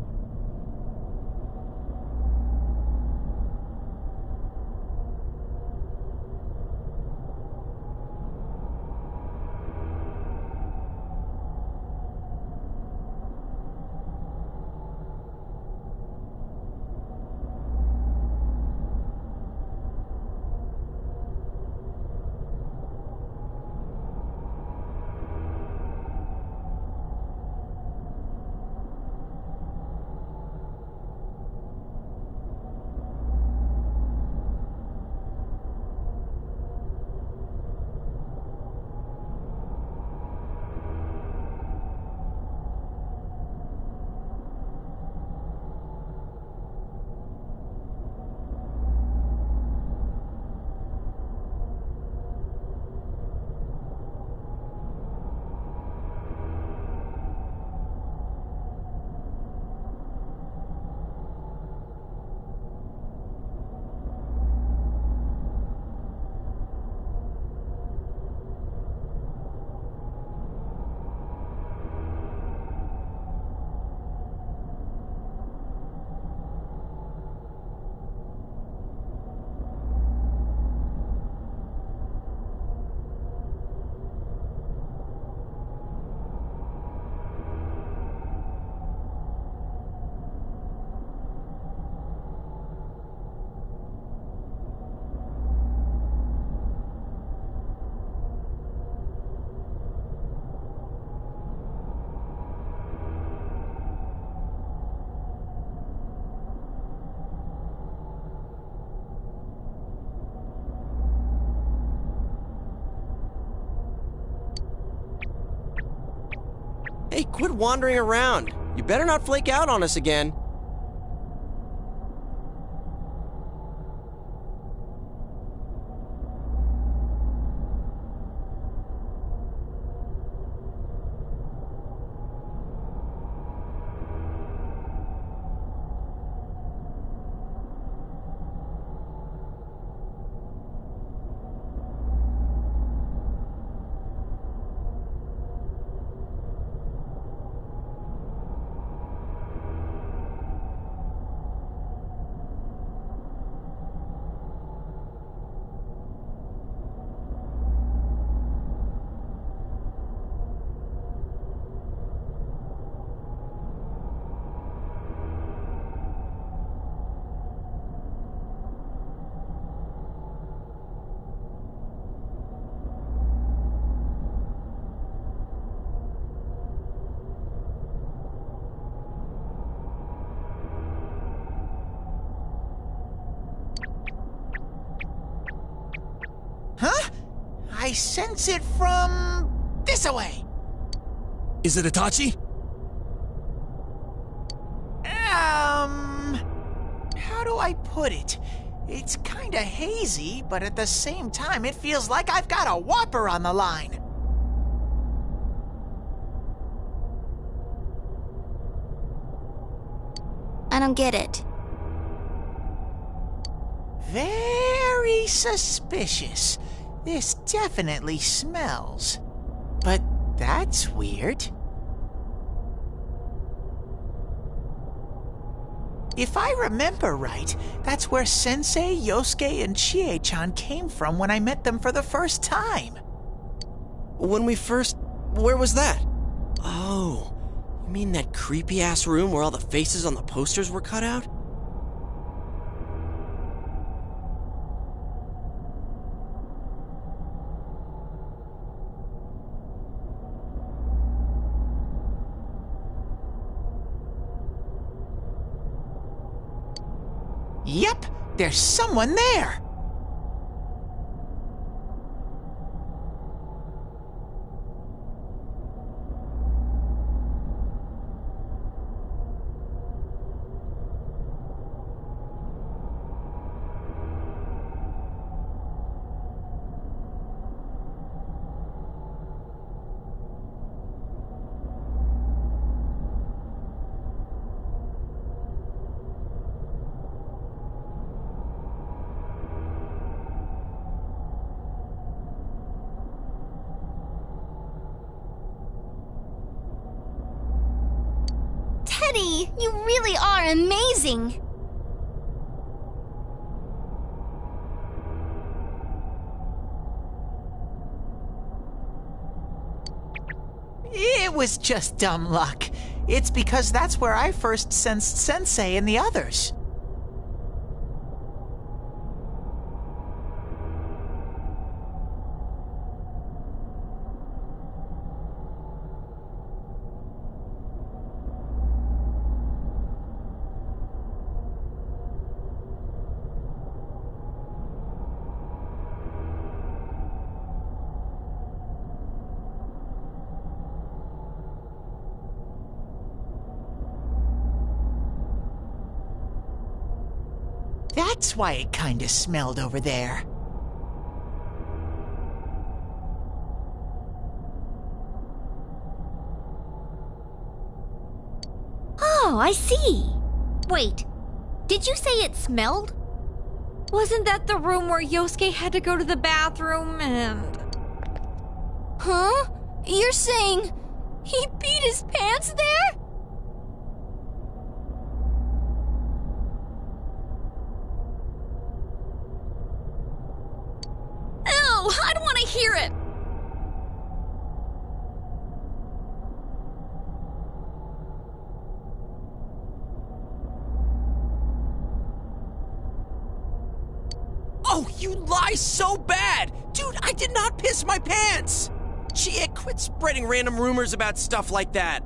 quit wandering around. You better not flake out on us again. Huh? I sense it from this away. Is it Itachi? How do I put it? It's kinda hazy, but at the same time, it feels like I've got a whopper on the line. I don't get it. Very suspicious. This definitely smells. But that's weird. If I remember right, that's where Sensei, Yosuke, and Chie-chan came from when I met them for the first time. Where was that? Oh, you mean that creepy-ass room where all the faces on the posters were cut out? Yep, there's someone there. Teddy, you really are amazing! It was just dumb luck. It's because that's where I first sensed Sensei and the others. That's why it kinda smelled over there. Oh, I see. Wait, did you say it smelled? Wasn't that the room where Yosuke had to go to the bathroom and... Huh? You're saying he peed his pants there? Ew, I don't want to hear it. Oh, you lie so bad! Dude, I did not piss my pants! Chie, quit spreading random rumors about stuff like that.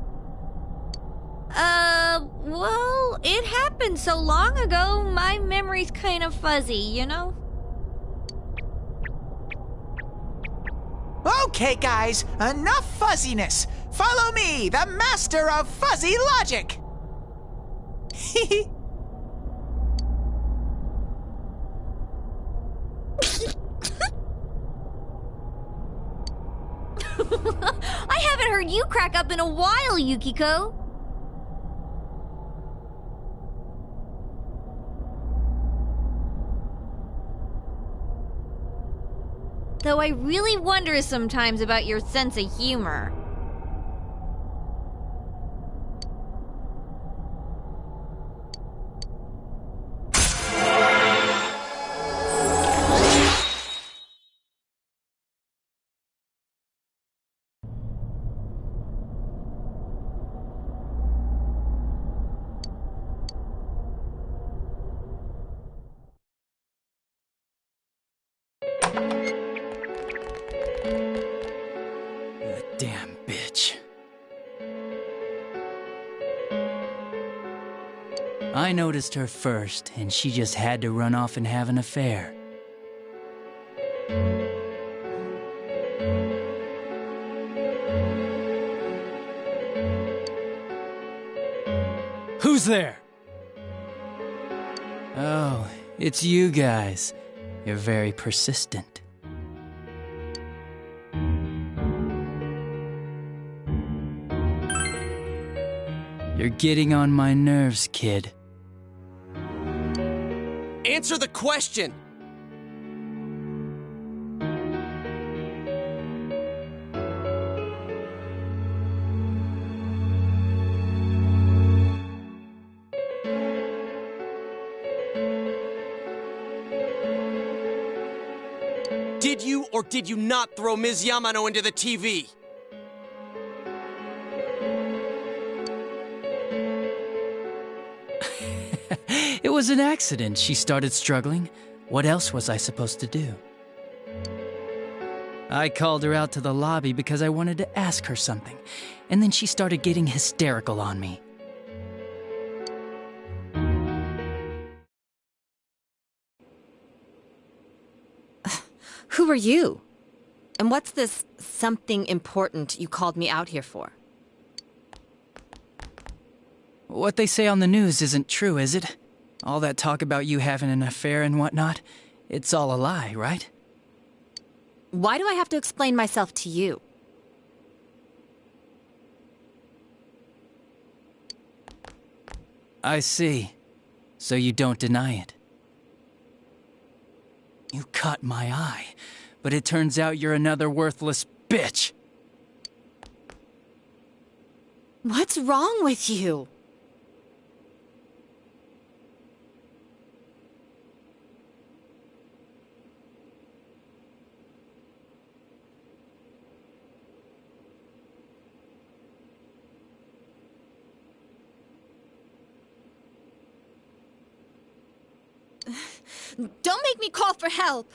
Well, it happened so long ago, my memory's kind of fuzzy, you know? Okay, guys, enough fuzziness. Follow me, the master of fuzzy logic! I haven't heard you crack up in a while, Yukiko. Though I really wonder sometimes about your sense of humor. Damn bitch. I noticed her first, and she just had to run off and have an affair. Who's there? Oh, it's you guys. You're very persistent. You're getting on my nerves, kid. Answer the question! Did you or did you not throw Ms. Yamano into the TV? It was an accident. She started struggling. What else was I supposed to do? I called her out to the lobby because I wanted to ask her something, and then she started getting hysterical on me. Who are you? And what's this something important you called me out here for? What they say on the news isn't true, is it? All that talk about you having an affair and whatnot, it's all a lie, right? Why do I have to explain myself to you? I see. So you don't deny it. You caught my eye, but it turns out you're another worthless bitch. What's wrong with you? Don't make me call for help!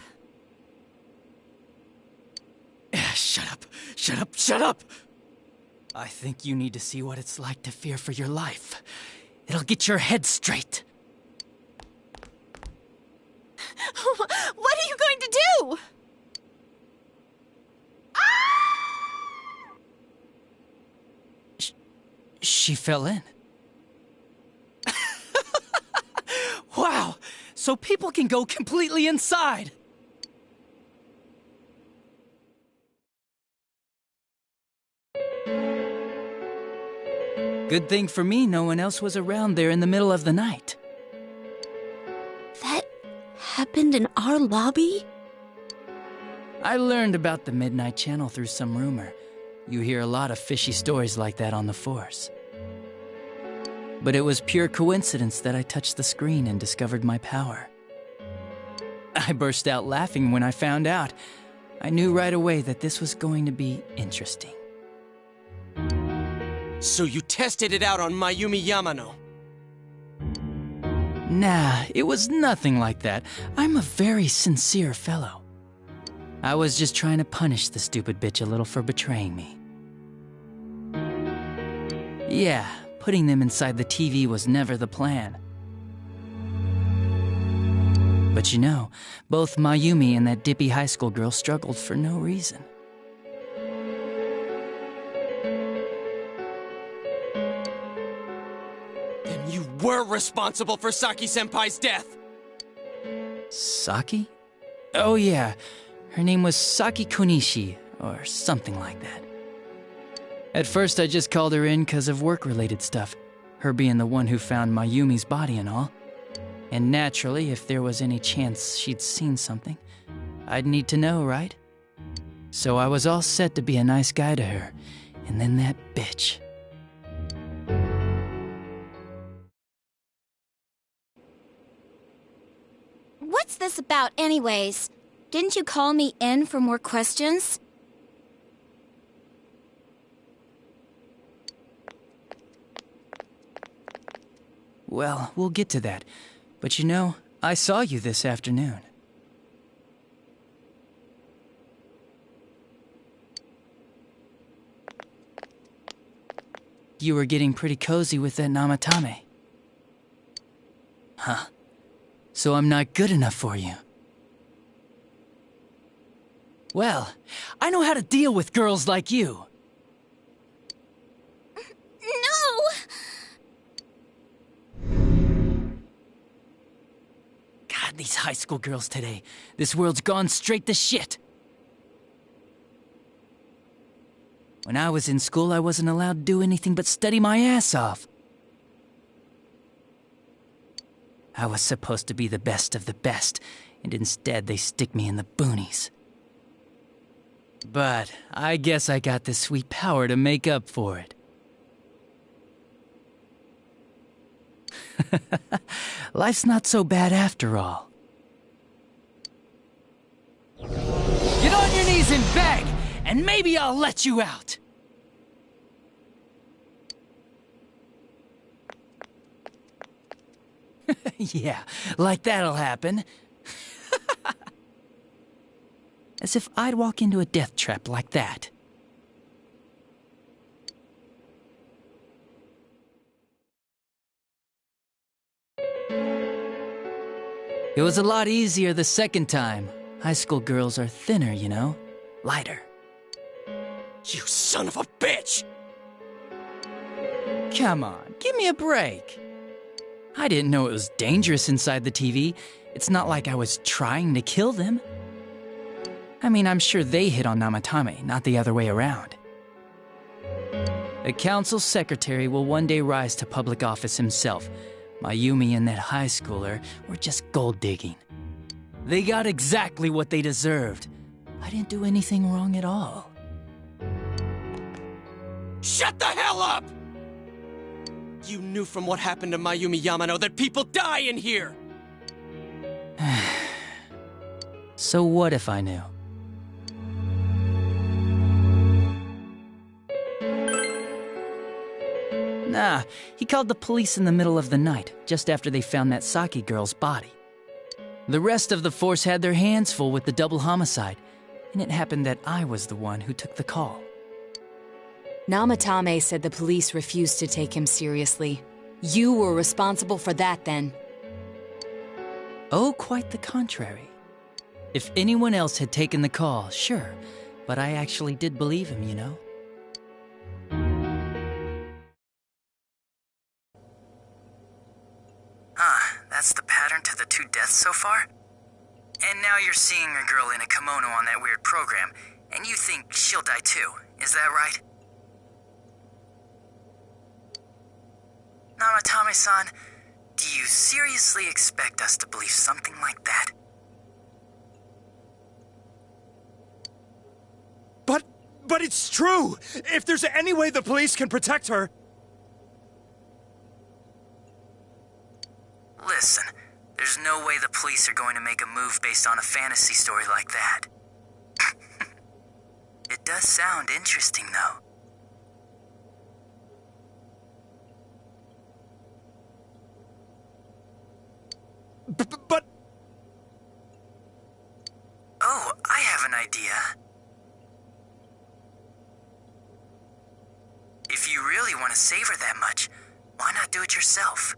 Shut up! Shut up! Shut up! I think you need to see what it's like to fear for your life. It'll get your head straight. What are you going to do? She fell in. Wow! So people can go completely inside! Good thing for me, no one else was around there in the middle of the night. That happened in our lobby? I learned about the Midnight Channel through some rumor. You hear a lot of fishy stories like that on the Force. But it was pure coincidence that I touched the screen and discovered my power. I burst out laughing when I found out. I knew right away that this was going to be interesting. So you tested it out on Mayumi Yamano? Nah, it was nothing like that. I'm a very sincere fellow. I was just trying to punish the stupid bitch a little for betraying me. Yeah, putting them inside the TV was never the plan. But you know, both Mayumi and that dippy high school girl struggled for no reason. You were responsible for Saki-senpai's death! Saki? Oh yeah, her name was Saki Konishi, or something like that. At first I just called her in because of work-related stuff, her being the one who found Mayumi's body and all. And naturally, if there was any chance she'd seen something, I'd need to know, right? So I was all set to be a nice guy to her, and then that bitch. What's this about anyways? Didn't you call me in for more questions? Well, we'll get to that. But you know, I saw you this afternoon. You were getting pretty cozy with that Namatame. Huh. So I'm not good enough for you. Well, I know how to deal with girls like you. No! God, these high school girls today. This world's gone straight to shit. When I was in school, I wasn't allowed to do anything but study my ass off. I was supposed to be the best of the best, and instead they stick me in the boonies. But I guess I got the sweet power to make up for it. Life's not so bad after all. Get on your knees and beg, and maybe I'll let you out. Yeah, like that'll happen. As if I'd walk into a death trap like that. It was a lot easier the second time. High school girls are thinner, you know? Lighter. You son of a bitch! Come on, give me a break. I didn't know it was dangerous inside the TV. It's not like I was trying to kill them. I mean, I'm sure they hit on Namatame, not the other way around. A council secretary will one day rise to public office himself. Mayumi and that high schooler were just gold digging. They got exactly what they deserved. I didn't do anything wrong at all. Shut the hell up! You knew from what happened to Mayumi Yamano that people die in here! So what if I knew? Nah, he called the police in the middle of the night, just after they found that Saki girl's body. The rest of the force had their hands full with the double homicide, and it happened that I was the one who took the call. Namatame said the police refused to take him seriously. You were responsible for that then. Oh, quite the contrary. If anyone else had taken the call, sure, but I actually did believe him, you know? That's the pattern to the 2 deaths so far? And now you're seeing a girl in a kimono on that weird program, and you think she'll die too, is that right? Namatame-san, do you seriously expect us to believe something like that? But it's true! If there's any way the police can protect her... Listen, there's no way the police are going to make a move based on a fantasy story like that. It does sound interesting, though. But... Oh, I have an idea. If you really want to save her that much, why not do it yourself?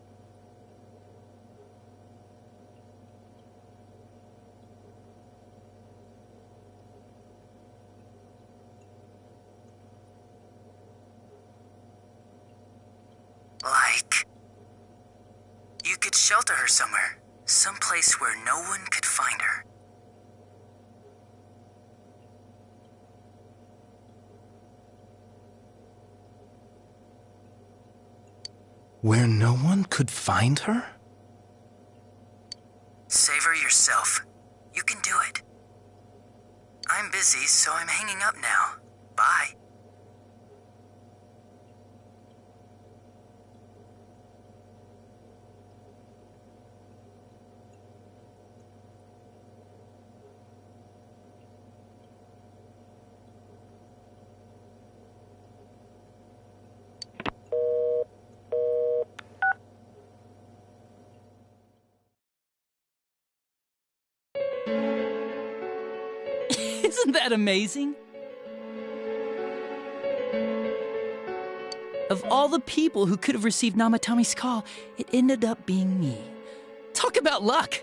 Like... could shelter her somewhere. Someplace where no one could find her. Where no one could find her? Save her yourself. You can do it. I'm busy, so I'm hanging up now. Bye. Isn't that amazing? Of all the people who could have received Namatami's call, it ended up being me. Talk about luck!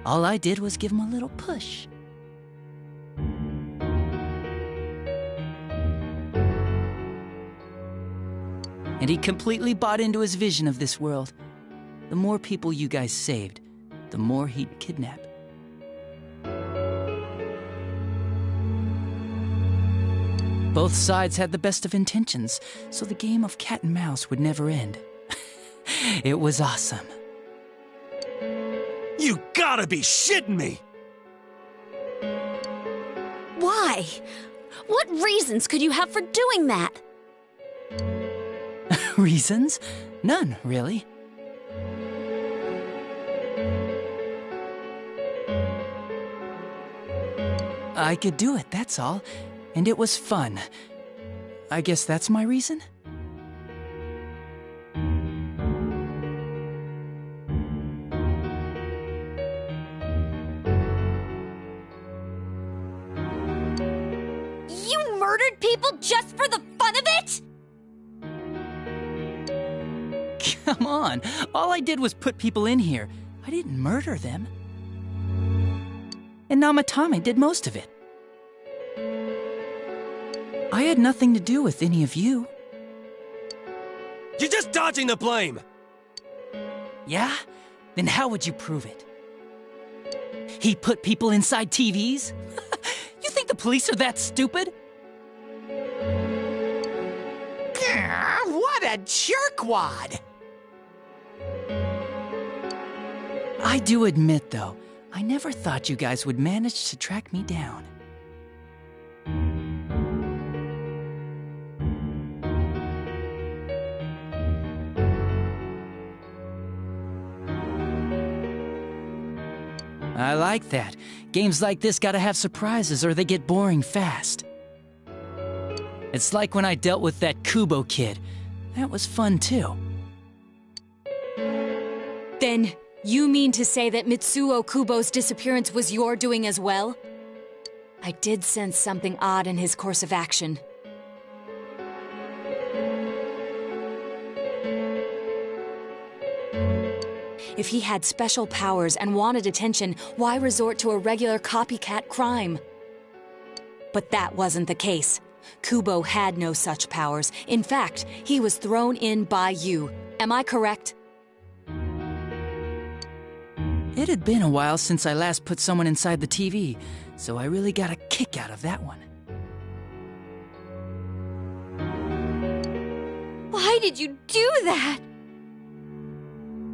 All I did was give him a little push. And he completely bought into his vision of this world. The more people you guys saved, the more he'd kidnap. Both sides had the best of intentions, so the game of cat and mouse would never end. It was awesome. You gotta be shitting me! Why? What reasons could you have for doing that? Reasons? None, really. I could do it, that's all. And it was fun. I guess that's my reason? You murdered people just for the fun of it? Come on, all I did was put people in here. I didn't murder them. And Namatame did most of it. I had nothing to do with any of you. You're just dodging the blame! Yeah? Then how would you prove it? He put people inside TVs? You think the police are that stupid? What a jerkwad! I do admit, though, I never thought you guys would manage to track me down. I like that. Games like this gotta have surprises or they get boring fast. It's like when I dealt with that Kubo kid. That was fun, too. Then, you mean to say that Mitsuo Kubo's disappearance was your doing as well? I did sense something odd in his course of action. If he had special powers and wanted attention, why resort to a regular copycat crime? But that wasn't the case. Kubo had no such powers. In fact, he was thrown in by you. Am I correct? It had been a while since I last put someone inside the TV, so I really got a kick out of that one. Why did you do that?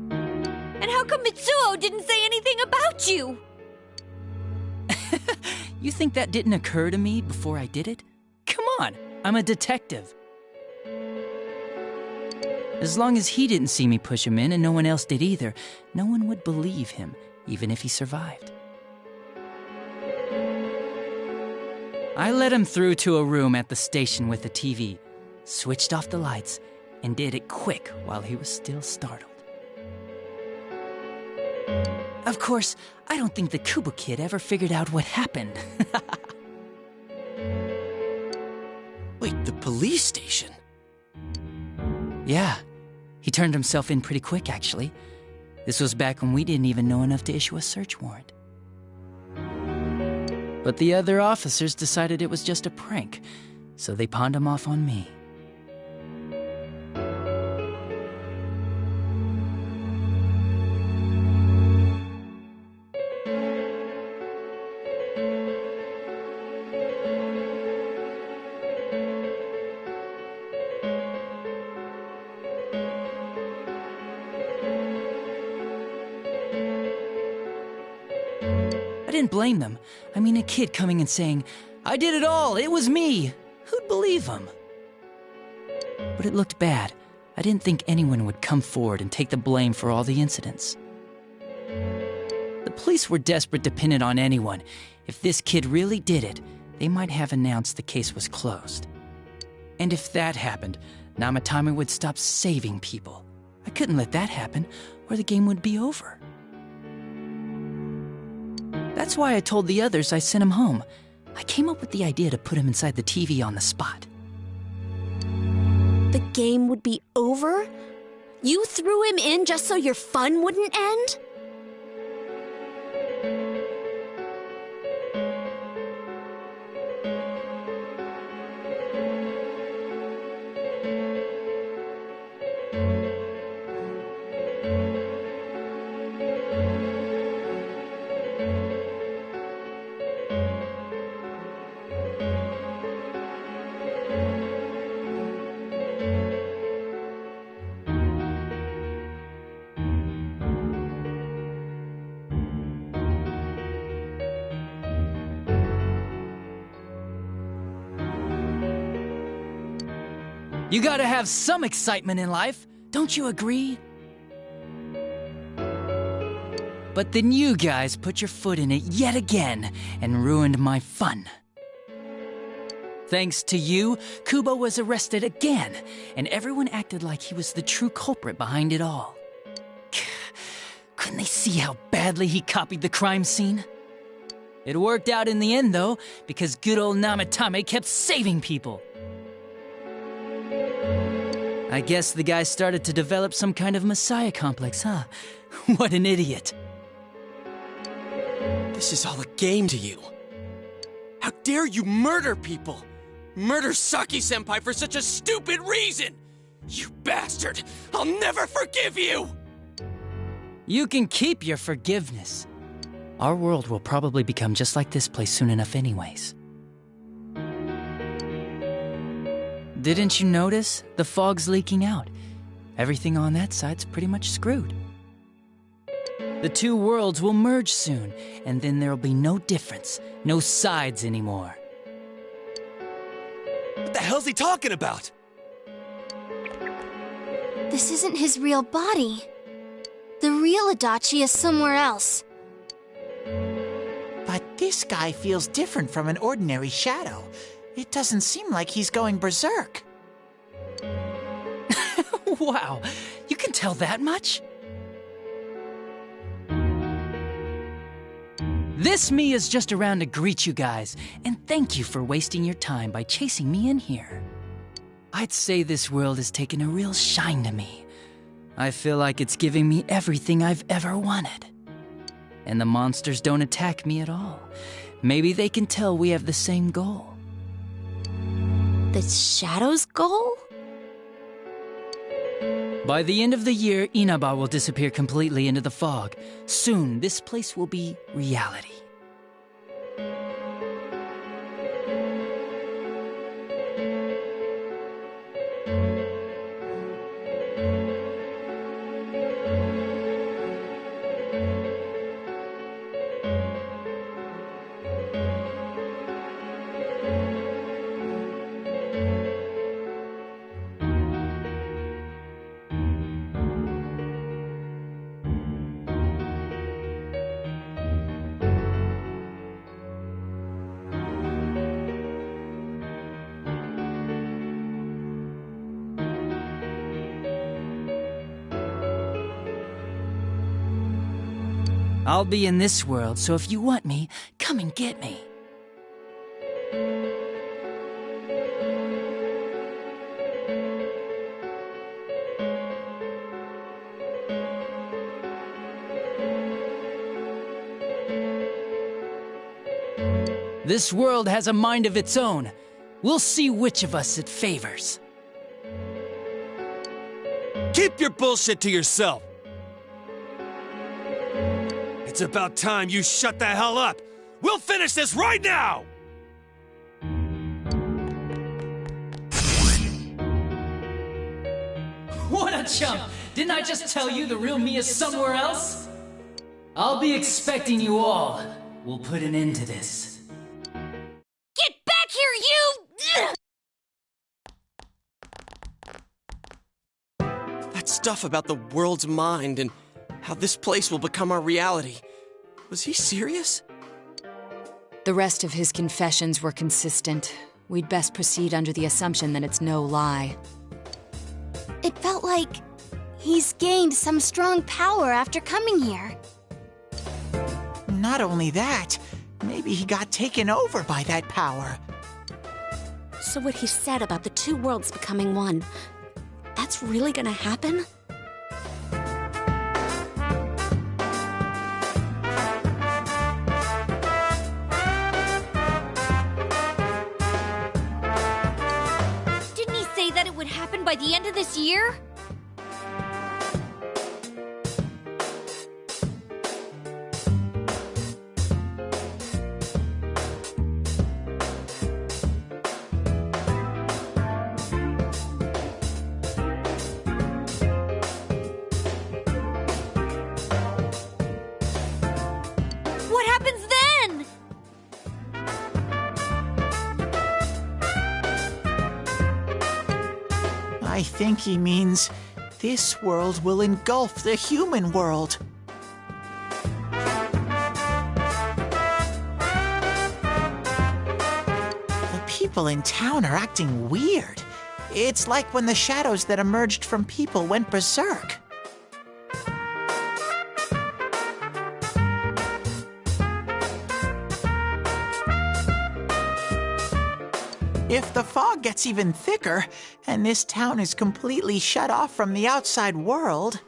And how come Mitsuo didn't say anything about you? You think that didn't occur to me before I did it? Come on, I'm a detective. As long as he didn't see me push him in and no one else did either, no one would believe him, even if he survived. I led him through to a room at the station with the TV, switched off the lights, and did it quick while he was still startled. Of course, I don't think the Kubo kid ever figured out what happened. Wait, the police station? Yeah, He turned himself in pretty quick, actually. This was back when we didn't even know enough to issue a search warrant. But the other officers decided it was just a prank, so they pawned him off on me. I didn't blame them. I mean, a kid coming and saying, "I did it all, it was me." Who'd believe him? But it looked bad. I didn't think anyone would come forward and take the blame for all the incidents. The police were desperate, dependent on anyone. If this kid really did it, they might have announced the case was closed. And if that happened, Namatame would stop saving people. I couldn't let that happen, or the game would be over. That's why I told the others I sent him home. I came up with the idea to put him inside the TV on the spot. The game would be over? You threw him in just so your fun wouldn't end? You gotta have some excitement in life, don't you agree? But then you guys put your foot in it yet again and ruined my fun. Thanks to you, Kubo was arrested again, and everyone acted like he was the true culprit behind it all. Couldn't they see how badly he copied the crime scene? It worked out in the end, though, because good old Namatame kept saving people. I guess the guy started to develop some kind of messiah complex, huh? What an idiot. This is all a game to you. How dare you murder people? Murder Saki-senpai for such a stupid reason! You bastard! I'll never forgive you! You can keep your forgiveness. Our world will probably become just like this place soon enough anyways. Didn't you notice? The fog's leaking out. Everything on that side's pretty much screwed. The two worlds will merge soon, and then there'll be no difference, no sides anymore. What the hell's he talking about? This isn't his real body. The real Adachi is somewhere else. But this guy feels different from an ordinary shadow. It doesn't seem like he's going berserk. Wow, you can tell that much? This me is just around to greet you guys, and thank you for wasting your time by chasing me in here. I'd say this world has taken a real shine to me. I feel like it's giving me everything I've ever wanted. And the monsters don't attack me at all. Maybe they can tell we have the same goal. The Shadow's goal? By the end of the year, Inaba will disappear completely into the fog. Soon, this place will be reality. I'll be in this world, so if you want me, come and get me. This world has a mind of its own. We'll see which of us it favors. Keep your bullshit to yourself. It's about time you shut the hell up. We'll finish this right now! What a chump! Didn't I just tell you the real me is somewhere else? I'll be expecting you all. We'll put an end to this. Get back here, you! That stuff about the world's mind and how this place will become our reality. Was he serious? The rest of his confessions were consistent. We'd best proceed under the assumption that it's no lie. It felt like he's gained some strong power after coming here. Not only that, maybe he got taken over by that power. So what he said about the two worlds becoming one, that's really gonna happen? Didn't he say that it would happen by the end of this year? What happens then? I think he means this world will engulf the human world. The people in town are acting weird. It's like when the shadows that emerged from people went berserk. If the fog gets even thicker, and this town is completely shut off from the outside world...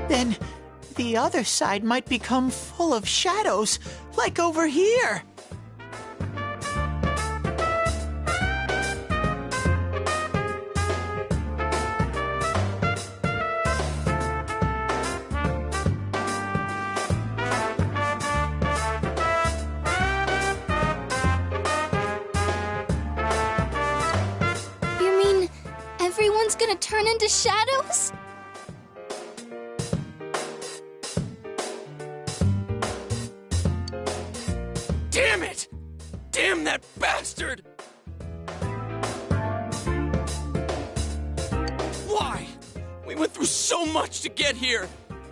then the other side might become full of shadows, like over here. You mean everyone's gonna turn into shadows? Damn it! Damn that bastard! Why? We went through so much to get here,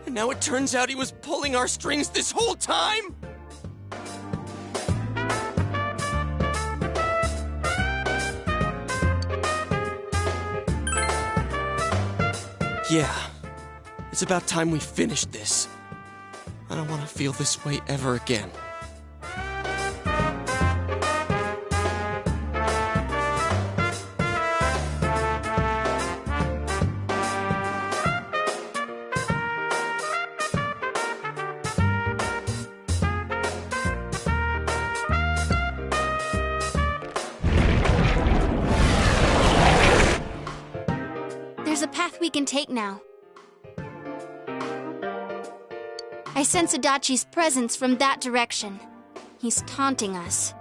and now it turns out he was pulling our strings this whole time? Yeah, it's about time we finished this. I don't want to feel this way ever again. There's a path we can take now. I sense Adachi's presence from that direction. He's taunting us.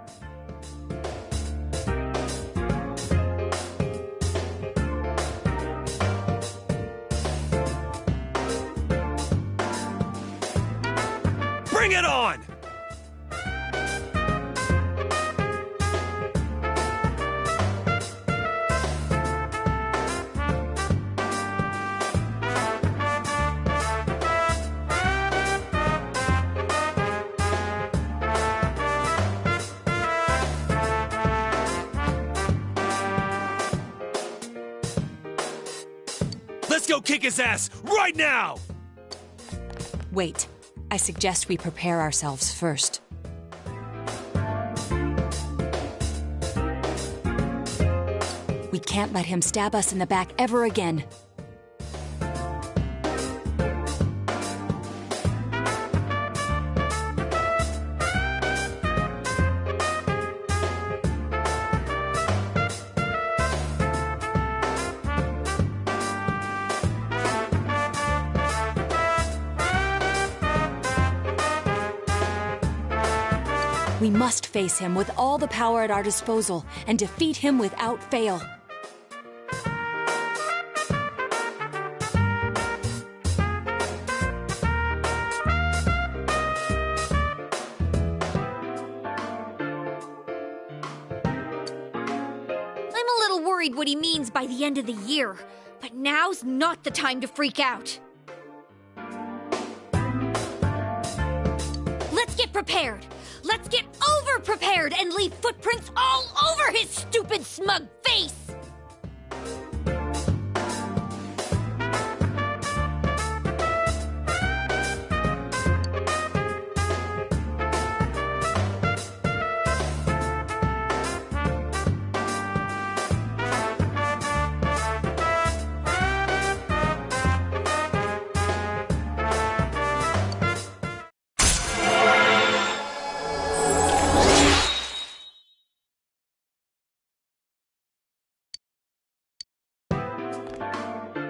Bring it on! Let's go kick his ass right now! Wait. I suggest we prepare ourselves first. We can't let him stab us in the back ever again. We must face him with all the power at our disposal and defeat him without fail. I'm a little worried what he means by the end of the year, but now's not the time to freak out. Let's get prepared. Let's get over-prepared and leave footprints all over his stupid, smug face!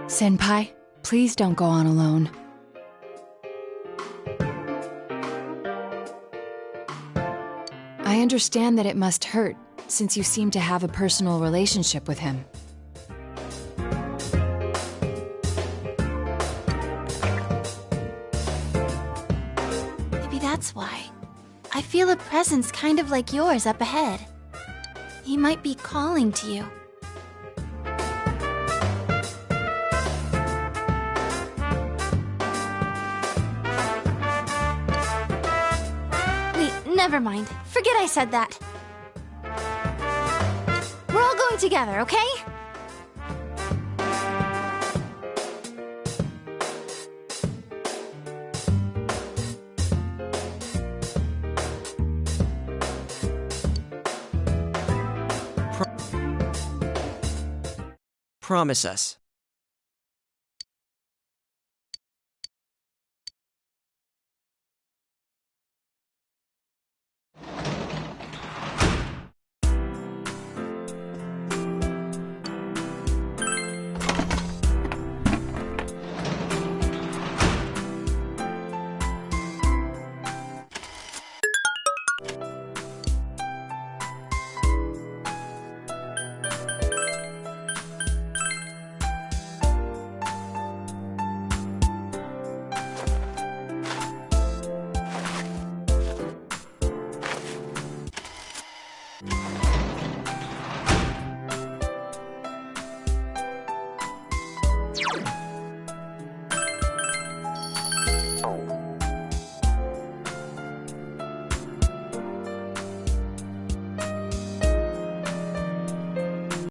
Senpai, please don't go on alone. I understand that it must hurt, since you seem to have a personal relationship with him. Maybe that's why. I feel a presence kind of like yours up ahead. He might be calling to you. Never mind. Forget I said that. We're all going together, okay? Promise us.